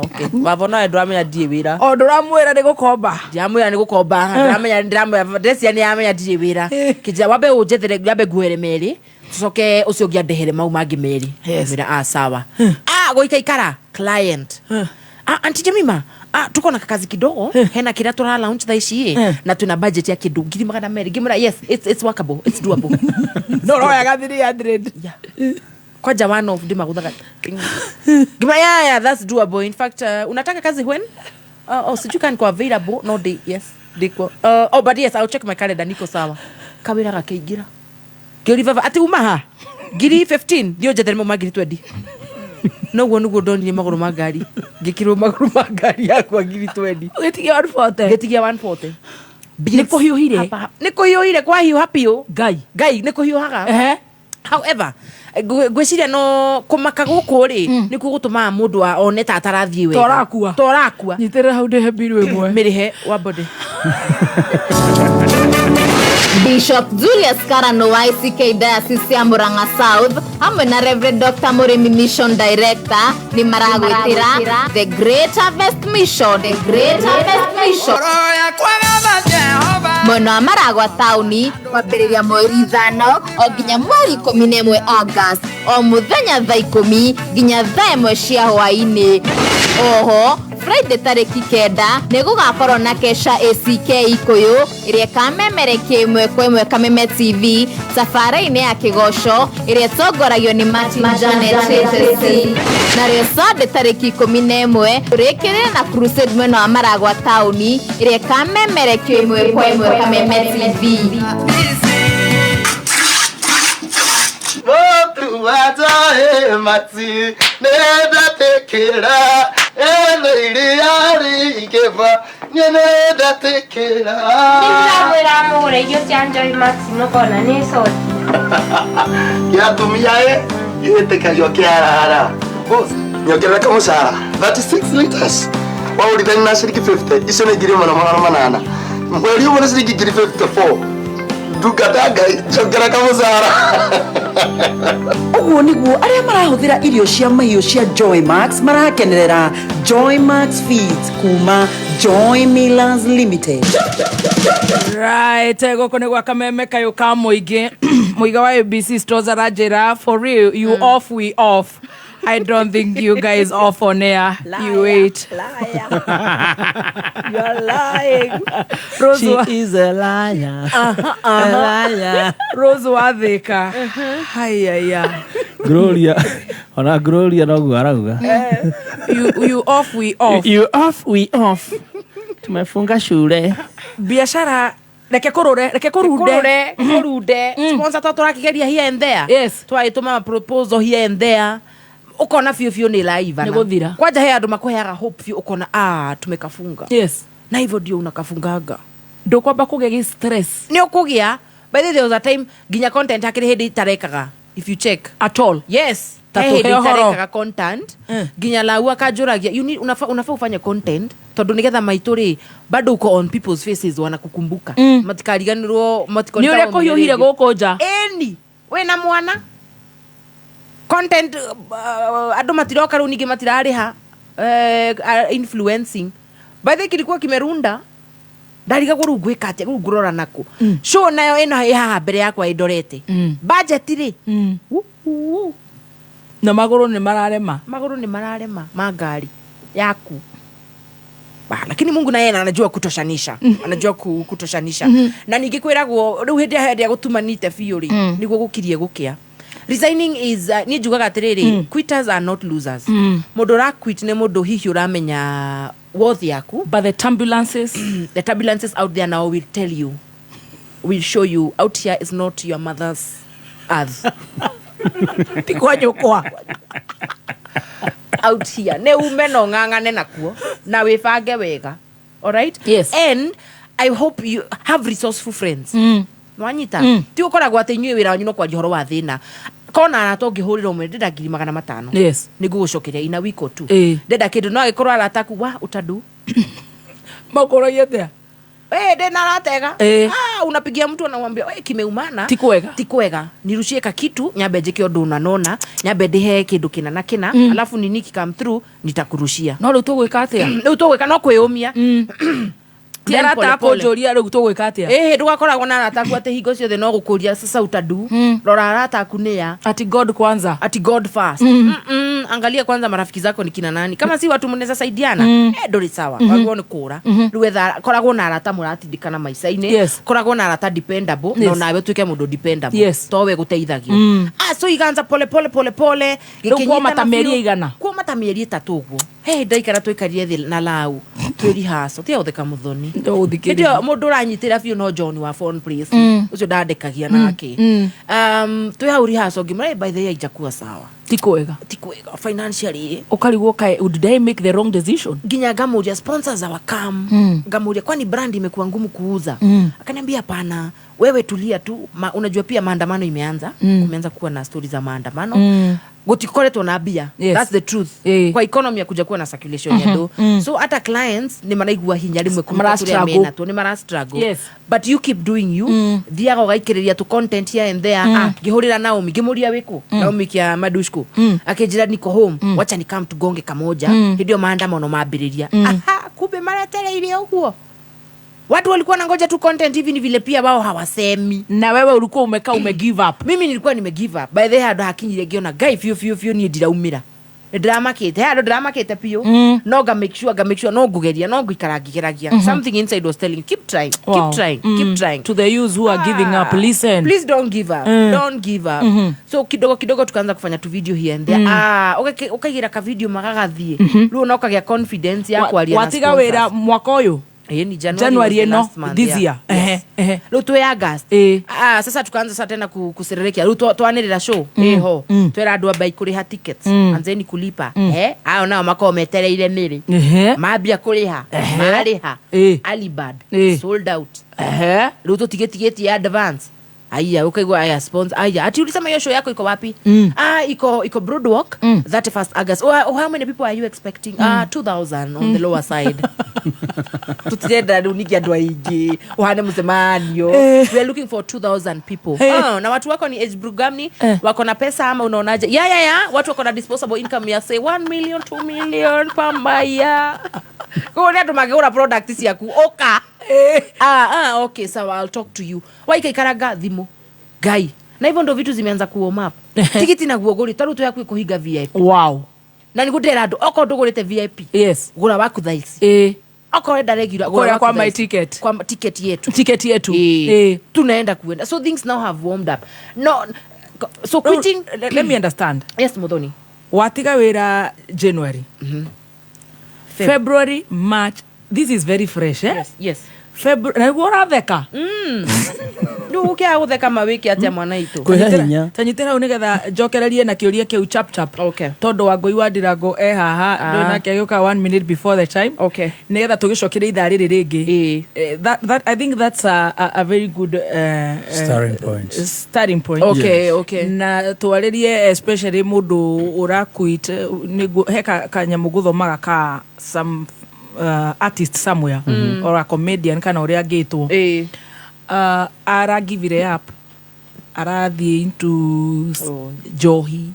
okay baba no ndramenya ndie wira ndramwira ni gukomba ndramwira ni gukomba ndramenya desia ni amenya ndie wira kijia wabe ujethere wabe guere meri tucoke ucio ngiandehere mau mangi meri mira sawa goika ikara client Auntie Jemima tuko na kazi kidogo hena kila tura launch thaici na tuna budget ya kidu 200 ngimura yes it's workable it's doable no roya gathiri 100 kwa jawan of dima kudaka gima yeah that's doable in fact unataka kazi when siju kan kwa available no day yes diko but yes I'll check my calendar niko sawa kawira gakeigira ngiriva ati umaha giri 15 ndio jethere mo magiri 20 no nugo ndonire maguru magari ngikirwo maguru magari yakwa ngiri 20 getigia 140 niko hiuhire kwa hiu hapio gai niko hiuhaga however gwiciria no kumaka guku ri ni kugutuma mundu one ta atarathie wega torakua nyitere hau de hebiru imwe mirihe wa body Bishop Julius Karano wa ICK Diocese ya Murang'a South hamwe na Reverend Dr. Murimi Mission Director ni maragwitira The Great Harvest Mission mwena wa Maragwa tauni kwambĩrĩria mweri 5 o nginya mweri 11 August o muthenya thaa 10 nginya thaa 1 cia hwaĩ-inĩ. Oho Friday tarĩki 9 nĩ gũgakorwo na kesha ACK Ikuyu ĩrĩa ĩkamemerekia ĩmwe kwa ĩmwe Kameme TV safari-inĩ ya kĩgoco ĩrĩa ĩtongoragio nĩ Martin Janet narĩo Sunday tarĩki 11 tũrĩkĩrĩre na crusade mwena wa Maragwa tauni ĩrĩa ĩkamemerekio ĩmwe kwa ĩmwe Kameme TV. Watae mati nenda tekera iria ikefa nenda tekera ndamwira mugure irio cia Joy Max mukona ni sort yatumia yetekayo kiarara nyokera kama sara 36 liters waulithani na shilingi 50 icio nĩ ngiri 800 mweri ũmwe nĩ shilingi ngiri 54 dukataga chokera kama sara uguo niguo aria marahuthira irio cia mahiũ cia Joy Max marakenerera Joy Max Feeds kuma Joy Millers Limited. Right, goko nĩ gwa Kameme kayo ka muingi muiga wa ABC stores arajira for real you off we off. I don't think you guys off on air. Liar, you wait. Liar. You're lying. Rose she is a liar. A liar. Rose Wathika. Hayaya. Gloria. Ona Gloria no guaraga. You off we off. You off we off. Tumefunga shule. Biashara reke kurude sponsor to turakigeria here and there yes twaituma proposal here and there ukona fio ni live na guthira kwaja he andu makuheaga hope fio ukona tumekafunga yes na hivyo ndio unakafungaga ndo kwamba kugegi stress ni ukugia by the way there was a time ginya content akiri hindi tarekaga if you check at all yes tarekaga content ginya laua akajuragia you need unafa ufanye content tondu nigetha maituri bado uko on people's faces wanakukumbuka matikariganirwo ni ule kuhiuhire guku nja eni we na mwana content andu matiroka riu ningi matirariha influencing by the kilikuwa kimerunda ndariga guru gwika ate guru ngurora nako show nayo eno haha mbere yakwa indorete budget ri na maguru ni mararema magari yaku lakini Mungu naye anajua kutoshanisha anajua kutoshanisha na ningikwiragwo riu hindi ya gutumanite fiori niguo gukirie gukia. Resigning is ni jugaga atiriri quitters are not losers. Mundu ra quit ne mundu hihi uramenya worth yaku, but the turbulences out there now will tell you, will show you out here is not your mother's earth. Tikwanyo kwa out here ne umeno ngangane nakuo na wifange wega. All right? Yes. And I hope you have resourceful friends. Mwanyita ti ukoragwo ati nywe wira wanyu no kwa jihoro wa thina kona aratongi hurira umwe ndenda 500. Yes. Nigugucokeria ina wiko tu ndenda kindu no agikorwo arataku wa utadu makoro yete ndena aratega unapigia mtu anamwambia wewe kimeumana tikwega nirushie ka kitu nyambe njike undu unanona nyambe ndihe kindu kina na kina alafu nini come through nitakurushia no riu tugwika atia riu tugwika no kwiyumia tiara ta konjoria riu tugwika atia ndugakoragwo na arataku ate hingo ciothe no gukuria sasa utadu rora arataku nia ati God kwanza ati God first angalia kwanza marafiki zako ni kina nani kama si watu mnaweza saidiana ndori sawa wagwo ni kura ruetha koragwo na arata muratindikana maica-ini koragwo na arata dependable no nawe tuike mundu dependable towe guteithagio so iganza pole gikwa matameria igana kwa matameria 3 guo ndaikara tuikarie thi na lau twiri haso tia utheka muthoni ndio mundu ranyitira biu no John wa phone please ucio ndandekagia nake twi hauri haso ngimare by the way ijakuwa sawa tikwega financially ukarigwo kai did I make the wrong decision ginya gamuria sponsors our cam gamuria kwani brand imekuwa ngumu kuuza akaniambia hapana wewe tulia tu unajua pia maandamano imeanza kumeanza kuwa na stories za maandamano gutikoretwo na bia that's the truth kwa economy ya kuja kuwa na circulation ya do so hata clients ni maraigua hinya rimwe kumaturia mena to ni mara struggle but you keep doing you thiaga gaikireria to content here and there ngihurira nao ngimuria wiku nao mikia madushku akijira niko home wacha ni come tugonge kamoja ndio maandamano mambiriria kumbe maratereire uguo watu walikuwa nangoja tu content hivi ni vile pia wao hawasemi na wewe ulikuwa ume give up mimi nilikuwa nime give up by the way hakinyire giona guy fio ni ndiraumira drama kete pio no ga make sure no gugeria no guikaragia something inside was telling keep trying to the youths who are giving up listen please don't give up so kidogo tukaanza kufanya tu video here and there ukaigira ka video magagathie ruo no kagia confidence ya kwaria na watiga wira mwaka uyu ni January no this year ruto ya August sasa tukaanza sasa tena kusererekia ruto twanirira show ho twera andu abai kuriha tickets anzeni kulipa ao nao mako metereire miri mabia kuriha mariha Alibad sold out ruto tigeti ya advance aya ukaigwa aya sponsor aya ati ulisema hiyo show yako iko wapi iko Broadwalk 31st August how many people are you expecting 2000 on the lower side tutenda uniki andu aingi uhane msemanio we are looking for 2000 people na watu wako ni age group gani wako na pesa ama unaonaje ya watu wako na disposable income ya say 1 million 2 million pambaya kwa nini tumageuza products yaku oka okay sawa I'll talk to you waika ikaraga thimu guy na hivyo ndo vitu zimeanza kuwarm up tikiti na guogori taruto yaku ikuhiga VIP wow na nikudera andu oko ndugurite VIP gura waku thaisi oko enda regular gura kwa my ticket kwa ticket yetu tunaenda kuenda so things now have warmed up no so quitting let me understand yes Muthoni watiga wira January February March this is very fresh yes February na gura theka ndukia gutheka mawiki atia mwana itu tanyitera unigetha njokererie na kiuria kiu chap tondo wa ngoi wa ndirango haha ndo nake agioka 1 minute before the time nigetha tugicokire ithaa riri ringi that I think that's a very good starting point okay na twaririe especially mundu urakuit heka kanyamu guthomaga ka some artist somewhere or a comedian kana uria ngitwo ara give it up arathie into johi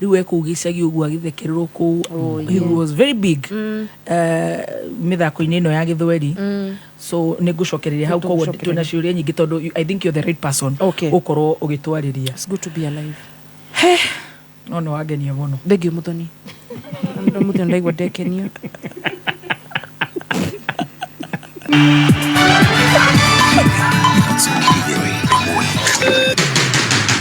riu ekugicagi uguo agithekererwo ku. He was very big mithako-ini ino ya githweri. So nigucokereria hau koguo twina ciuria nyingi tondu I think you're the right person ukorwo ugitwariria. It's good to be alive. No no wagenia muno. Thengio muthoni. Ndo muthoni ndaigua ndekenio.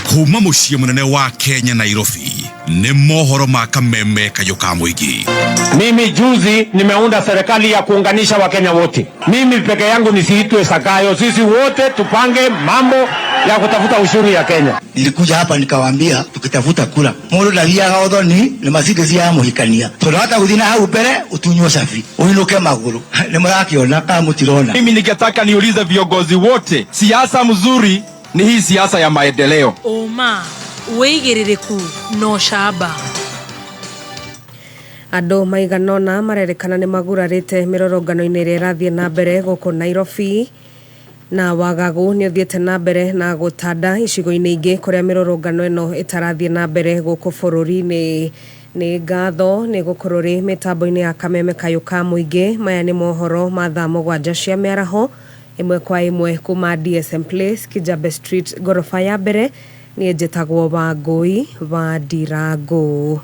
Kuma muciĩ munene wa Kenya Nairobi ni mohoro ma kameme Kayuka Mwigi. Mimi juzi nimeunda serikali ya kuunganisha Wakenya wote. Mimi peke yangu nisiitwe Sakayo, sisi wote tupange mambo ya kutafuta ushuru ya Kenya. Nilikuja hapa nikawaambia tukitafuta kula mundu ndathia odhoni ni masigezi ya muhikania tondu hata guthina hau mbere utunywo safi uinuke maguru ni murakiona kama mutirona. Mimi ningetaka niulize viongozi wote, siasa mzuri ni hii siasa ya maendeleo. Oma weigiririku no shaba. Andu maiganona marerekana ni magurarite mirorongano-ini iria irathie na mbere guku Nairobi, na wagagu ni uthiete na mbere na gutanda icigo-ini ingi kuria mirorongano ino itarathie na mbere guku bururi-ini. Ni ngatho ni gukorwo ri mitambo-ini ya kameme Kayuka Mwigi. Maya ni mohoro ma thaa 7 cia miaraho imwe kwa imwe kuma DSM Place Kijabe Street gorofa ya mbere. Ni njitagwo Wangui wa Ndirangu.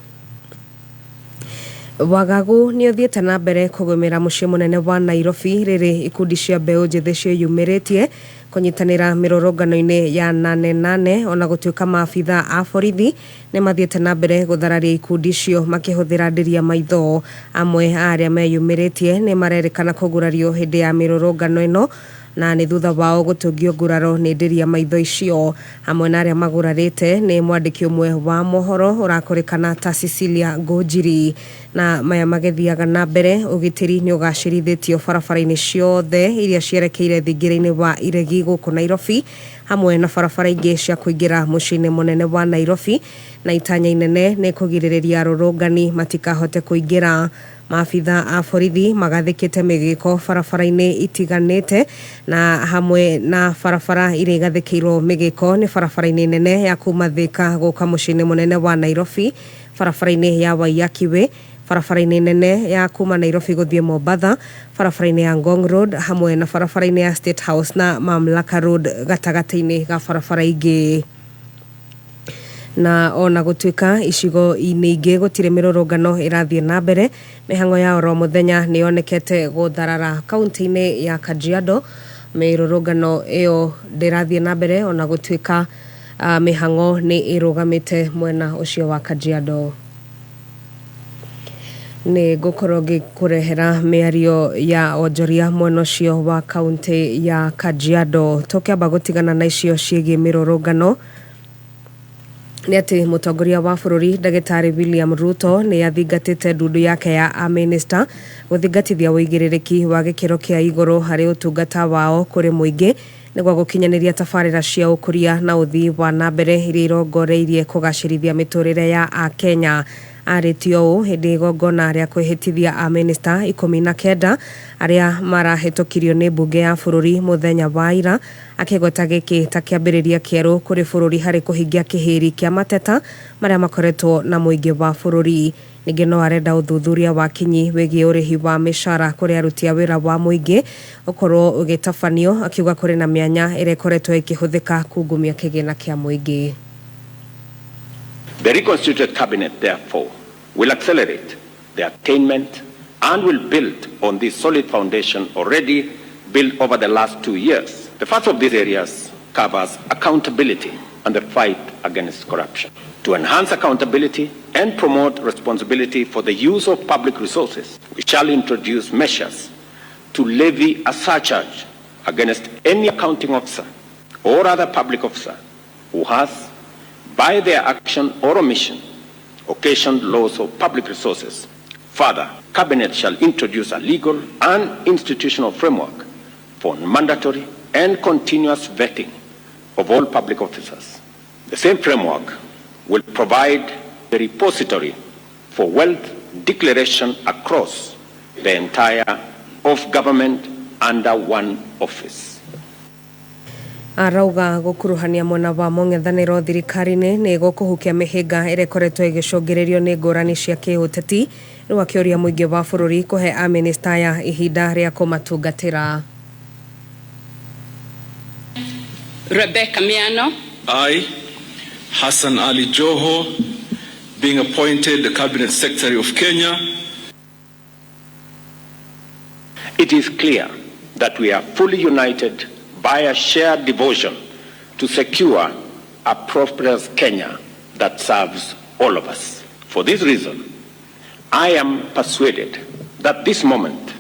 Wagagu ni uthiete na mbere kugumira mucii munene wa Nairobi riri ikundi cia mbeu njithi ciiyumiritie kunyitanira mirorongano-ini ya 88 ona gutuika maabitha a borithi ni mathiete na mbere guthararia ikundi cio makihuthira ndiria maitho. Amwe aria meyumiritie ni marerekana kugurario hindi ya mirorongano ino na ni thutha wao gutungio nguraro ni ndiria maitho icio. Amwe na aria magurarite ni mwandiki umwe wa mohoro urakurikana ta Cecilia Ngojiri. Na maya magethiaga na mbere ugitiri ni ugacirithitio barabara-ini ciothe iria cierekeire thingira-ini wa iregi guku Nairobi, hamwe na barabara ingi cia kuingira mucii-ini munene wa Nairobi, na itanya inene ni kugiririria arurungani matikahote kuingira. Maabitha a borithi magathikite migiko barabara-ini itiganite, na hamwe na barabara iria igathikirwo migiko ni barabara-ini nene ya kuma Thika guka mucii-ini munene wa Nairobi, barabara-ini ya Waiyaki, barabara-ini nene ya kuma Nairobi guthie Mombasa, barabara-ini ya Ngong Road, hamwe na barabara-ini ya State House na Mamlaka Road gatagati-ini ga barabara ingi. Na ona gutuika icigo-ini ingi gutire mirorongano irathie na mbere, mihango ya oro muthenya ni yonekete gutharara kaunti-ini ya Kajiado. Mirorongano iyo ndirathie na mbere ona gutuika mihango ni irugamite mwena ucio wa Kajiado. Ni gukorwo gikurehera miario ya onjoria mwena ucio wa kaunti ya Kajiado. Tukiamba gutigana na icio ciigie mirorongano, ni ati mutongoria wa bururi Ndagitari William Ruto ni athingatite ndundu yake ya minister guthingatithia wigiririki wa gikiro kia iguru hari utungata wao kuri muingi niguo gukinyaniria tabarira cia ukuria na uthii wa na mbere iria irongoreirie kugacirithia miturire ya Akenya. Aritio uu hindi igongona ria kwihitithia a minister 19 aria marahitukirio ni mbunge ya bururi muthenya wa ira, akigweta giki ta kiambiriria kieru kuri bururi hari kuhingia kihiri kia mateta maria makoretwo na muingi wa bururi. Ningi no arenda uthuthuria wa kinyi wigie urihi wa mishara kuri aruti a wira wa muingi ukorwo ugitabanio, akiuga kuri na mianya ire koretwo ikihuthika kungumia kigina kia muingi. The reconstituted cabinet, therefore, will accelerate the attainment and will build on the solid foundation already built over the last 2 years. The first of these areas covers accountability and the fight against corruption. To enhance accountability and promote responsibility for the use of public resources, we shall introduce measures to levy a surcharge against any accounting officer or other public officer who has, by their action or omission, occasioned loss of public resources. Further, Cabinet shall introduce a legal and institutional framework for mandatory and continuous vetting of all public officers. The same framework will provide a repository for wealth declaration across the entire of government under one office. arauga gukuruhania mwena wa mong'ethaniro thirikari-ini ni gukuhukia mihinga ire koretwo igicungirerio ni ngurani cia kiuteti ni wakioria muingi wa bururi kuhe a minister ya ihinda ria kumatungatira. Rebecca Miano. I, Hassan Ali Joho, being appointed the Cabinet Secretary of Kenya. It is clear that we are fully united by a shared devotion to secure a prosperous Kenya that serves all of us. For this reason, I am persuaded that this moment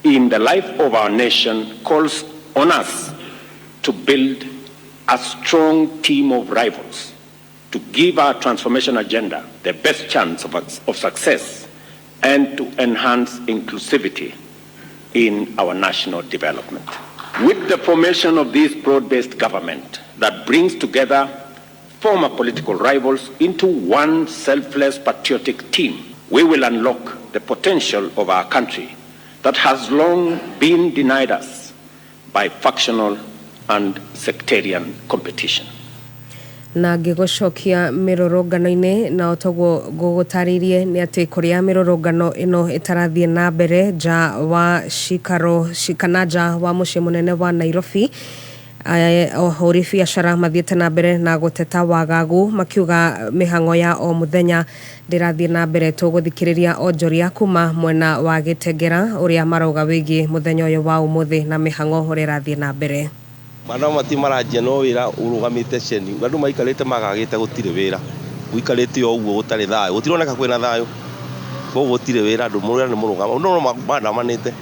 in the life of our nation calls on us to build a strong team of rivals to give our transformation agenda the best chance of success and to enhance inclusivity in our national development. With the formation of this broad-based government that brings together former political rivals into one selfless patriotic team, we will unlock the potential of our country that has long been denied us by factional and sectarian competition. Na ngigucokia mirurungano-ini na otogwo gugutaririe ni ati kuria mirurungano ino itarathie na mbere nja wa shikanaja wa mucii munene wa Nairobi, ohori biacara mathiete na mbere na guteta wagagu makiuga mihango ya o muthenya ndirathie na mbere tuguthikiriria onjoria kuma mwena wa Gitengera uria marauga wigi muthenya uyu wa umuthi na mihango uria irathie na mbere. Mana mati marajia no wira urugamite ceni andu maikarite magagite gutire wira uikarite o uguo utari thayo gutironeka kwina thayo ko gutire wira andu murira ni murugama no manda manite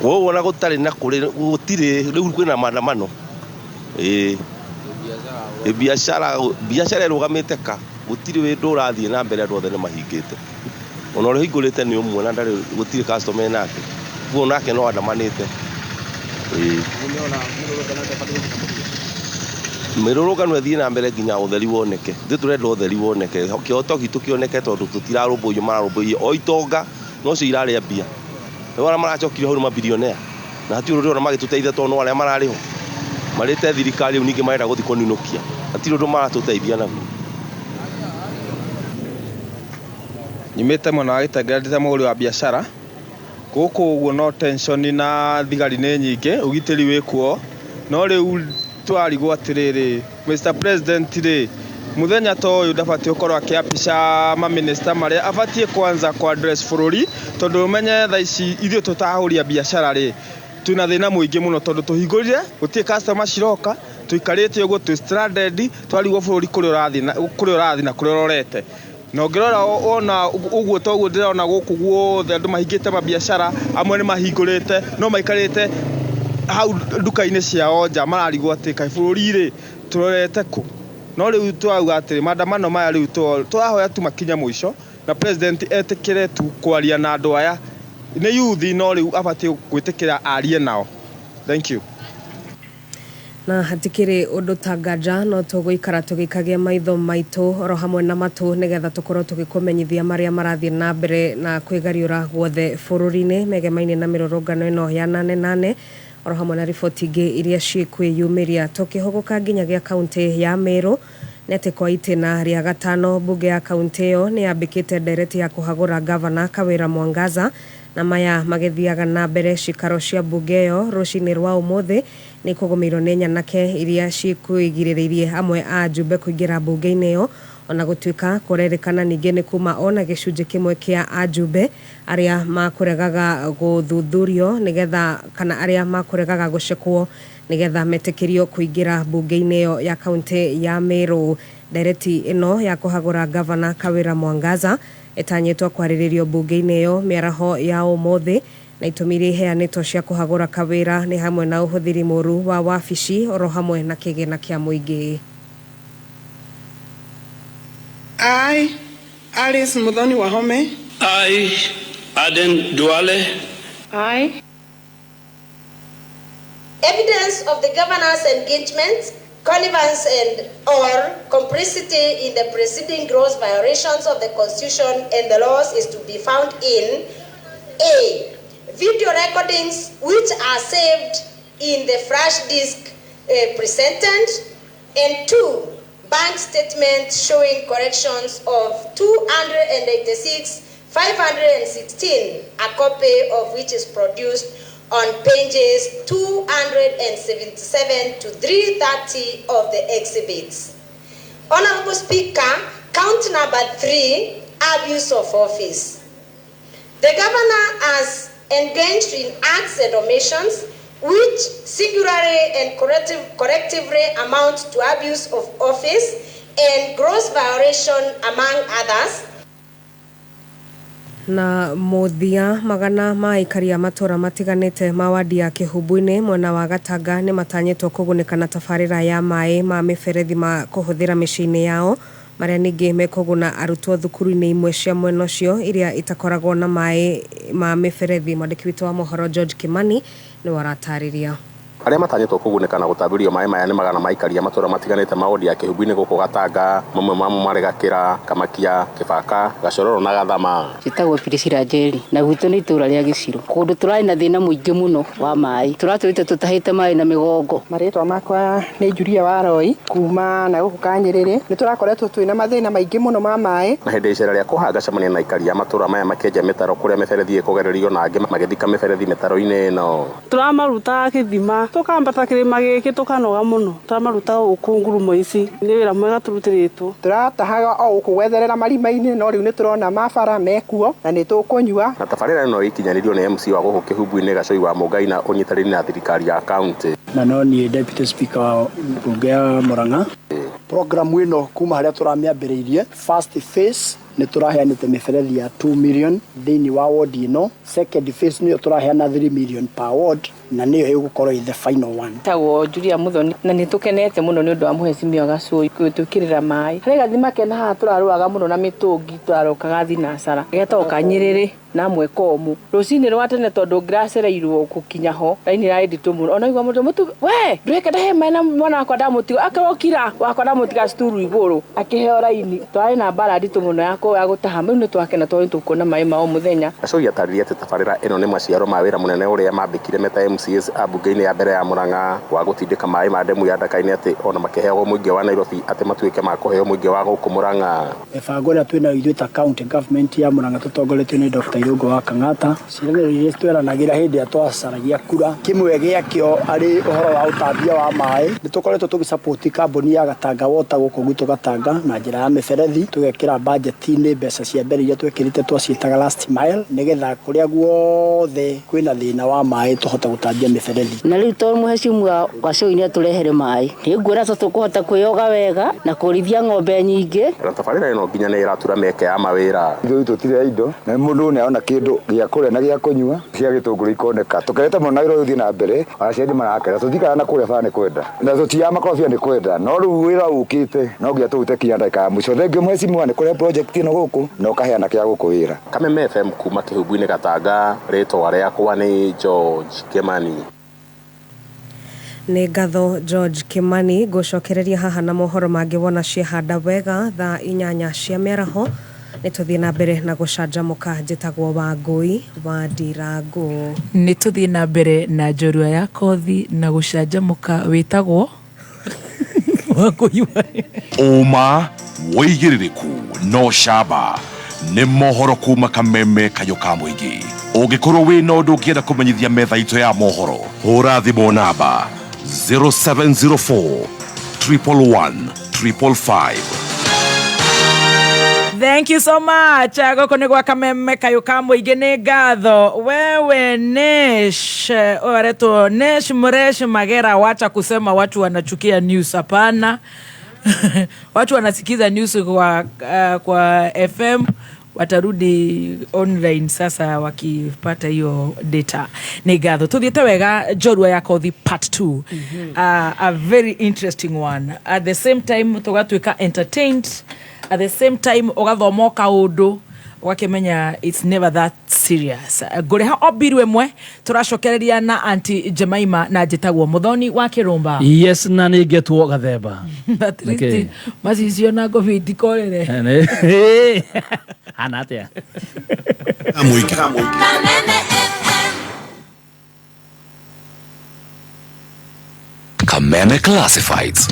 wo wona gutari na kuri gutire riu kwina maandamano biashara irugamite ka gutire windu urathie na mbere andu othe ni mahingite ona uri hingurite ni umwe na ndari gutire customer nake kuo nake no andamanite mirurugano ethie na mbere nginya utheri woneke ndi turenda utheri woneke kioto gitu kioneke tondu tutirarumbuyo mararumbuyo o itonga no cio iraria mbia wala marachokire hau mabilionea na hatiru ndo magituteithia tondu wale marariho marite thirikari uningi marenda guthi koninukia hatiru ndo maratuteithia naguo nyimite mwana wa Gitengera ndite muguri wa biashara guku uguo no tension na thigari ni nyingi ugitiri wikuo no riu twarigwo atiriri Mr President ri muthenya to uyu ndabati ukorwa akiapisha ma minister maria abatie kwanza kwa address bururi tondu umenye tha ici ithio tutahuria biashara ri tuna thina muingi muno tondu tuhingurire gutie customer ciroka tuikarite uguo tu stranded twarigwo bururi kuri urathi na kuri urorete no ngirora ona uguo toguo ndirona guku guothe andu mahingite mabiashara amwe ni mahingurite no maikarite hau duka-ini ciao nja mararigwo ati kai bururi ri turorete ku no riu twauga atiri maandamano maya riu twahoya tu makinya mwisho na president etikire tu kwaria na andu aya ni yuthi no riu abatie gwitikira arie nao. Thank you. Na hatikiri undu tangaja no tuguikara tugikagia maitho maitu oro hamwe na matu nigetha tukorwo tugikumenyithia maria marathie na mbere na kwigariura guothe bururi-ini megemaine na mirurungano ino ya 88 oro hamwe na riboti ingi iria cikwiyumiria tukihogoka nginyagia kaunti ya Meru nete kwa itena ria gatano bunge ya kaunti iyo ni yambikite ndereti ya kuhagura governor Kawira Mwangaza na maya magithiaga na mbere cikaro cia bunge iyo rucini rwa umuthi ni kugumirwo ni nyanake iria cikwigiriririe amwe a njumbe kuingira bunge-ini iyo ona gutuika kurerekana ningi ni kuma ona gicunji kimwe kia ajumbe aria makuregaga guthuthurio nigetha kana aria makuregaga gucekwo nigetha metikirio kuingira bunge-ini iyo ya kaunti ya Meru. Ndereti ino ya kuhagura governor Kawira Mwangaza etanyetwo kwariririo bunge-ini iyo miaraho ya umuthi na itumiri heanitwo cia kuhagura Kawira ni hamwe na uhuthiri muru wa wabici oro hamwe na kigina kia muingi. I, Alice Muthoni Wahome. I, Aden Duale. I. Evidence of the governor's engagement, connivance and or complicity in the preceding gross violations of the Constitution and the laws is to be found in A. Video recordings which are saved in the flash disk presented, and 2, bank statements showing corrections of 286,516, a copy of which is produced on pages 277 to 330 of the exhibits. Honorable Speaker, count number 3, abuse of office. The governor has engaged in acts and omissions which singularly and collectively amount to abuse of office and gross violation among others. Na muthia magana ma ikaria matura matiganite mawadi ya Kihubu-ini mwena wa Gatanga ni matanyetwo kugunĩka na tabarĩra ya maĩ ma mĩberethi ma kũhũthĩra mĩciĩ-inĩ yao maria ningĩ mekũguna arutwo thukuru-inĩ imwe cia mwena ũcio iria itakoragwo na maĩ ma mĩberethi. Mwandĩki witũ wa mohoro George Kimani ni waratarĩria. Arĩa matanyĩtwo kũgunĩka na gũtambĩrio maĩ maya nĩ magana ma ikaria matura matiganĩte ma wodi ya Kihubu-ini gũkũ Gatanga, mamwe mamo marĩ Gakĩra, Kamakia, Kĩbaka, Gacororo na Gathama. Njĩtagwo Priscilla Njeri na gwitũ nĩ itũra rĩa Gĩcirũ. Kũndũ tũrarĩ na thĩna mũingĩ mũno wa maĩ. Tũratũrĩte tũtahĩte maĩ na mĩgongo. Marĩtwa makwa nĩ Julia Waroi kuma na gũkũ Kanyĩrĩrĩ. Nĩ tũrakoretwo twĩna mathĩna maingĩ mũno ma maĩ. Na hĩndĩ icera rĩa kũhangacemania na ikaria matura maya makĩenja mĩtaro kũrĩa mĩberethi ĩkũgererio na angĩ magĩthika mĩberethi mĩtaro-inĩ ĩno. Tũramaruta gĩthima tukambata kĩrĩma gĩkĩ tukanoga mũno. Tũramaruta gũkũ ngurumo ici nĩ wĩra mwega tũrutĩrĩtwo. Tũratahaga o gũkũ gwetherera marima-inĩ no rĩu nĩ tũrona mabara mekuo na nĩ tũkũnyua. Na tabarĩra ĩno ikinyanĩrio nĩ MC wa gũkũ Kihubu-ini Gacoi wa Mũngai na ũnyitanĩri na thirikari ya kaunti. Na no niĩ Deputy Speaker wa bunge ya Murang'a. Program ĩno kuma harĩa tũramĩambĩrĩirie first phase nĩ tũraheanĩte mĩberethi ya 2 million thĩinĩ wa wodi ĩno. Second phase nĩyo tũraheana 3 million per ward na nĩyo ĩgũkorwo the final one. Tagwo Julia Muthoni na nĩ tũkenete mũno nĩ ũndũ wa Mheshimiwa Gacoi gwĩtwĩkĩrĩra maĩ. Harĩ gathima kena haha tũrarũaga mũno na mĩtũngi tũrarokaga thinacara. Getagwo Kanyĩrĩrĩ na Mwĩkomũ. Rũcinĩ rwa tene tondũ ngiracereirwo gũkinya ho raini ra nditũ mũno. Ona igua mũndũ we ndweke ndahe maĩ na mwana wakwa ndamũtiga akarokira wakwa ndamũtiga sturu igũrũ akĩheo raini. Twarĩ na mbara nditũ mũno ya gũtaha rĩu nĩ twakena tondũ tũkuona maĩ ma o mũthenya. Gacoi atarĩria atĩ tabarĩra ĩno nĩ maciaro ma wĩra mũnene ũrĩa mambĩkire meta MCAs a bunge-inĩ ya mbere ya Murang'a wa gũtindĩka maĩ ma ndemu ya Ndaka-inĩ atĩ ona makĩheagwo mũingĩ wa Nairobi atĩ matuĩke ma kũheo mũingĩ wa gũkũ Murang'a. Mĩbango ĩrĩa twĩna ithuĩ ta county government ya Murang'a tũtongoretio nĩ Dr. Irũngũ wa Kang'ata. Ciĩranĩro iria tweranagĩra hĩndĩ ĩrĩa twacaragia kura kĩmwe gĩakĩo arĩ ũhoro wa ũtambia wa maĩ. Nĩ tũkoretwo tũgĩsupport kambuni ya Gatanga Water gũkũ gwitũ Gatanga na njĩra ya mĩberethi tũgekĩra budget-inĩ mbeca cia mbere iria twekĩrĩte twaciĩtaga last mile nĩgetha kũrĩa guothe kwĩna thĩna wa maĩ tũhote gũtambia mĩberethi. Na rĩu tondũ Mheshimiwa Gacoi nĩ atũrehere maĩ nĩ nguona tũkũhota kwĩyoga wega na kũrĩithia ng'ombe nyingĩ. Tabarĩra ĩno nginya nĩ ĩratura mĩeke ya mawĩra. Ithuĩ tũtirĩ indo na mũndũ nĩ aona kĩndũ gĩa kũrĩa na gĩa kũnyua cia gĩtũngũrũ ikoneka. Tũkerete mũno na wĩra ũthiĩ na mbere aciari marakera tũtikara na kũrĩa bara nĩ kwenda na tũtiaga makorobia nĩ kwenda no rĩu wĩra ũkĩte no nginya tũrute kinya ndagĩka ya mũico. Thengiũ Mheshimiwa nĩ kũrĩa project ĩno gũkũ na ũkaheana kĩa gũkũ wĩra. Kameme FM kuma Kihubu-ini Gatanga, rĩtwa rĩakwa nĩ George Kimani. Nĩ ngatho George Kimani. Ngũcokereria haha na mohoro mangĩ wona ciehanda wega thaa 8 cia mĩaraho. Nĩ tũthiĩ na mbere na gũcanjamũka. Njĩtagwo Wangũi wa Ndirango. Nĩ tũthiĩ na mbere na njorua ya kothi na gũcanjamũka wĩtagwo Wangũi wa Ũma wĩigĩrĩrĩku no camba nĩ mohoro kuma Kameme kayũ ka mũingĩ. Ũngĩkorwo wĩna ũndũ ũngĩenda kũmenyithia metha itũ ya mohoro hũra thimũ namba 0704 111 555. Thank you so much. Goko nĩ gwa Kameme kayũ ka mũingĩ. Nĩ ngatho wewe Nesh oreto Nesh Mresh Magera. Wacha kusema watu wanachukia news, hapana. Watu wanasikiza news kwa FM, watarudi online sasa wakipata hiyo data. Nĩ ngatho tuthiĩte wega njorua ya kothi part 2. A very interesting one. At the same time tugatuĩka entertained, at the same time ugathoma kaũndũ wakimenya it's never that serious. Ngũrĩha obiru ĩmwe tũracokereria na Aunty Jemima na Njĩtagwo Muthoni wa Kĩrũmba. Yes, na nĩ ngetwo Gathemba. At least macicio na COVID korere. Ana atia. Kameme Classifieds.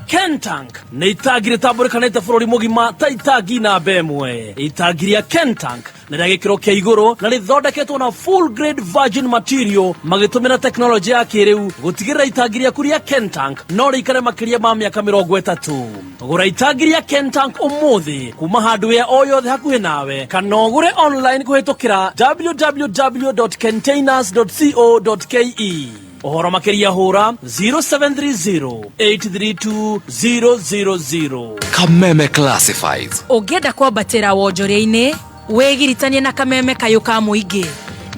Kentank nĩ itangi rĩtambũrĩkanĩte bũrũri mũgima ta itangi namba ĩmwe. Itangi rĩa Kentank nĩ rĩa gĩkĩro kĩa igũrũ na rĩthondeketwo na full grade virgin material magĩtũmĩra teknolojĩ ya kĩrĩu gũtigĩrĩra itangi rĩaku rĩa Kentank no rĩikare makĩria ma mĩaka 30. Gũra itangi rĩa Kentank ũmũthĩ kuma hardware o yothe hakuhĩ nawe kana ũgũre online kũhĩtũkĩra www.containers.co.ke. Ohoro makeria hora 0730-832-000. Kameme Classifieds. Ũngĩenda kwambatĩra wonjoria-inĩ wĩgiritanie na Kameme kayũ ka mũingĩ.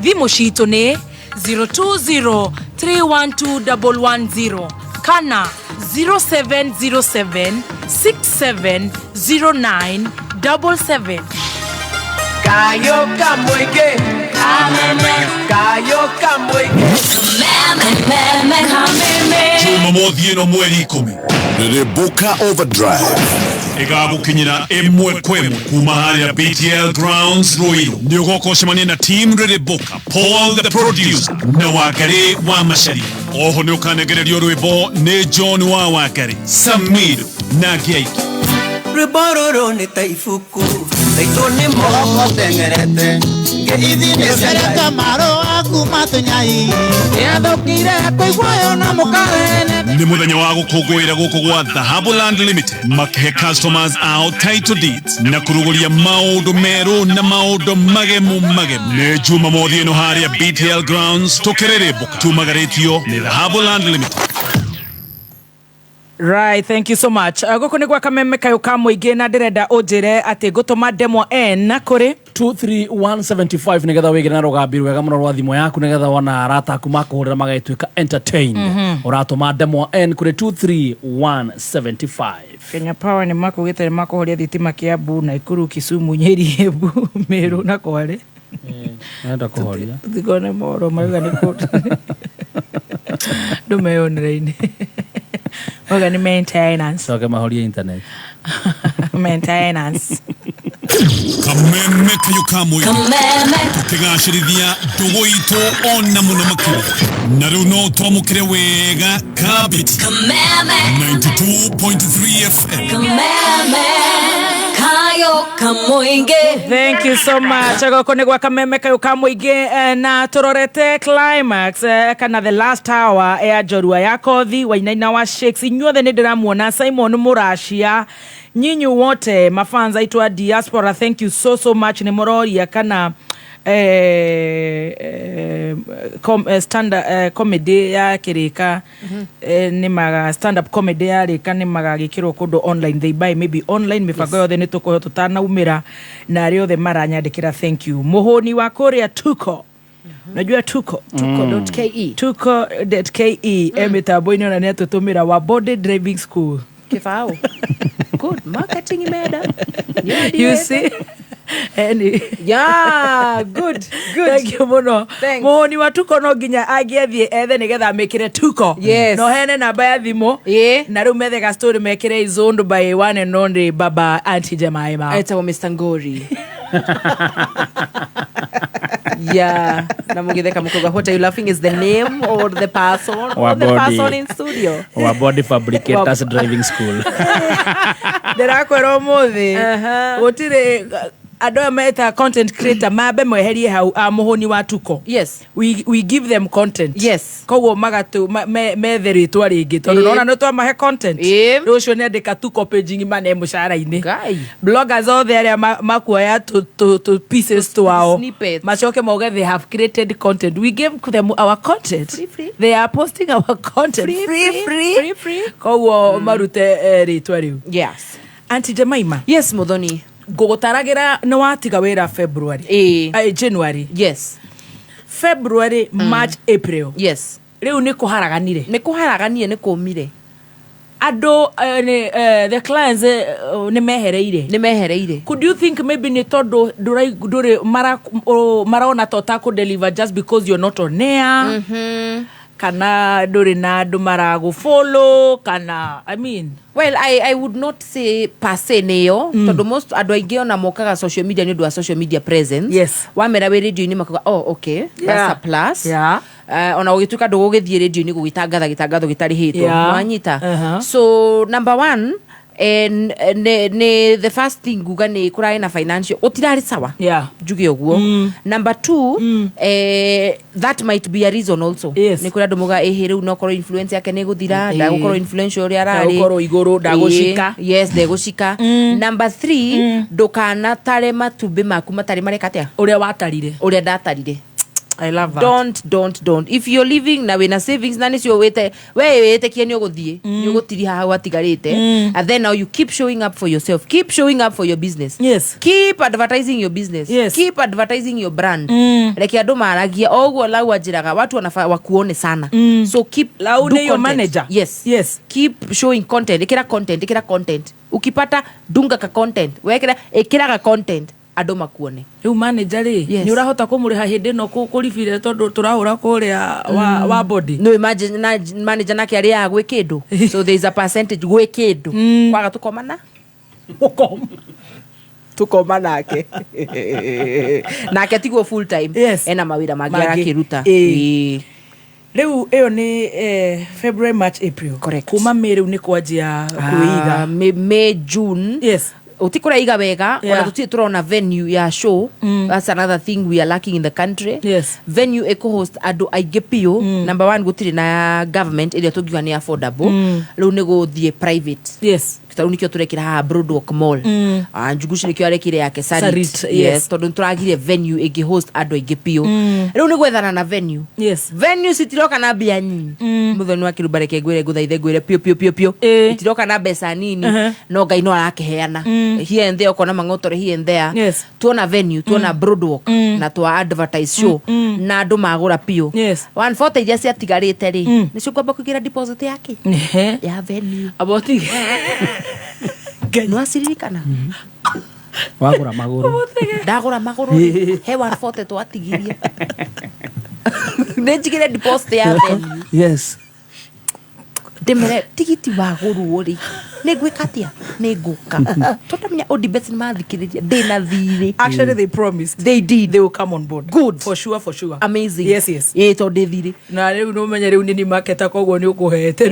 Thimũ citũ nĩ 020-312-110 kana 0707-6709-77. Kayo ka mũingĩ. Kameme. Kayo ka mũingĩ. Jumamothi ĩno mweri 10 Rĩrĩmbũka Overdrive ĩgagũkinyĩra ĩmwe kwa ĩmwe kuma harĩa BTL Grounds Ruiru. Nĩ ũgoka ũcemanie na team Rĩrĩmbũka, Paul the producer na Wangari wa Macharia. Oho nĩ ũkanengererio rwĩmbo nĩ John wa Wangari, Samiru na Gĩaiki. Rwĩmbo rũrũ nĩ ta ibuku taitũ nĩ mũgoko tengerete ngeithi nĩ cereka maro aku matunyai yathokire kũiguayo na mũkarene. Nĩ mũthenya wa gũkũngũĩra gũkũ gwa Dhahabuland Limited makĩhe customers ao title deeds na kũrugũria maũndũ merũ na maũndũ magemu. Nĩ Jumamothi ĩno harĩa BTL Grounds tũkĩrĩrĩmbũka tumagarĩtio nĩ Dhahabuland Limited. Right, thank you so much. Gũkũ nĩ gwa Kameme kayũ ka mũingĩ na ndĩrenda ũnjĩre atĩ ngũtũma demo N na kũrĩ 23175 nĩgetha wĩgĩre na rũgambi rwega mũno rwa thimũ yaku nĩgetha wona arata aku makũhũrĩra magagĩtuĩka entertained. Ũratũma demo N kũrĩ 23175. Kenya Power nĩ makũgĩte makũhũria thitima Kiambu, Nakuru, Kisumu, Nyeri, Embu, Meru na Kwale. Nenda kũhoria. Thigone moro mauga nĩ kũ. Ndũmeyonere-inĩ. Oga ni maintenance. Soke mahoria internet. Maintenance. Kameme kayũ ka mũingĩ tũkĩgacĩrithia ndũgũ itũ ona mũno makĩria. Na rĩu no twamũkĩre wega Kabit 92.3 FM. Kayo ka mũingĩ. Thank you so much. Gũkũ nĩ gwa Kameme kayũ ka mũingĩ na tũrorete climax kana the last hour ya Njorua ya Kothi, Wainaina wa Shakes. Inyuothe nĩ ndĩramuona Simon Murashia, nyinyi wote mafanza itwa diaspora, thank you so much. Nĩ mũroria kana stand comedy ya Kĩrĩka nĩ maga stand up comedy ya Kĩrĩka nĩ magagĩkĩrwo kũndũ online, they buy maybe online. Mibango yothe nĩ tũkoyo tutanaumĩra na arĩa othe maranyandĩkĩra thank you. Mũhũni wa kũrĩa Tuko, najua tuko.ke tuko.ke mitambo-inĩ ona nĩ atũtũmĩra wa body driving school kifao. Good marketing imeenda. You see? Yeah, good. Thank you muno. Mũhũni wa Tuko no nginya angĩethie ethe nĩgetha mekĩre Tuko. Yes. No hene namba ya thimũ. Na rĩu methe ga story mekĩre is owned by one and only Baba Auntie Jemima. Etagwo Mr. Ngori. Yeah. Na mũgĩtheka mũkoga, what are you laughing? Is the name or the person or the person in studio? Wa body fabricators driving school. Ndĩrakwĩra ũmũthĩ gũtirĩ andũ aya meta content creator mabe mweherie hau Mũhũni wa Tuko. Yes. We give them content. Yes. Koguo magatu methe rĩtwa rĩngĩ tondũ nona nĩ twamahe content. Rũciũ nĩ andĩka Tuko page ngima na mũcara-inĩ. Bloggers othe arĩa makuoya to pieces twao macoke mauge they have created content. We give them our content. Free. They are posting our content free. Koguo marute rĩtwa rĩu. Yes. Auntie Jemima. Yes, Muthoni. Ngũgũtaragĩra nĩ watiga wĩra February. January. Yes. February, March, April. Yes. Rĩu nĩ kũharaganire. Nĩ kũharaganire, nĩ kũmire. Andũ the clients nĩ mehereire. Could you think maybe nĩ tondũ ndũrĩ marona tota kũ deliver just because you're not on air? kana nduri na andu maragu follow kana I mean well I would not say per se neyo tondu most andu aingi ona mokaga social media ni ndu wa social media presence wamera we radio ni makaga okay that's a plus ona ugituka ndugugithie radio ni gugitangatha gitangatho gitari hitwo wanyita so number 1 and the first thing guga ni kurai na financial utirari sawa juge oguo number 2 that might be a reason also ni kura ndomuga riu no korwo influence yake ni guthira ndagukorwo influential uri arari ndagukorwo iguru ndagushika ndagushika number 3 ndukana tare matumbi maku matari marekatia uria watarire uria ndatarire I love that. Don't. If you're living na wena savings nani sio wete kia ni uguthie ni ugutiri haha watigarite and then now you keep showing up for yourself, keep showing up for your business, keep advertising your business, keep advertising your brand like andu maragia oguo lau ajiraga watu wanafaa wakuone sana so keep laude your manager yes keep showing content ikira content ukipata dunga ka content wekira ikira ka content ando makuone riu manager ni urahota kumuriha hindi no kuribire tondu turahura kuria wa body no imagine manager nake ari ya gwe kindu so there is a percentage gwe kindu kwaga tukoma nake nake tigwo full time ena mawira magi akiruta riu iyo ni February March April kuma May ni kwanjia kuiga May June utikura wega ona tuti turona venue ya show that's another thing we are lacking in the country venue eco host adu aigepio number 1 gutiri na government area tugiwa ni affordable riu ni guthie private kitaru nikyo turekira ha Broadwalk Mall njugushi nikyo arekire yake Sarit tondu turagire venue igi host adu aigepio riu ni gwethana na venue venue sitiroka na bia nyinyi muthoni wa kirubareke gwire guthaithe gwire pio itiroka na besa nini no ngai no arakeheana here and there kona mangotore here and there tuona venue tuona Broadwalk na twa advertise show na andu magura pio 140 iria ciatigarite ri ni cio kwamba kugira deposit yake ya venue aboti no asiririkana wagura maguru ndagura maguru he 140 twatigiria nejigire deposit ya venue demere tigiti waguru uri negwikatia neguka totamenya odibet mathikiriria ndina thiri actually they promised they did they will come on board good for sure amazing yes to thiri na riu no menya riu ni market koguo ni ukuhete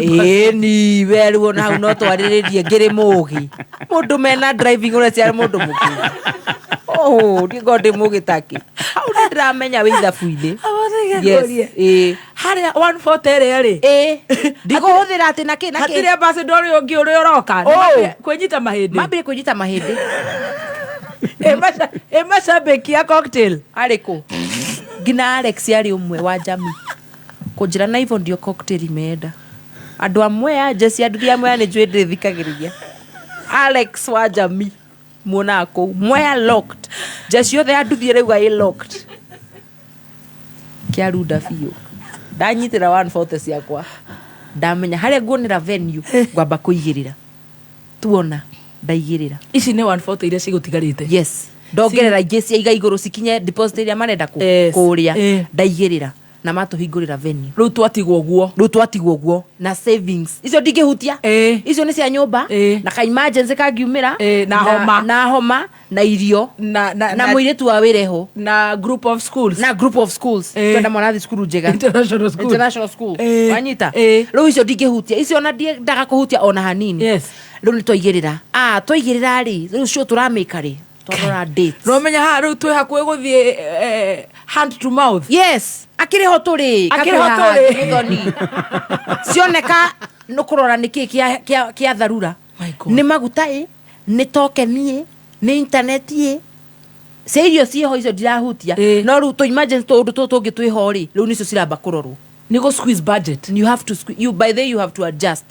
ni weru ona hau no twariririe ngiri mugi mundu mena driving ora cia mundu mugi digode mugi taki how did ramenya witha fuide haria 140 ri ndiguhuthira ati naki hatire ambassador ungi uri uroka kwenyita mahindi mabire kwenyita mahindi mashabiki ya cocktail ariko gina Alex yari umwe wa Jami kunjira na hivyo ndio cocktail imeenda andu amwe aje si andu amwe ne jwe ndithikagiriria Alex wa Jami monako mwe locked just yo the andu thiere gwa locked kiaruda fio ndanyitira 140 ciakwa ndamenya haria nguonera venue ngwamba kuigirira tuona ndaigirira ici ni 140 iria cigutigarite ndongerera ingĩ cia iga igũrũ cikinye deposit iria marenda kũria ndaigĩrĩra na matuhingũrĩra venue rĩu twatigwo guo na savings icio ndingĩhutia icio nĩ cia nyũmba na ka emergency kangiumĩra na homa na irio na mũirĩtu wa wĩreho na group of schools twenda mwana thi cukuru njega international school wanyita rĩu icio ndingĩhutia icio ona ndaga kũhutia ona hanini rĩu nĩ twaigĩrĩra twaigĩrĩra rĩ rĩu cio tũramĩka rĩ tondora dates no menya ha rĩu twĩ hakuhĩ gũthiĩ hand to mouth akĩrĩ ho tũrĩ thoni cioneka nĩ kũrora nĩkĩ kĩa tharura nĩ maguta nĩ tokeni nĩ internet cia irio ciĩho icio ndirahutia no rĩu tũ emergency tũndũ tũngĩ twĩho rĩ rĩu nĩcio ciramba kũrorwo nĩ go squeeze budget you have to by the you have to adjust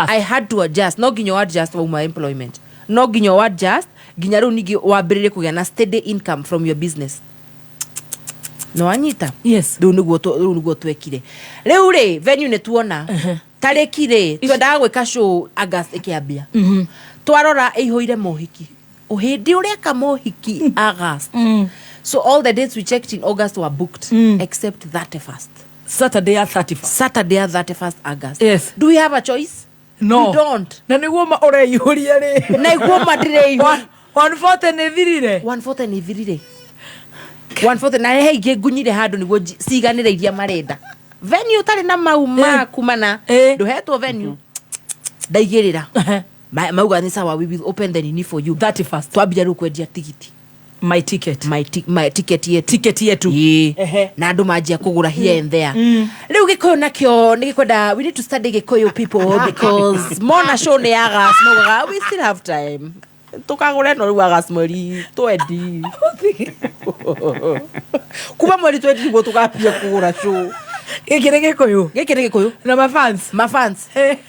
I had to adjust no nginya adjust for my employment no nginya adjust nginya rĩu ningĩ wambĩrĩrie kũgĩa na steady income from your business no anyita rĩu nĩguo twekire rĩu rĩ venue nĩ tuona tarĩki rĩ twendaga gwĩka show August ĩkĩambia twarora ĩihũire mohiki ũhĩndĩ ũrĩa ka mohiki August so all the dates we checked in August were booked except 31st Saturday ya 31st August. Yes. Do we have a choice? No. We don't. Na niguo ma ureyuria ri. Na niguo madire. 140 ni thirire. 140 ni thirire. 140 na he ingi ngunyire handu niguo ciganire iria marenda. Venue tari na mauma kumana. Nduhetwo venue. Ndaigirira. Mauga ni sawa, we will open the nini for you 31st. Twambia ru kwendia tigiti. My ticket Ticket yetu. Na andu manjia kugura here and there. Riu gikoyo nakyo nigikwenda, we need to study gikoyo people because mona show ni August no, we still have time. Tukagure no riu August mweri 20. Kuma mweri 20 go tukapia kugura show. Gikire gikoyo na my fans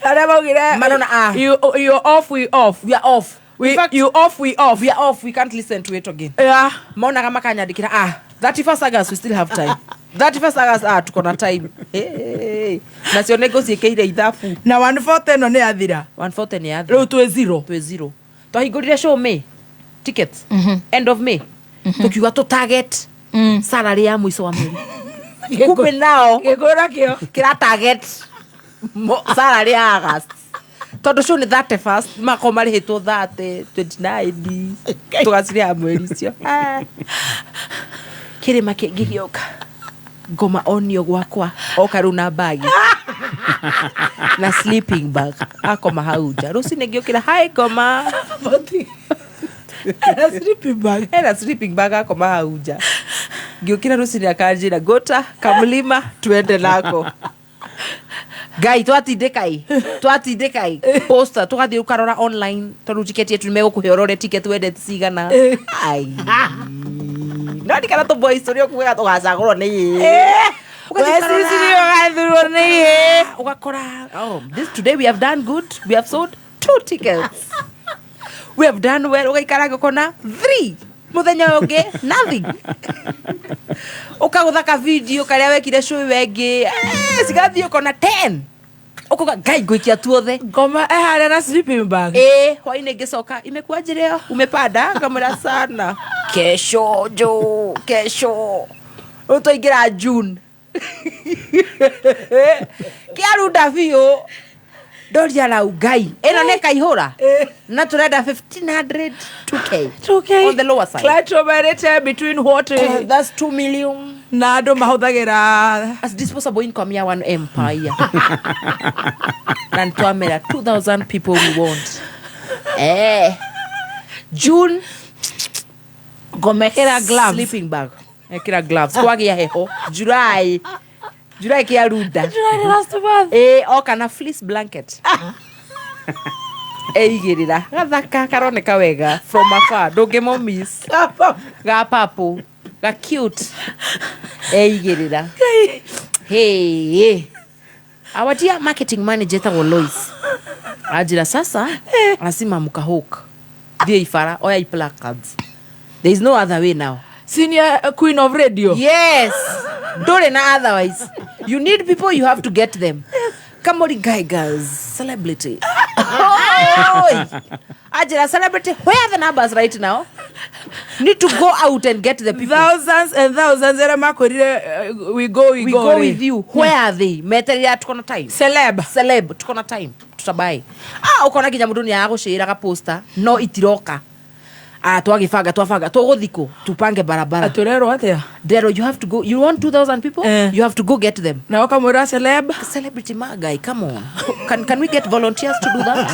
ara baugire manona you off, we off, we are off. In fact, you off, we off. We are off. We can't listen to it again. Yeah. Maona kama kanyandikira 31st August we still have time. 31st August tuko na time. Na sio negotiate ithafu. Na 140 no ni athira. 140 ni athira. Riu twe zero. Twahingurire show May. Tickets. End of May. Tukiuga to target salary ya mwisho wa mwezi. Kumbe nao gikora kio kira target salary ya August. Tondu show ni 31st mako marihitwo 30 29 tugasiria mweri icio kirima kingigioka ngoma onio gwakwa oka runa bagi na sleeping bag akoma hauja rucine ngiokira hai ngoma era sleeping bag akoma hauja ngiokira rucine akanjira gota kamlima tuende nako Gai twatidekai poster tugathie ukarora online tondu ticket yetu nimekukuheorore ticket wende cigana ai nani kana to boy story okuga tugacagurwo ni ugakora this today we have done good, we have sold 2 tickets, we have done well, ugaikara gukona 3 muthenya ungi nothing. Ukaguthaka video karia wekire show wengi sigathie ukona 10 ukuga gai gwikia tuothe ngoma hare na sleeping bag hwaine ngicoka imekuwa njireo umepanda ngamura sana kesho utoingira June kiarunda biu doria la ugai eno ne kaihura na turenda 1500 2k on the lower side. Clatromerate between what that's 2 million na andu mahuthagira as disposable income ya one empire. And twamera 2000 people we want June gomekera gloves, sleeping bag ekira gloves kwagia heho July kia ruda oka na fleece blanket eigirira gathaka karoneka wega from afar ndungimo miss ga papo ga cute eigirira hey our dear marketing manager tawo Lois ajira sasa lazima mkahook dia ifara oya placards, there is no other way now. Senior queen of radio. Yes. Don't na otherwise. You need people, you have to get them. Come on, girls, celebrity. Ajira celebrity. Where are the numbers right now? Need to go out and get the people. Thousands and thousands. We go with you. Where are they? Meteria tuko na time. Celeb tuko na time. Tutabai. Ukona kinya mundu ni agushira ka poster no itiroka. Twagifanga tuguthiko tupange barabara aturero atia dero you have to go, you want 2000 people you have to go get them na wakamura celebrity magai come on can we get volunteers to do that?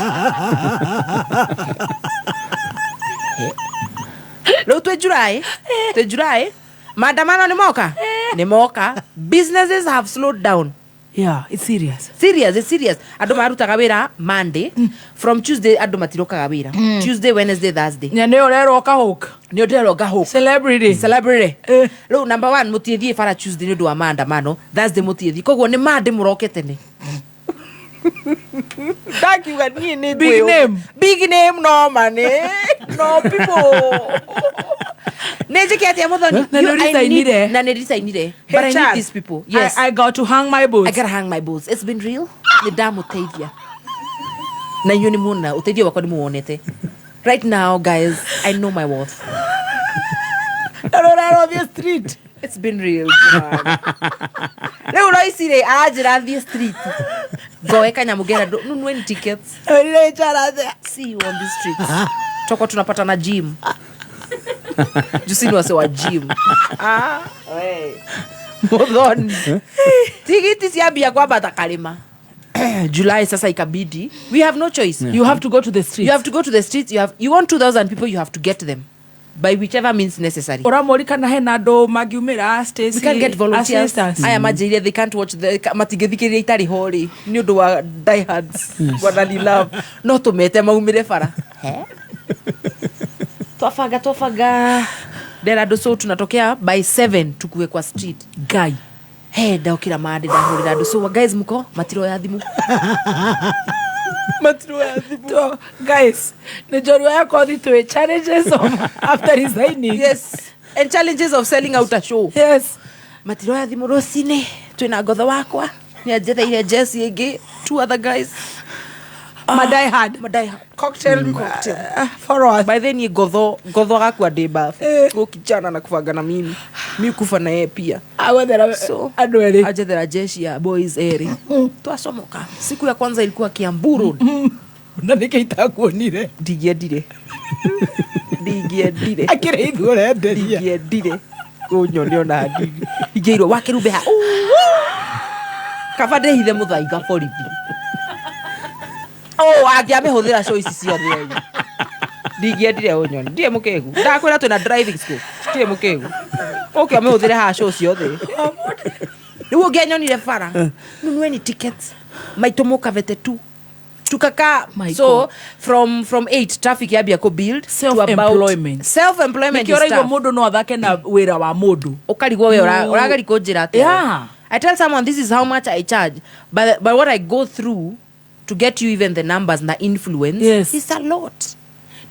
Leo tu July maandamano ni moka businesses have slowed down. Yeah, it's serious. Ado marutaga wira Monday from Tuesday ado matirokaga wira Tuesday, Wednesday, Thursday. Nya ne orero kahok. Celebrity. Lo number 1 mutiethie fara Tuesday ni do amanda mano. Thursday mutiethie. Koguo ni Monday murokete ni. Thank you ni big name no money. No people. Nejiketi ya muthoni. Na nirisainire. But I need these people. Yes. I got to hang my boots. I gotta hang my boots. It's been real. Ni damu teithia. Na yuni muna uteithia wako ni muonete. Right now, guys, I know my worth. On the street. It's been real, man. Leo Roisire ajira the street. Go Kanyamũ ngera nunue tickets. See you on the streets. Toko tunapata na gym. Jusini wase wa gym. Modhoni. Tikiti siambia kwamba atakalima. July sasa ikabidi. We have no choice. You have to go to the streets. You have to go to the streets. You want 2,000 people, you have to get them by whichever means necessary. Oramorika na hena do magiumira Stacy. We can get volunteers. I imagine they can't watch the matigethikiri itari hori. Ni undu wa diehards. Wanani love. No tumete maumire fara. Twafaga. Derado so tunatokea by 7 tukue kwa street. Guy. Da okira maade da hori rado so guys muko matiro ya thimu. So, guys, the Jorua yako to challenges of after resigning. Yes. And challenges of selling out a show. Yes. Matiro ya thimu rosine twina gotho wakwa. Ni ajeta ile Jesse ege 2 other guys. Madai had cocktail for us. By then ye gotho gakwa day bath. Ukichana na kufanga na mimi kufa na yeye pia. So adwele ajethera jeshi ya boys eri. Twasomoka. Siku ya kwanza ilikuwa Kiambu Road. Na nikaita kuonire. Digiedire. Akire idure nderia. Digiedire. Onyonyo na digi. Igeiro wakirube ha. Kafade hithe muthaiga borithi. Angiamehũthĩra show ici ciothe. Ndigiendire ũnyoni. Ndie mũkegu. Ndakwĩra twĩna driving school. Ndie mũkegu. Okay, amehũthĩra ha show ciothe. Rĩu ũngĩanyonire bara. Nunueni tickets. Maitũ mũkavete tu. Tukaka. So from 8 traffic yambia ko build self-employment. Self-employment is tough. Mũndũ no athake na wĩra wa mũndũ. Ũkarigwo we ũrageriko njĩra atĩa. Yeah. I tell someone this is how much I charge. But what I go through to get you even the numbers and the influence is a lot.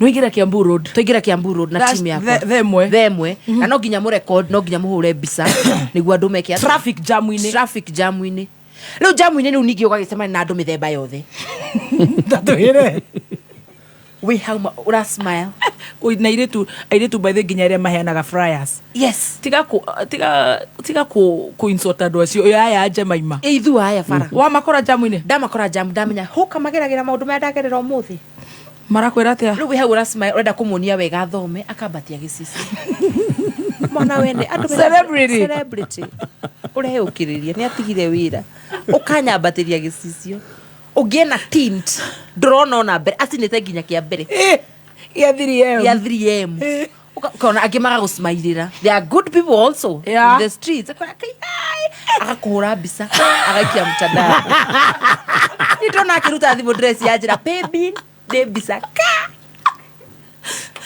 Nwigira Kiambu Road. Tuigira Kiambu Road na team yako. Themwe. Na no nginya mu record, no nginya muhure bisa. Niguo andu meke traffic jam ini. Leo jam ini ni nigi ugagisema na andu mithemba yothe. Tatuhire. We how ura smile. Na iretu by the nginya ria maheanaga flyers. Yes. Tiga ku insert ando acio ya Jemaima. Ithu aya fara. Wa makora jamu ine. Ndamakora jamu ndamenya huka mageragira maundu mendagerera umuthi. Marakwira atia. Riu hau ura smile urenda kumunia wega thome akabatia gicisi. Mwana wende andu celebrity. Urehe ukiriria ni atigire wira. Ukanyambatiria gicicio. Ugiena tint drone na mbere acinite nginya kia mbere ya 3M ukona agimaga gusmairira. There are good people also in the streets. Akakuhura bisa agakia mtandao. Nitona akiruta thimu dress ya jira baby de bisa ka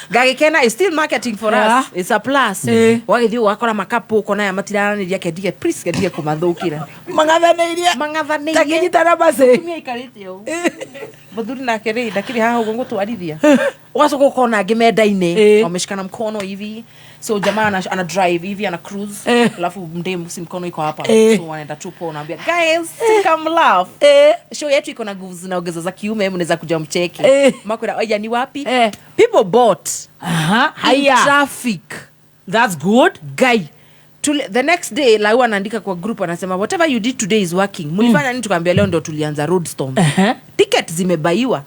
Gagikena is still marketing for us. It's a plus. Wagithio wakora makapu kona ya matiraniria kedige please kedige kumathukira. Mangathaneirie. Takinyitana base. Tumia ikarite yo. Muthuri na keri ndakiri haha ugo ngutwarithia. Ugacoka ukona ngimendaine. Wameshikana mkono hivi. So jamaa ana drive hivi ana cruise. Alafu mdemu si mkono iko hapa. So wanaenda tupo naambia guys come laugh. Show yetu iko na nguvu zinaongeza za kiume mnaweza kuja mcheki. Makwenda aya ni wapi? People bought. Haya. Traffic. That's good. Guy. The next day Lau anaandika kwa group anasema whatever you did today is working. Mlifanya nini? Tukaambia leo ndo tulianza roadstorm. Ticket zimebaiwa.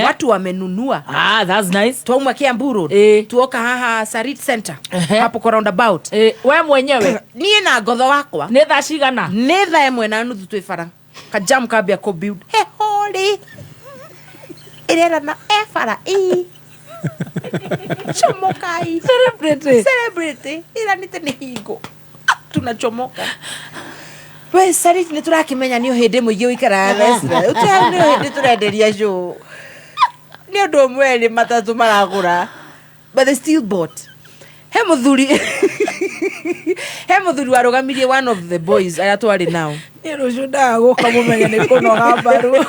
Watu wamenunua. That's nice. Tuomwa Kiambu Road. Tuoka haha Sarit Center. Hapo kwa roundabout. Wewe mwenyewe. Niye na gotho wakwa. Netha cigana. Netha emwe na nuthu twifara. Kajam kabia ko build. He holy. Irera na efara chomokai celebrity ila nite ni hingo tunachomoka we Sarit ni turakimenya niyo hende muigi uikara Lesra utia niyo hende turenderia show ni ndo mweli matatu maragura but they still bought he muthuri warugamirie one of the boys ayatwari now ni rujuda guka mumenya ni kono gabaru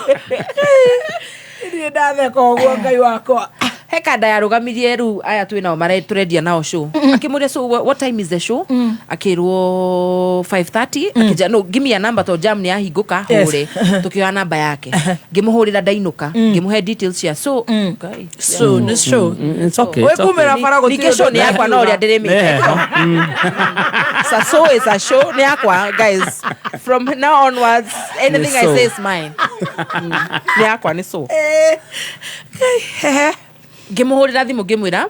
ni ndathe koguo ngai wakwa Hekada ya rugamirie ru aya twina mara turendia nao show. Akimuria so what time is the show? Akirwo 5:30. Akija no give me a number to jam ni ahinguka hore. Tukioa namba yake. Ngimuhurira ndainuka. Ngimuhe details ya so okay. So no show. It's okay. We kumera fara go show ni yakwa no ria ndirimi. So is a show ni yakwa guys. from now onwards, anything I say is mine. Yakwa ni so. Gemuhurira thimu ngimwira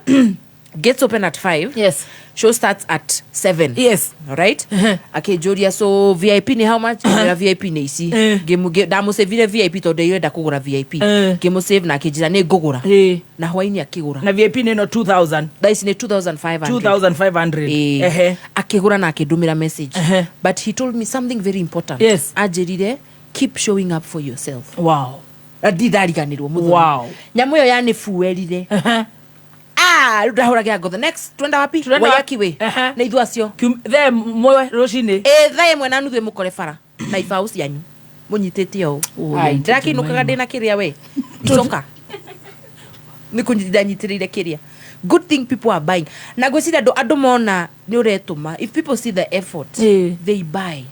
gets open at 5. Yes. Show starts at 7. Yes. Alright? Akijuria so VIP ni how much? VIP ni ici. Damu save VIP to de yenda kugura VIP. Gemu save na akijira ni ngugura. Na hwaini akigura. Na VIP ni no 2000. That is ni 2500. 2500. Akigura na akidumira message. But he told me something very important. Yes. Ajerire keep showing up for yourself. Wow. Adidariganirwo muthoni. Wow. Nyamu yo yani fuelire. Rudahura gya go the next twenda wapi wayaki we na ithu acio the mwe rucini thae mwe na nuthu mukore bara na ibaũ cianyu munyitĩte o ai ndirakinukaga ndina kiria we icoka ni kunyitithanyitĩrĩire kiria. Good thing people are buying na gwĩciria andũ mona nĩ ũretũma. If people see the effort they buy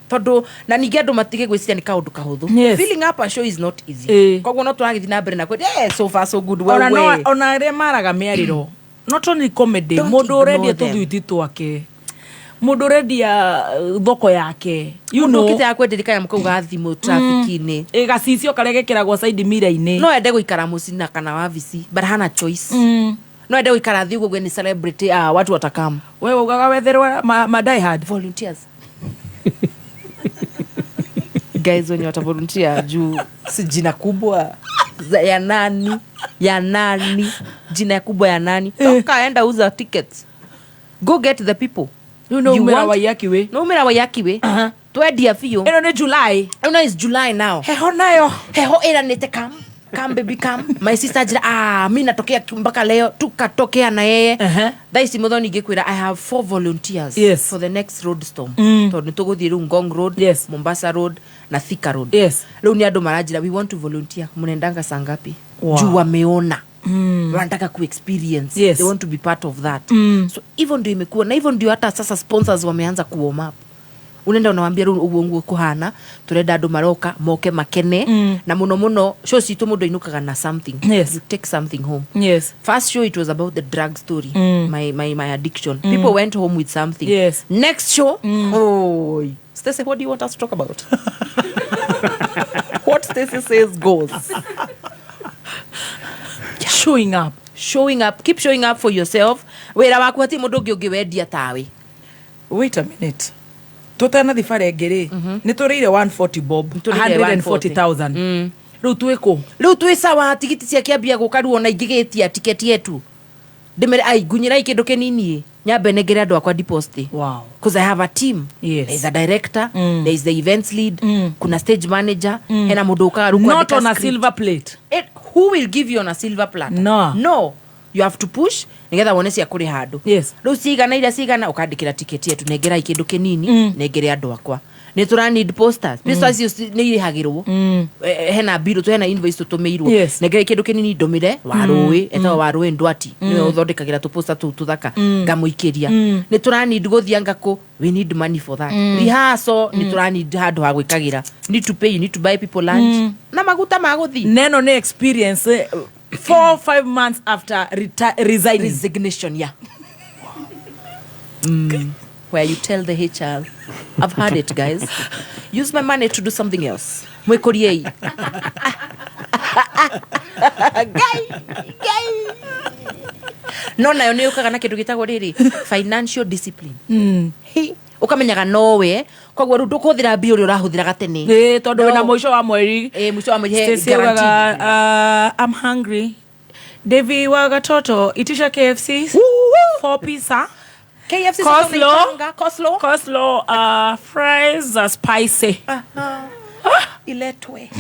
tondu na ningĩ andũ matige gwĩciria nĩ kaũndũ kahũthũ. Filling up a show is not easy. Koguo no tũragĩthiĩ na mbere na kwenda so far so good. Ona arĩa maraga mĩarĩro not only comedy, mũndũ ũrendia tũthuiti twake, mũndũ ũrendia thoko yake, you know, mũndũ ũkĩte akwenderia mũkauga thimũ traffic-inĩ gacicio karĩa gekĩragwo side mirror-inĩ. No ende gũikara mũcina kana wabici but hana choice. No ende gũikara thiĩ ũguo ni celebrity watu watakam. Wewe ugaga wetherwa ma die hard volunteers. Guys wenye wata volunteer juu si jina kubwa ya nani jina kubwa ya nani toka enda uza tickets, go get the people you know umira wayaki we no umira wayaki we twedia fio eno ni July, eno is July now. Heho nayo heho ina nete come baby come. My sister jira mimi natokea mpaka leo tukatokea na yeye Daisy Muthoni ngikwira I have 4 volunteers for the next road storm. To nituguthie ru Ngong Road, Mombasa Road na Thika Road. Leo ni andu marajira we want to volunteer. Munendanga sangapi? Juu wameona wanataka ku experience. They want to be part of that. So even ndio imekuwa na even ndio hata sasa sponsors wameanza ku warm up. Unaenda unawaambia uongo kuhana turenda andu maroka moke makene na muno show citu mundu inukaga na something. You take something home. First show it was about the drug story, my addiction. People went home with something. Next show Stacey, what do you want us to talk about? What Stacey says goes. Showing up, keep showing up for yourself. Wera waku ati mundu ungi wendia tawe. Wait a minute. Tutana thibare ngiri ni turire 140 bob 140,000 riu twiko riu twi sawa tigiti cia kiambia gukaruo na ingigitia tiketi yetu ndimere ai gunyira ikindu kinini nyambe negere andu akwa deposit. Wow. Because I have a team. There is a director, there is the events lead, kuna stage manager, hena mundu ukaru kwa not on a silver plate. Who will give you on a silver platter? No. You have to push nigetha wone cia kuri handu. Riu cigana ukandikira tiketi yetu negera ikindu kinini negere andu akwa ni tura need posters ni irihagirwo hena bill to hena invoice tutumirwo negera ikindu kinini ndomire warui eta warui ndwati ni uthondekagira tu poster tu tuthaka ngamuikiria ni tura need guthianga ku we need money for that rehearsal ni tura need handu ha gwikagira need to pay, you need to buy people lunch na maguta maguthi neno ne experience 4-5 months after resignation. Where you tell the HR, I've had it, guys. Use my money to do something else. Mwekoriei. Guy. No nayo ni ukaga na kindu gitagwo riri financial discipline. Ukamenyaga nowe koguo ru ndukuthira mbia uri urahuthira gatene tondu wina muico wa mweri muico wa mweri guarantee. I'm hungry. Devi wa gatoto itisha KFC 4 pizza. KFC coleslaw, fries are spicy. Iletwe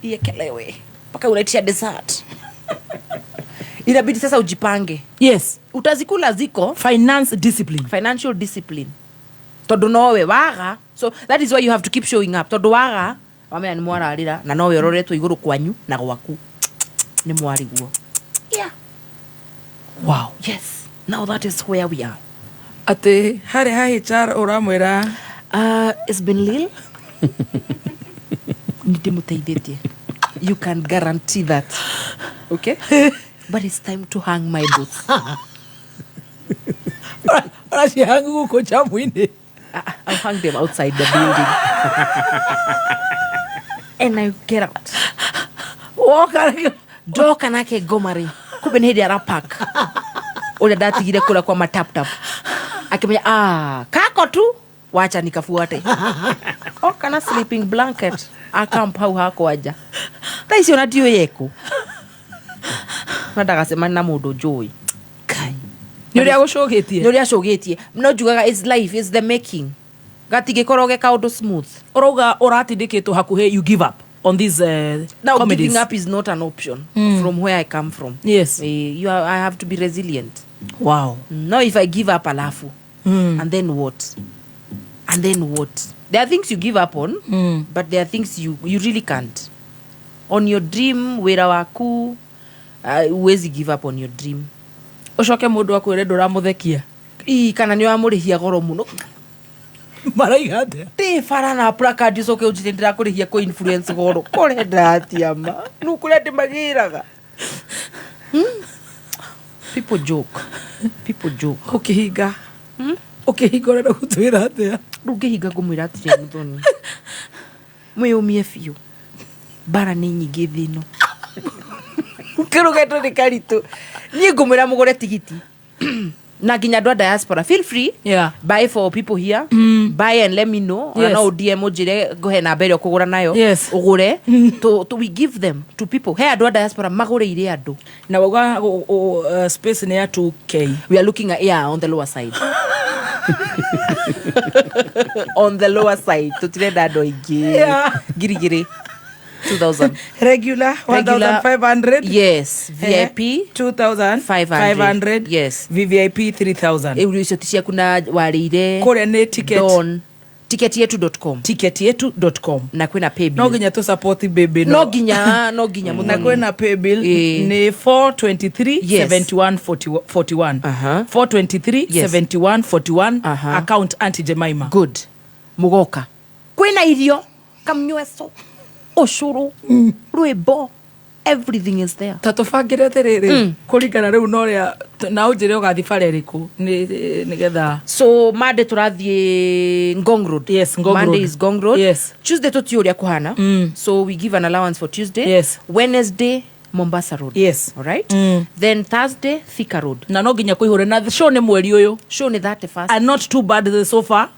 iekelewe paka unaitisha dessert. Inabidi sasa ujipange. Utazikula ziko financial discipline. Tondu nowe waga, so that is why you have to keep showing up. Tondu waga wamenya ni mwararira na nowe roretwo iguru kwanyu na gwaku ni mwariguo. Wow. Yes, now that is where we are. Ate hare hai char uramwira it's been lil. Nidimuteithĩtie. You can guarantee that. Okay? But it's time to hang my boots. Ora si hangu ko chamuine. I'll hang them outside the building. And I get out. Ndoka nake ngomari kumbe nä hä ndä arapak å rä a ndatigire kå rä kwa mataptap akimenya kako tu wacha nikafuate kana sleeping blanket akamp hau hakwanja tha icio na ndiå yeko ndagacemani na må ndå njåä nä å rä a gå cågä tie nä å rä a cågä tie no njugaga it's life is the making gatigä korwo geka å ndå smooth å rauga å ratindä kä two hakuhä you give up on these now comedies. Giving up is not an option from where I come from. Yes. I have to be resilient. Wow. No, if I give up alafu and then what? And then what? There are things you give up on, but there are things you really can't. On your dream, wera waku, uwezi give up on your dream. Ucoke mundu akwire nduramuthekia. Kana ni wamurihia goro muno. Maraiga atia ti fara na placard icoke ujite ndirakurihia ko influence goro kore ndatia ma nu kure ndimagiraga people joke ukihinga ukihinga ora gutwira atia ndugihinga ngumwira atire muthoni mwiyumie fiu bara ni nyingi thino ukirugeto ni karitu ni ngumwira mugore tigiti na ginya do diaspora feel free buy for people here buy and let me know no DM ujire gohe na mbere okugura nayo ugure to we give them to people here do diaspora magure ire andu na waga space ne ya 2K we are looking at on the lower side on the lower side tutirenda andu ingi girigiri 2000 regular 1500 yes VIP 2500 yes VVIP 3000 euricio tishia kuna warire kore ne ticket don ticketyetu.com na kwena pay bill no ginya to support baby no ginya na kwena pay bill ni 423 7141 423 7141 account Auntie Jemima good mugoka kwena irio kamnyweso oshuru rwimbo everything is there tatubangire atiriri kuringana riu no ria na unjire ugathi bare riku ni getha so Monday turathie Ngong Road Monday is Ngong Road Tuesday tutioria kuhana so we give an allowance for Tuesday Wednesday Mombasa Road all right then Thursday Thika Road na no ginya kuihure na show ni mweri uyu show ni 31st and not too bad so far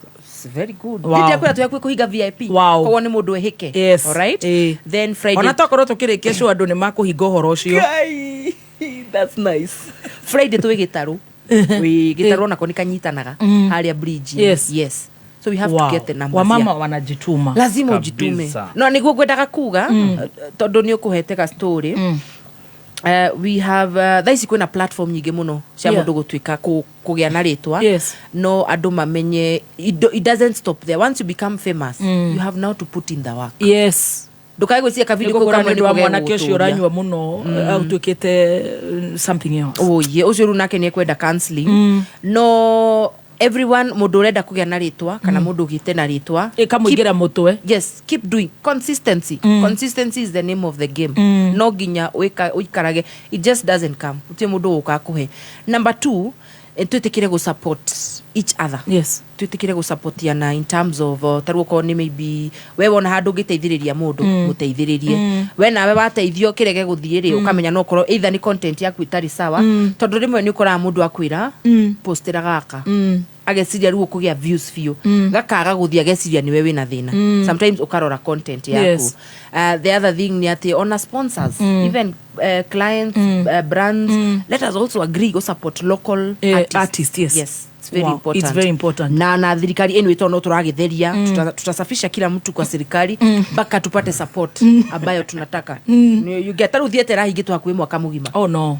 very good wow. Ndio tu yakwe kuhiga VIP kwa ni mundu ehike all right then Friday ona tokorwo tukirikia show andu ni makuhinga horo ucio that's nice Friday tu gitaru we gitaru na koni kanyitanaga haria bridge yes so we have to get the numbers wamama wanajituma lazima ujitume no niguo gwendaga kuga tondu ni ukuhete ka story we have thaisi kwena platform nyingi muno cia mundu gutwika kugia na ritwa no andu mamenye it doesn't stop there once you become famous you have now to put in the work ndukae gwĩcia kabili ko kama ni mwana kesho uranywa muno utwikite something else ucio ru nake ni kwenda counseling no everyone mundu urenda kugia na ritwa kana mundu ugite na ritwa ikamuingira mutwe keep doing consistency consistency is the name of the game no ginya uikarage it just doesn't come utie mundu ukakuhe number 2 tutikire go support each other tutikire go supportiana in terms of taruo ko ni maybe wewe ona handu ngiteithiriria mundu muteithiririe we nawe wateithio kirege guthiire ukamenya no korwo either ni content yaku itari sawa tondu rimwe ni ukora mundu akwira postira gaka ageciria ruo kugia views few gakaga guthia ageciria ni wewe na thina sometimes ukarora content yaku the other thing ni ati ona sponsors even clients brands let us also agree go support local artists yes it's very important it's very important na thirikari enu itono turagitheria tutasafisha kila mtu kwa serikali mpaka tupate support ambayo tunataka you get aruthiete rahingitwa hakuhi mwaka mugima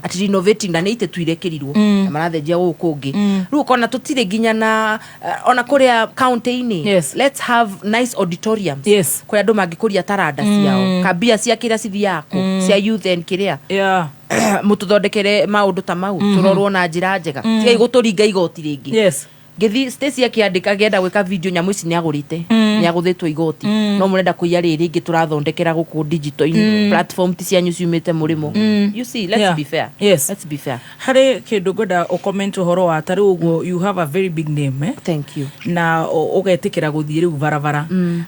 ati innovating na neite tuirekerirwo na marathenjia gukungi ru kona tutire ginya na ona kuria county-ini let's have nice auditoriums kwa andu mangikuria taranda ciao kabia cia kira cithiako cia youth and kiria mututhondekere maundu ta mau turorwo na njira njega tigai guturinga igoti ringi ngithi Stacy akiandika genda gwika video nyamu ici niagurite niaguthitwo igoti no murenda kuiya riri ngi turathondekera guku digital platform ti cianyu ciumite murimo you see let's be fair let's be fair hari kindu ngoda o comment horo wa tari uguo you have a very big name thank you na ugetikira guthie riu varavara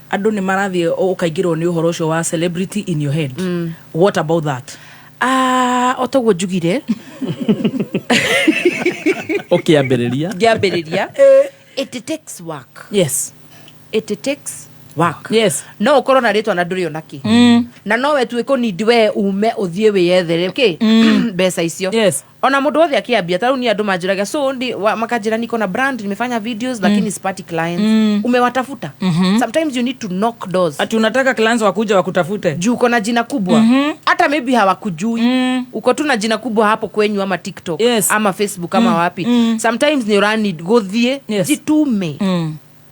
andu ni marathie ukaingirwo ni uhoro ucio wa celebrity in your head what about that otogwo njugire Okiambiriria it takes work yes it takes work yes no ukorwo na ritwa na nduri onaki na no we tuiko need we ume uthie wiyethere okay mbeca icio yes ona mundu othe akiambia taru ni andu manjiraga so ndi makajira niko na brand nimefanya videos lakini sipati clients umewatafuta sometimes you need to knock doors ati unataka clients wakuja wakutafute juu uko na jina kubwa hata maybe hawakujui uko tu na jina kubwa hapo kwenyu ama TikTok ama Facebook ama wapi sometimes ni rani gothie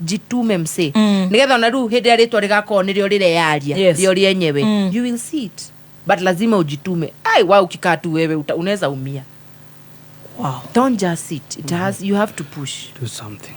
jitume mse nigetha na ru hindi aritwa rigako nirio rireyaria rio rienyewe you will see it but lazima ujitume ai wao ukikatu wewe unaweza umia don't just sit it has you have to push do something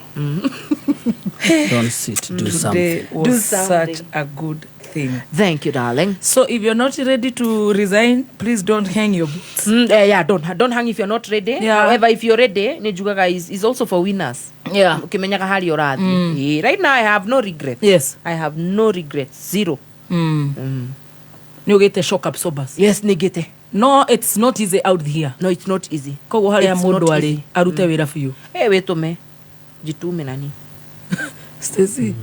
don't sit do something such a good thing. Thank you, darling. So if you're not ready to resign, please don't hang your boots. Yeah, don't hang if you're not ready. However, if you're ready, nejugaga is also for winners. Yeah. Ukimenyaga hali yorathi. Right now I have no regrets. Yes. I have no regrets. Zero. Nigete shock absorbers. Yes, nigete. No, it's not easy out here. No, it's not easy. Kogo hali ya mundu ali arute wira fiyo. Wetume. Jitume nani? Stacy,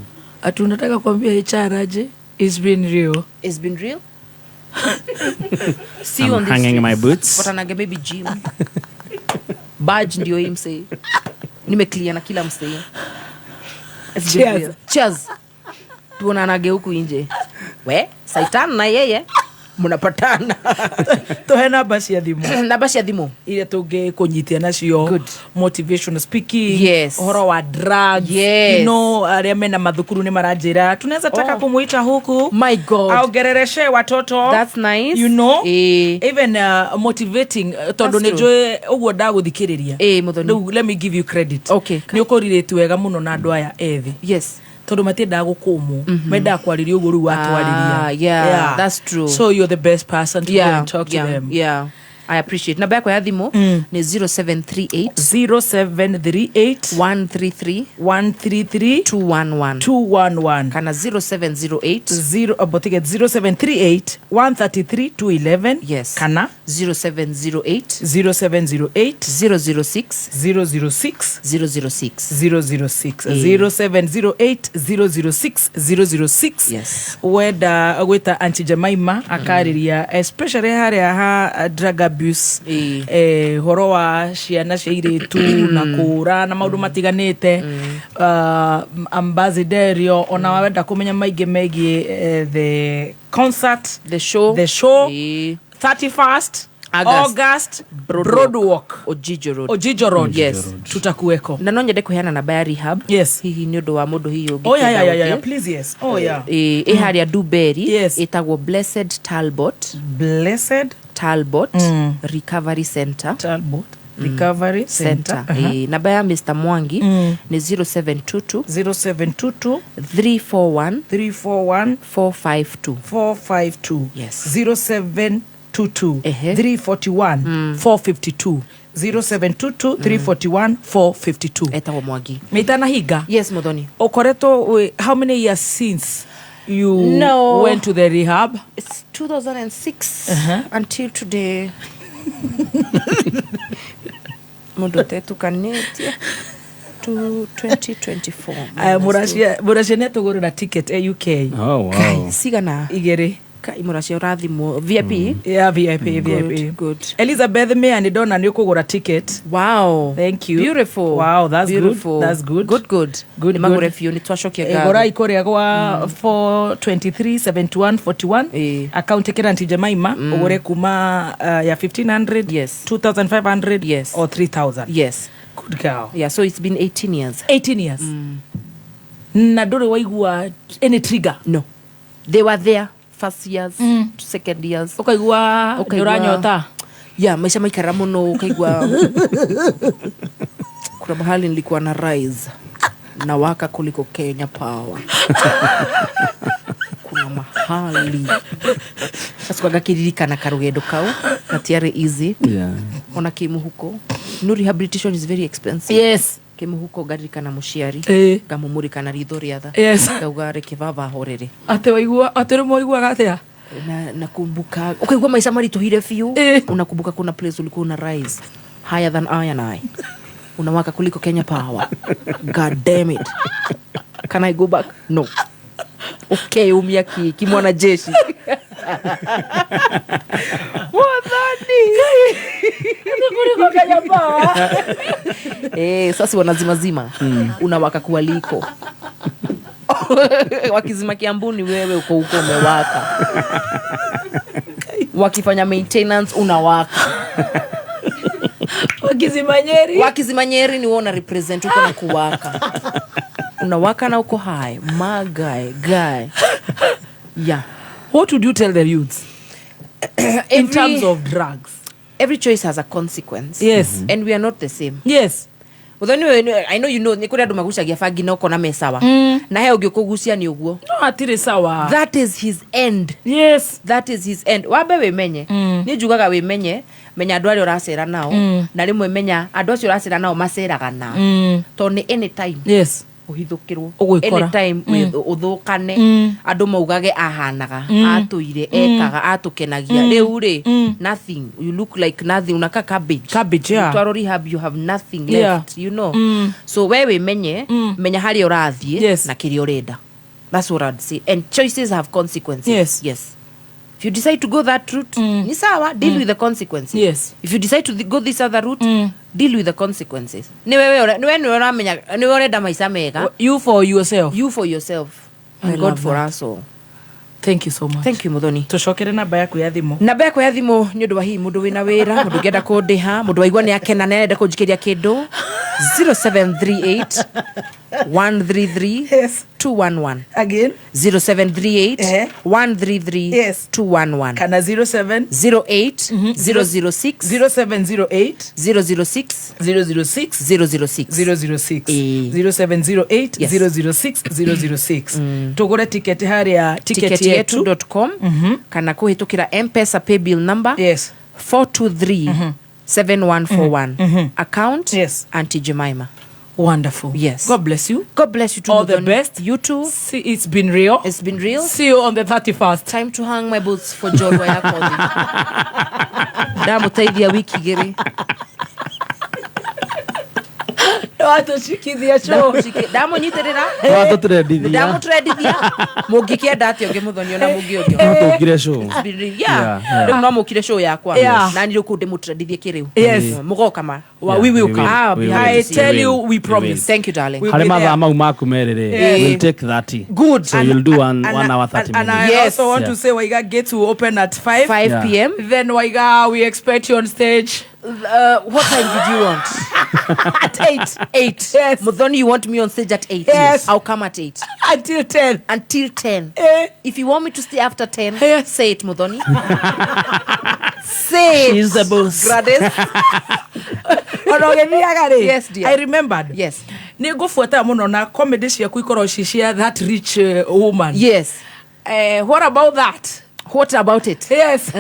ati unataka kuambia HR aje? It's been real. It's been real. See you on this hanging my boots. But anage maybe gym. Badge ndio hii msee. Nimeclear na kila msee. Cheers. Cheers. Tuonanage huku nje. We, Saitan na yeye munapatana. Tohe namba cia thimu. Namba cia thimu ile tunge kunyitia nacio motivational speaking, uhoro wa drug, you know, aria mena mathukuru ni maranjira tunaweza taka kumuita huku. My God, augerereshe watoto. That's nice. You know, even motivating tondu ni joy uguo ndaguthikiriria. Muthoni, let me give you credit. Okay, ni ukoriretu wega muno na andu aya ethi. Yes. Tondu matienda gukumu menda kwariria uguo ru watwariria. Yeah, that's true. So you're the best person to go and talk to them. Yeah, I appreciate. Namba yako ya thimu ni 0738 133 211 kana 0708 0738 133 211. Yes. Kana 0708 006 006. Yes. Weda gwita Auntie Jemima akariria especially haria ha drug abuse horo wa ciana cia iritu na kura na maundu matiganite ambassador ona wenda kumenya maige megi the concert, the show 31st August Broadwalk Ojijo Road. Yes, tutakuweko na no nyende kuheana namba ya rehab. Yes, hihi ni undu wa mundu hiyo yeah, please. Yes, haria Duberry itagwo Blessed Talbot Recovery Center. Recovery Center. Namba ya Mr. Mwangi ni 0722 341 452. Yes. 0722 341 452. 0722 341 452. Etawa Mwangi. Meitana higa. Yes, Muthoni. Okoreto, how many years since you went to the rehab? It's 2006 until today. Mundo tetu kanetia to 2024. Murashia neto guru na ticket UK. Oh wow. Sigana igere. Kai murashia urathimo VIP. Yeah, VIP. Good. Elizabeth May ni dona ni ukugura ticket. Wow. Thank you. Beautiful. Wow, that's beautiful. That's good. Good. Magure fio ni twashokia gaga. Gora ikoria kwa 4237141. Account kira Auntie Jemima ugure kuma ya 1500, yes, 2500, yes, or 3000. Yes. Good girl. Yeah, so it's been 18 years. 18 years. Na dore waigua any trigger? No. They were there first years, second years. Ukaigua uranyota? Yeah, maisha maikara muno ukaigua kuna mahali nilikuwa na rise na waka kuliko Kenya Power. Kuna mahali sasa kwa gakiririka na karugendo kau na tiare easy. Yeah. Ona kimu huko. No, rehabilitation is very expensive. Yes. Kimu huko garirika na muciari. Gamumurika na ritho riatha. Yes. Gaugare kivava horere. Ate waigua atere moigua gatia. Nakumbuka ukaigua maisha marituhire fiu. Unakumbuka kuna place ulikuwa una rise higher than I and I. Unawaka kuliko Kenya Power. God damn it. Can I go back? No. Okay, umia kimwana jeshi. Wadhani. Kuliko Kenya Power. Sasa wanazima. Unawaka kualiko. Wakizima Kiambuni wewe uko huko umewaka. Wakifanya maintenance unawaka. Wakizima Nyeri ni wona represent uko na kuwaka. Unawaka na uko high. My guy. Yeah. What would you tell the youths in terms of drugs? Every choice has a consequence. Yes. And we are not the same. Yes. Although I know you know nikuri andu magushagia fagi no kona mesawa. Na he ugikugucia ni uguo. No atire sawa. That is his end. Yes. That is his end. Wabe we menye. Ni jugaga we menye andu ari uracera nao na rimwe menya andu acio uracera nao maceraga na. To ni anytime. Yes. Uhithukirwo. Anytime uthukane. Andu maugage ahanaga, atuire, ekaga, atukenagia. Riu ri nothing. You look like nothing. Unaka cabbage. Yeah. To rehab you have nothing left, you know. So wewe menya hari urathie na kiri urenda. That's what I'd say. And choices have consequences. Yes. If you decide to go that route, ni sawa, deal with the consequences. Yes. If you decide to go this other route, deal with the consequences. Ni uramenya, ni urenda maisha mega. You for yourself. And God for us all. Thank you so much. Thank you Muthoni. Tucokere namba yaku ya thimu. Namba yaku ya thimu ni undu wa hii mundu wina wira, mundu ngenda kundiha, mundu waigua ni akena na enda kunjikiria kindu. 0738 133 211. Again 0738 133 211. Kana 07 08 006 0708 006 006 0708 006 tugure tiketi haria tiketi yetu.com kana kuhitukira M-Pesa paybill number 423 7141 account Auntie Jemima. Wonderful. Yes. God bless you. God bless you too. All the best. You too. See, it's been real. See you on the 31st. Time to hang my boots for Jorwa Yakodi. Ndamutaidia wiki giri. Watushikithia show. Ndamunyiterera. Ndamutredithia. Mugikienda atio ngimuthonio na mugiodio. Tukire show. Yeah. Ndio no mukire show yakwa. Na ndio kunde mutredithie kiriu. Yes. Mugoka ma. We will come. I tell you, we promise. Thank you, darling. Hale mathaa mau makumerere. We'll take 30. Good. So you'll do 1 hour 30 minutes. And I also want to say Waiga gate will open at 5 p.m. Then Waiga, we expect you on stage. What time did you want? At 8. 8. Yes. Muthoni, you want me on stage at 8? Yes. I'll come at 8. Until 10. Until 10. If you want me to stay after 10, say it, Muthoni. Say it. She's the boss. Gladys. Yes, dear. I remembered. Yes. Nigufuata muno na comedy ciaku ikorwo share that rich woman. Yes. What about that? What about it? Yes.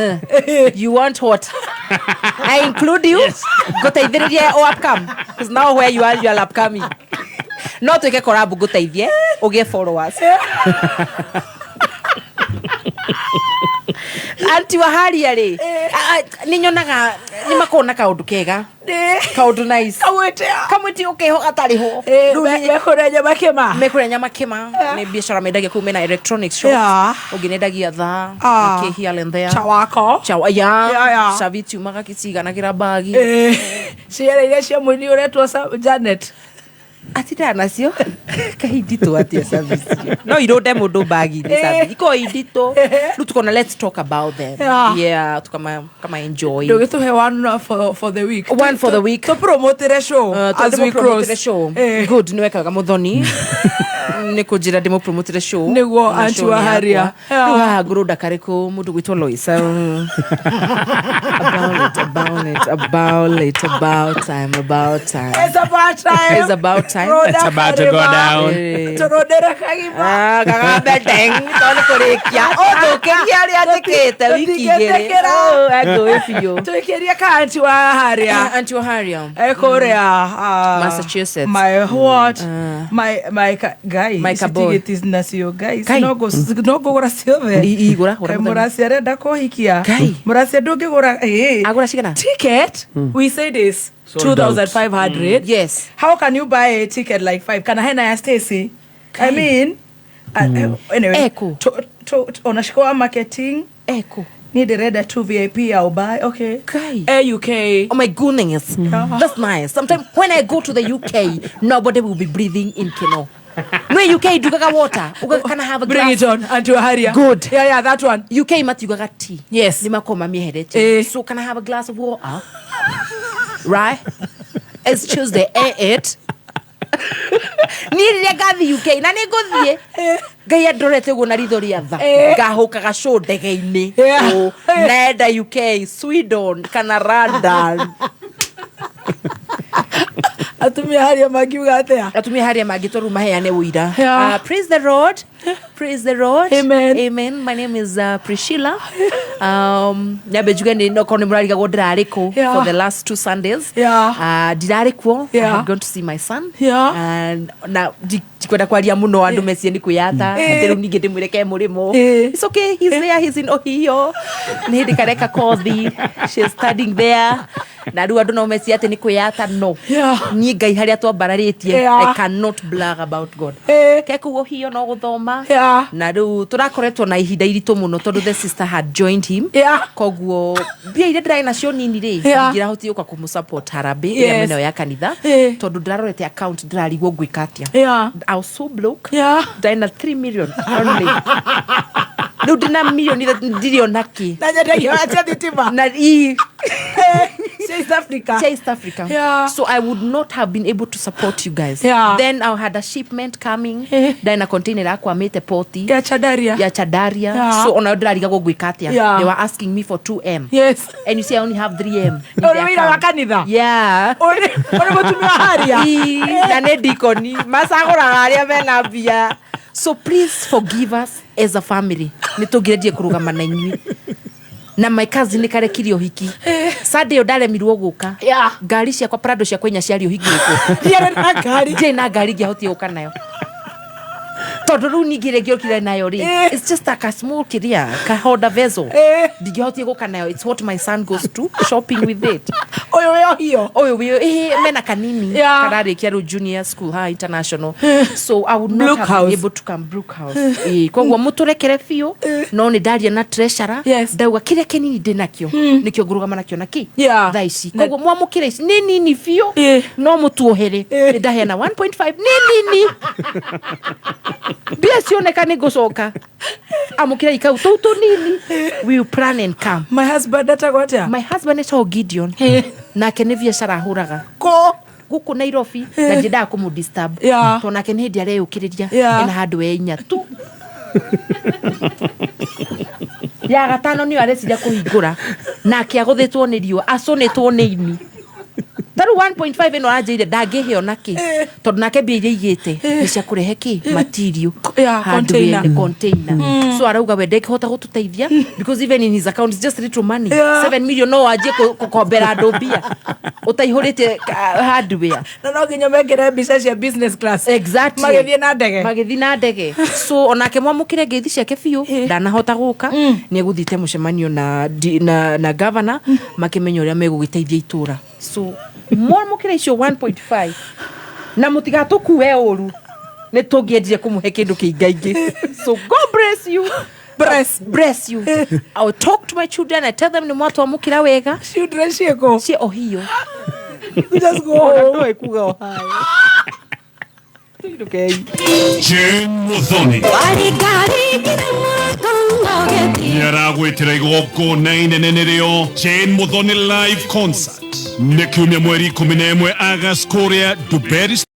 You want what? I include you? Yes. Gutaithiririe o upcome. Because now where you are upcoming. Not to get korabu gutaithie, o get followers. Anti wa haria ri. Ninyonaga ni makona kaundu kega. Kaundu nice. Kamwete okay ho atari ho. Mekore nyama kema. Ni biashara mendagia ku mena electronics shop. Uginendagia tha. Makehi alendea. Chawako. Chawa. Saviti umaga kisiga na kira bagi. Ciere ile cia mwini uretwo Janet. Atira nacio kahindito atia service. No ironde mundu bagi ni service. Iko indito. Lutukona let's talk about them. Yeah, tukama enjoy. Do get to have one for the week. One for the week. To promote the show as we cross the show. Good, niwekaga Muthoni. niko njira ndimo promote show niguo anti wa haria nguru ndakariko mundu gwitwo Lois about time it's about time it's about to go down turodera kagima kagabe deng toni kurikia odukiria ria tikete wiki igiri ago ifio tukiria ka anti wa haria ekorea Massachusetts my what my guy my ticket is nasio guys no go gora silver igura murasi arenda kuhikia murasi ndungigura agura cigana ticket we say this 2,500 yes how can you buy a ticket like 5 kana hena ya Stacy I mean anyway to onashikoa marketing need reda 2 VIP I'll buy okay UK oh my goodness that's nice sometimes when I go to the UK nobody will be breathing in Keno no UK dugaga water can I have a glass bring it on and haria good yeah that one UK matugaga tea yes ni makoma mihedete so can I have a glass of water right it's Tuesday 8 niriria gathi UK na niguthie ngai andorete guo na ritho ria tha ngahukaga show ndege-ini nenda UK Sweden kana London atumia haria magiuga atia atumia haria magitoru maheane uira praise the Lord amen my name is Priscilla nyabejuga ni no kone murariga go ndirariko for the last 2 Sundays ndirariko I'm going to see my son and na jikwenda kwaria muno andu mesie ni kuyata atiru ninge ndimureke murimo it's okay he's there he's in Ohio ni ndikareka kothi she's studying there na ru andu no mesie ati ni kuyata no ni ngai haria twambararitie I cannot brag about God keku Ohio no guthoma na ru turakoretwo na ihinda irito muno tondu the sister had joined him koguo bia ire ndrai na cio nini ri ngira hoti uka kumusupport harabe ya meno ya kanitha tondu ndarorete account ndararigwo gwikatia I was so broke dina 3 million only no dina million ndirio naki na nyadegio acha ditima na East Africa so I would not have been able to support you guys then I had a shipment coming then a container akwamete poti ya Chadaria so ona ndirariga go gwikatia they were asking me for 2M yes and you see I only have 3M ora wakanitha ora mutumia haria na ne dikoni masagora aria mena bia so please forgive us as a family nitugiredie kurugama na inyui na my cousin nikarekirio hiki Sunday ndaremirwo guka ngari cia kwa Prado cia kwenya cia rio hiki na ngari ngiahotie guka nayo tondu ru ningire ngiokire nayo ri it's just like a small kiria ka Honda Vezo ngiahotie guka nayo it's what my son goes to shopping with it oyo mena kanini kararikia ru junior school high international so I would not have been able to come Brookhouse koguo muturekere fio no ni ndaria na treasurer ndauga kire kenini ndinakio nikio ngurugama nakio naki thaici koguo mwamukire ici ni nini fio no mutuohere ndahena 1.5 ni nini bia cioneka ni gucoka amukira ikau tutu nini we will plan and come my husband atagwatia my husband is Gideon na kenevia sarahuraga guku Nairobi na njida kumudisturb to na kene ndi areyukiriria ina handu enya tu ya gatano ni areciria kuhingura na kiaguthitwo ni rio aconetwo ni ini taru 1.5 eno ajeire ndangiheo naki tondu nake mbia igite ni cia kurehe ki material container so arauga we ndekihota gututeithia because even in his account is just little money 7 million no aje kukombera andu mbia utaihurite hardware na no nginya mekere mbica cia business class exactly magithi na ndege so onake mwamukire ngeithi ciake biu ndanahota guka ni eguthite mucemanio na governor makimenya uria megugiteithia itura so mwamukire icio 1.5 na mutigatukuwe uru ni tungiendire kumuhe kindu kiingaingi so God bless you bless you I will talk to my children I tell them ni mwatu amukira wega children cieko cie Ohio just go home kuga Ohio Jane Muthoni Yaragwetera igogona inene rĩo Jane Muthoni live concert nĩ kiumia mweri 11 August Korea Dubai